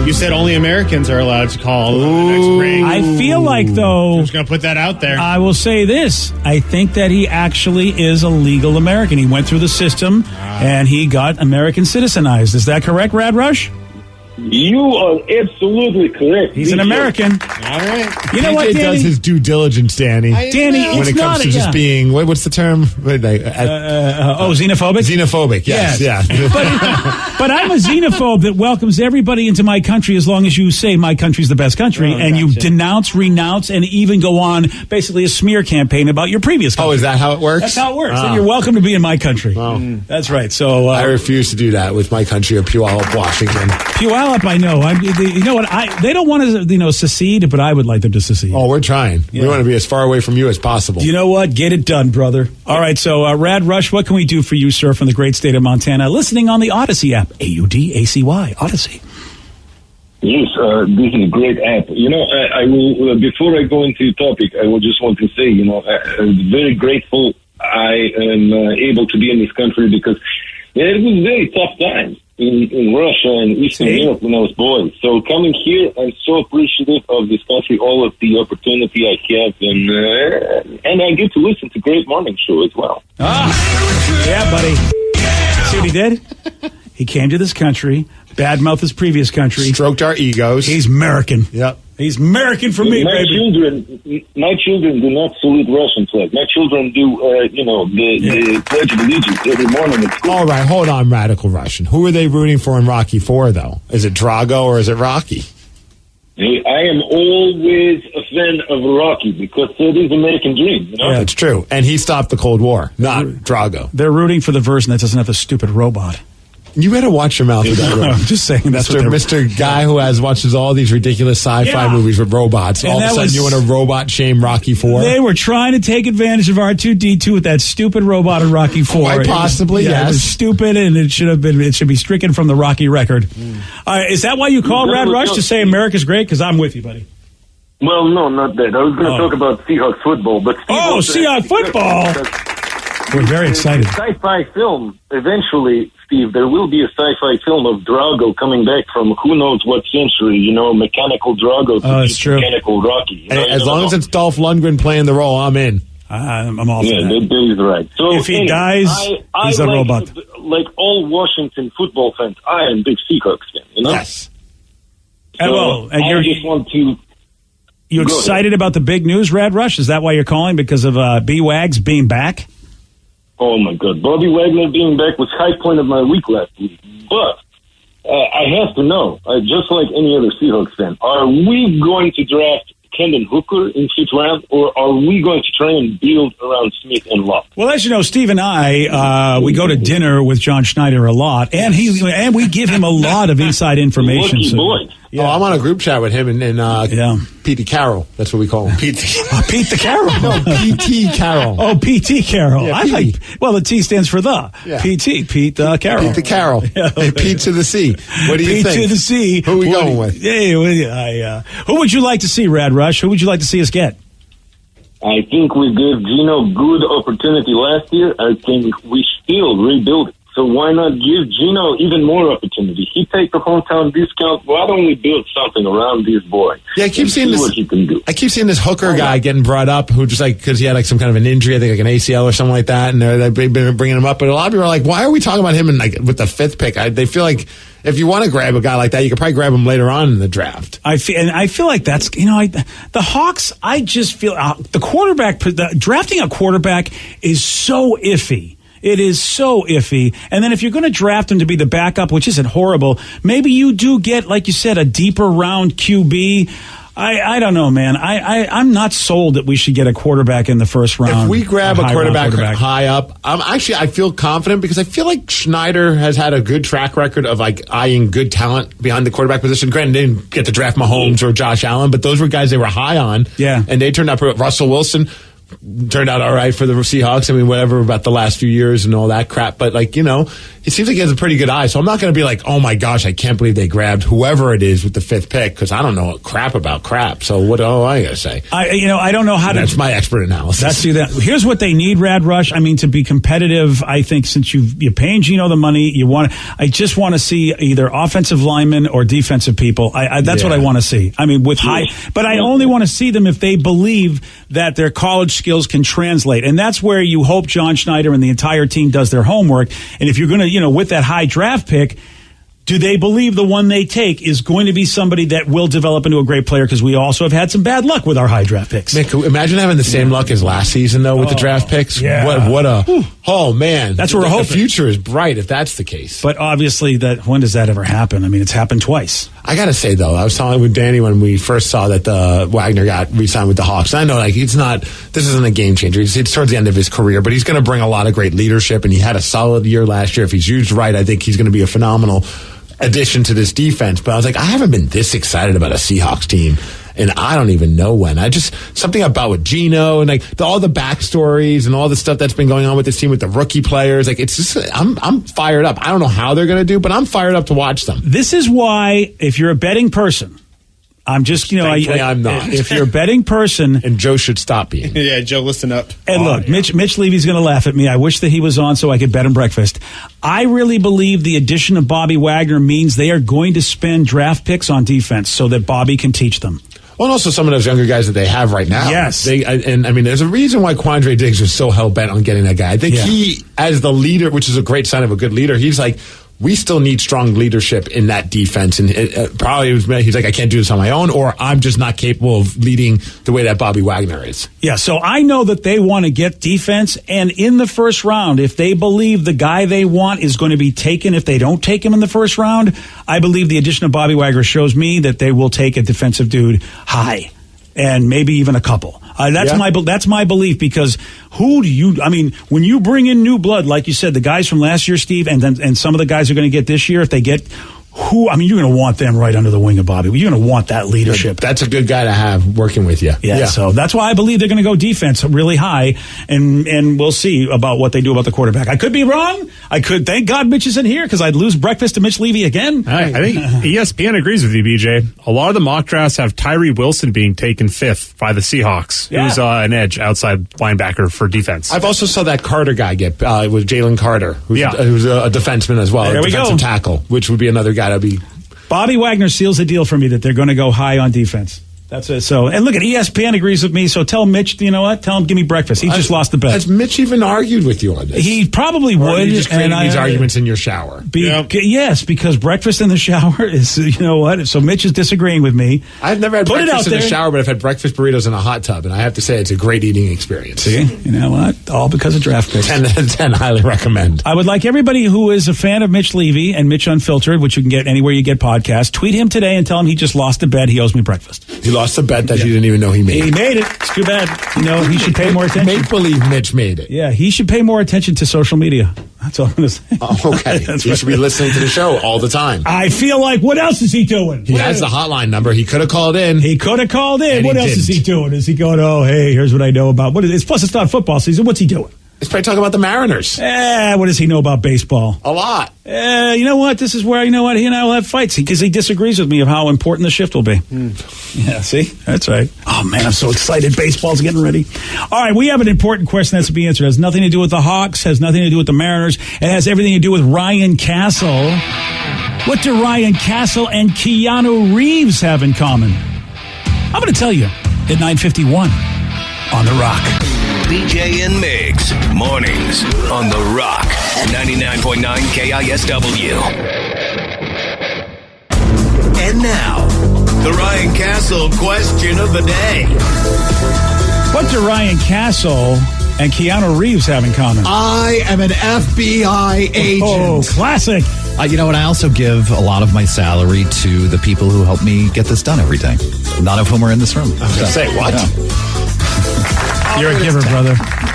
You said only Americans are allowed to call the next ring. I feel like, though... I'm just going to put that out there. I will say this. I think that he actually is a legal American. He went through the system, and he got American citizenized. Is that correct, Rad Rush? You are absolutely correct. He's an American. All right. You know what, Danny? does his due diligence, Danny. Danny, when it's it comes not to just being, what's the term? Xenophobic? Xenophobic, yes. Yeah. But I'm a xenophobe that welcomes everybody into my country as long as you say my country's the best country, and you denounce, renounce, and even go on basically a smear campaign about your previous country. Oh, is that how it works? That's how it works. And you're welcome to be in my country. That's right. So I refuse to do that with my country of Puyallup, Washington. Puyallup, I know. You know what? They don't want to, secede, but I would like them to secede. Oh, we're trying. Yeah. We want to be as far away from you as possible. You know what? Get it done, brother. All right, so Rad Rush, what can we do for you, sir, from the great state of Montana? Listening on the Odyssey app. AUDACY, Odyssey. Yes, this is a great app. I will, before I go into the topic, I will just want to say, I'm very grateful I am able to be in this country because it was very tough times in Russia and Eastern Europe when I was boys. So coming here, I'm so appreciative of this country, all of the opportunity I have, and I get to listen to great morning show as well. Yeah, buddy. See what he did? He came to this country, badmouthed his previous country. Stroked our egos. He's American. Yep. He's American for me, baby. My children do not salute Russian flag. My children do, the Pledge of Allegiance every morning at school. All right, hold on, Radical Russian. Who are they rooting for in Rocky IV, though? Is it Drago or is it Rocky? I am always a fan of Rocky because it is American dream. Yeah, it's true. And he stopped the Cold War, not Drago. They're rooting for the version that doesn't have the stupid robot. You better watch your mouth with that. I'm just saying that's Mr. Guy who watches all these ridiculous sci-fi movies with robots. And all of a sudden you want to robot shame Rocky IV? They were trying to take advantage of R2-D2 with that stupid robot in Rocky IV. Quite possibly, yes. It was stupid, and it should be stricken from the Rocky record. Is that why you called Rad Rush to say America's great? Because I'm with you, buddy. Well, no, not that. I was going to talk about Seahawks football, but Seahawks football. We're very excited. Sci-fi film. Eventually, Steve, there will be a sci-fi film of Drago coming back from who knows what century. Mechanical Drago to mechanical Rocky. As long as it's Dolph Lundgren playing the role, I'm in. I'm all for that. Yeah, that is right. So if he dies, he's a robot. Like all Washington football fans, I am a big Seahawks fan. Yes. So I just want to. You excited about the big news, Rad Rush? Is that why you're calling? Because of B-Wags being back? Oh, my God. Bobby Wagner being back was high point of my week last week. But I have to know, just like any other Seahawks fan, are we going to draft Hendon Hooker in 5th round, or are we going to try and build around Smith and Locke? Well, as you know, Steve and I, we go to dinner with John Schneider a lot, and we give him a lot of inside information. Lucky boy. Yeah. Oh, I'm on a group chat with him and Pete Carroll. That's what we call him. Pete the Carroll. No, P.T. Carroll. Oh, P.T. Carroll. Yeah, I like. Well, the T stands for the. Yeah. P.T. Pete Carroll. Pete the Carroll. Hey, Pete to the C. What do you think? Pete to the C. Who are we going with? Who would you like to see, Rad Rush? Who would you like to see us get? I think we gave Gino good opportunity last year. I think we still rebuild it. So why not give Gino even more opportunity? He take the hometown discount. Why don't we build something around this boy? Yeah, I keep seeing this. What he can do. I keep seeing this Hooker guy getting brought up, who just because he had some kind of an injury, I think like an ACL or something like that, and they've been bringing him up. But a lot of people are like, why are we talking about him with the 5th pick? They feel like if you want to grab a guy like that, you could probably grab him later on in the draft. I feel like that's, the Hawks, I just feel drafting a quarterback is so iffy. It is so iffy. And then if you're going to draft him to be the backup, which isn't horrible, maybe you do get, like you said, a deeper round QB. I don't know, man. I'm not sold that we should get a quarterback in the first round. If we grab a quarterback high up, I feel confident because I feel like Schneider has had a good track record of like eyeing good talent behind the quarterback position. Granted, they didn't get to draft Mahomes or Josh Allen, but those were guys they were high on. Yeah. And they turned out, Russell Wilson turned out all right for the Seahawks. I mean, whatever about the last few years and all that crap. But, like, it seems like he has a pretty good eye. So I'm not going to be like, oh, my gosh, I can't believe they grabbed whoever it is with the 5th pick because I don't know crap about crap. So what am I going to say? I don't know how to. That's my expert analysis. Here's what they need, Rad Rush. I mean, to be competitive, I think since you're paying Gino the money, I just want to see either offensive linemen or defensive people. That's what I want to see. I mean, with but I only want to see them if they believe that their college skills can translate. And that's where you hope John Schneider and the entire team does their homework. And if you're going to, with that high draft pick, do they believe the one they take is going to be somebody that will develop into a great player? Because we also have had some bad luck with our high draft picks. Mick, imagine having the same luck as last season, though, with the draft picks. Yeah. Oh, man. That's what we're hoping. The future is bright if that's the case. But obviously, when does that ever happen? I mean, it's happened twice. I got to say, though, I was talking with Danny when we first saw that Wagner got re-signed with the Hawks. I know, this isn't a game changer. It's towards the end of his career, but he's going to bring a lot of great leadership, and he had a solid year last year. If he's used right, I think he's going to be a phenomenal addition to this defense. But I was like, I haven't been this excited about a Seahawks team, and I don't even know when. Something about with Gino and all the backstories and all the stuff that's been going on with this team with the rookie players. It's just, I'm fired up. I don't know how they're going to do, but I'm fired up to watch them. This is why, if you're a betting person, I'm just, I'm not. If you're a betting person, and Joe should stop being. Yeah, Joe, listen up. And look, Mitch Levy's going to laugh at me. I wish that he was on so I could bet him breakfast. I really believe the addition of Bobby Wagner means they are going to spend draft picks on defense so that Bobby can teach them. Well, and also some of those younger guys that they have right now. Yes. There's a reason why Quandre Diggs was so hell-bent on getting that guy. I think he, as the leader, which is a great sign of a good leader, he's like, we still need strong leadership in that defense. And he's like, I can't do this on my own, or I'm just not capable of leading the way that Bobby Wagner is. Yeah, so I know that they want to get defense, and in the first round, if they believe the guy they want is going to be taken, if they don't take him in the first round, I believe the addition of Bobby Wagner shows me that they will take a defensive dude high, and maybe even a couple. That's my belief, because when you bring in new blood, like you said, the guys from last year, Steve, and some of the guys are going to get this year, if they get you're going to want them right under the wing of Bobby. You're going to want that leadership. That's a good guy to have working with you. Yeah. So that's why I believe they're going to go defense really high, and we'll see about what they do about the quarterback. I could be wrong. Thank God Mitch isn't here, because I'd lose breakfast to Mitch Levy again. I think ESPN agrees with you, BJ. A lot of the mock drafts have Tyree Wilson being taken 5th by the Seahawks, who's an edge outside linebacker for defense. I've also saw that Carter guy get with Jalen Carter, who's a defenseman as well, a defensive tackle, which would be another guy to be. Bobby Wagner seals the deal for me that they're going to go high on defense. That's it. So, and look, at ESPN agrees with me. So tell Mitch, you know what? Tell him, give me breakfast. He just lost the bet. Has Mitch even argued with you on this? He probably would. Or are you just creating these arguments in your shower? Yes, because breakfast in the shower is, you know what? So Mitch is disagreeing with me. I've never had breakfast in the shower, but I've had breakfast burritos in a hot tub, and I have to say it's a great eating experience. See, you know what? All because of draft picks. 10 out of 10, highly recommend. I would like everybody who is a fan of Mitch Levy and Mitch Unfiltered, which you can get anywhere you get podcasts, tweet him today and tell him he just lost a bet. He owes me breakfast. He lost a bet that he didn't even know he made. He made it. It's too bad. He should pay more attention. Make believe Mitch made it. Yeah, he should pay more attention to social media. That's all I'm going to say. Oh, okay. He should be listening to the show all the time. I feel like, what else is he doing? He has the hotline number. He could have called in. What else is he doing? Is he going, oh, hey, here's what I know about. What is this? Plus, it's not football season. What's he doing? He's probably talking about the Mariners. What does he know about baseball? A lot. You know what? This is where, he and I will have fights, because he disagrees with me of how important the shift will be. Yeah, see? That's right. Oh, man, I'm so excited. Baseball's getting ready. All right, we have an important question that's to be answered. It has nothing to do with the Hawks, has nothing to do with the Mariners. It has everything to do with Ryan Castle. What do Ryan Castle and Keanu Reeves have in common? I'm going to tell you at 9:51 on The Rock. BJ and Migs, mornings on The Rock, 99.9 KISW. And now, the Ryan Castle question of the day. What do Ryan Castle and Keanu Reeves have in common? I am an FBI agent. Oh, classic. You know what? I also give a lot of my salary to the people who help me get this done every day. None of whom are in this room. I was going to say, what? Yeah. You're a giver, brother.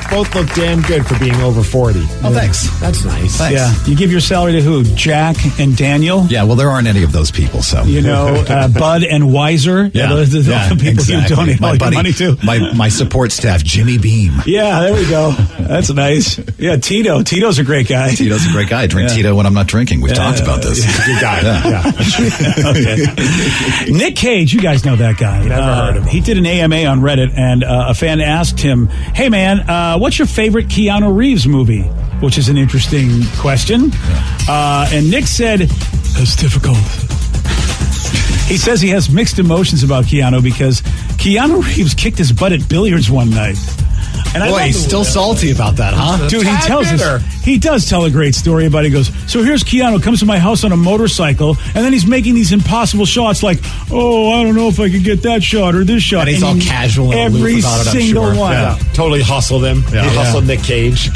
Both look damn good for being over 40. Oh, thanks. That's nice. Thanks. Yeah. You give your salary to who? Jack and Daniel? Yeah, well, there aren't any of those people, so. You know, Bud and Wiser? Those are the people exactly. you donate all your money to. My support staff, Jimmy Beam. Yeah, there we go. That's nice. Yeah, Tito. Tito's a great guy. Tito's a great guy. I drink Tito when I'm not drinking. We've talked about this. He's a good guy. Okay. Nick Cage, you guys know that guy. Never heard of him. He did an AMA on Reddit, and a fan asked him, hey, man, what's your favorite Keanu Reeves movie? Which is an interesting question. And Nick said, it's difficult. He says he has mixed emotions about Keanu because Keanu Reeves kicked his butt at billiards one night. And Boy, he's still salty about that, huh? Dude, he tells us. He does tell a great story about it. He goes, so here's Keanu, comes to my house on a motorcycle, and then he's making these impossible shots like, oh, I don't know if I could get that shot or this shot. And he's all casual and every aloof about it, I'm single sure. one. Yeah. Totally hustled him. He hustled Nick Cage.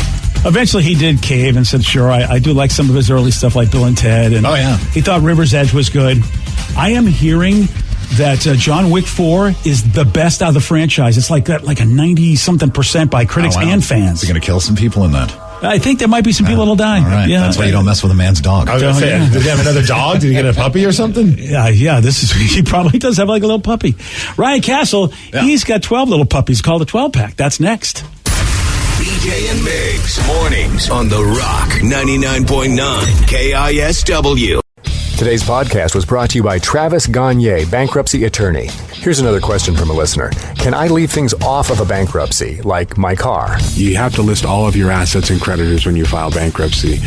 Eventually, he did cave and said, sure, I do like some of his early stuff like Bill and Ted. And he thought River's Edge was good. I am hearing that John Wick 4 is the best out of the franchise. It's like a 90-something% by critics and fans. You're going to kill some people in that. I think there might be some people that'll die. All right. Yeah. That's why you don't mess with a man's dog. I was going to say, did he have another dog? Did he get a puppy or something? Yeah, he probably does have like a little puppy. Ryan Castle, he's got 12 little puppies called a 12-pack. That's next. BJ and Migs, mornings on The Rock, 99.9 KISW. Today's podcast was brought to you by Travis Gagne, bankruptcy attorney. Here's another question from a listener. Can I leave things off of a bankruptcy, like my car? You have to list all of your assets and creditors when you file bankruptcy.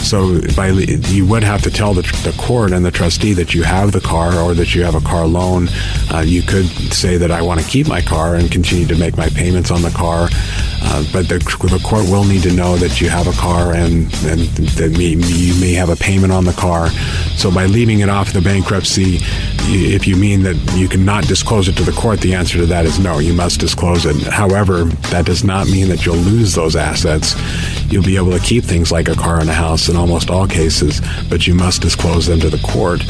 So you would have to tell the court and the trustee that you have the car or that you have a car loan. You could say that I want to keep my car and continue to make my payments on the car. But the court will need to know that you have a car and that you may have a payment on the car. So by leaving it off the bankruptcy, if you mean that you cannot disclose it to the court, the answer to that is no, you must disclose it. However, that does not mean that you'll lose those assets. You'll be able to keep things like a car and a house in almost all cases, but you must disclose them to the court.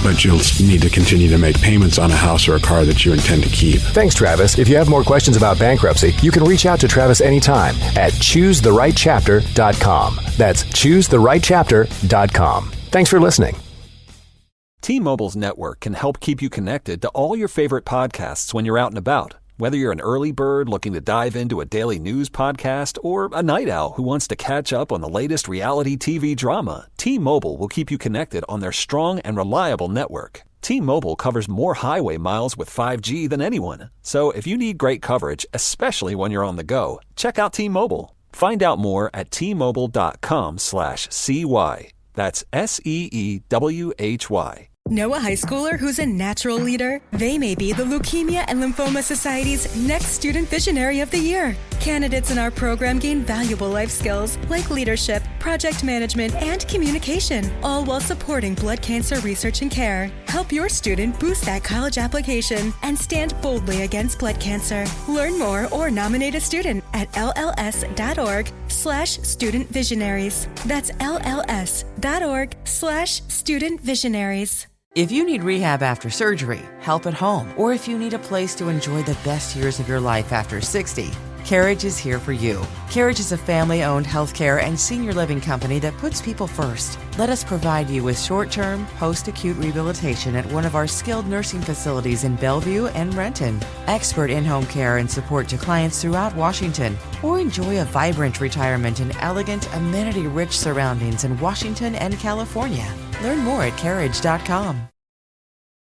But you'll need to continue to make payments on a house or a car that you intend to keep. Thanks, Travis. If you have more questions about bankruptcy, you can reach out to Travis anytime at choosetherightchapter.com. That's choosetherightchapter.com. Thanks for listening. T-Mobile's network can help keep you connected to all your favorite podcasts when you're out and about. Whether you're an early bird looking to dive into a daily news podcast or a night owl who wants to catch up on the latest reality TV drama, T-Mobile will keep you connected on their strong and reliable network. T-Mobile covers more highway miles with 5G than anyone. So if you need great coverage, especially when you're on the go, check out T-Mobile. Find out more at T-Mobile.com/CY. That's SEEWHY. Know a high schooler who's a natural leader? They may be the Leukemia and Lymphoma Society's next Student Visionary of the Year. Candidates in our program gain valuable life skills like leadership, project management, and communication, all while supporting blood cancer research and care. Help your student boost that college application and stand boldly against blood cancer. Learn more or nominate a student at lls.org/student visionaries. That's lls.org/student visionaries. If you need rehab after surgery, help at home, or if you need a place to enjoy the best years of your life after 60, Carriage is here for you. Carriage is a family-owned healthcare and senior living company that puts people first. Let us provide you with short-term, post-acute rehabilitation at one of our skilled nursing facilities in Bellevue and Renton. Expert in-home care and support to clients throughout Washington. Or enjoy a vibrant retirement in elegant, amenity-rich surroundings in Washington and California. Learn more at carriage.com.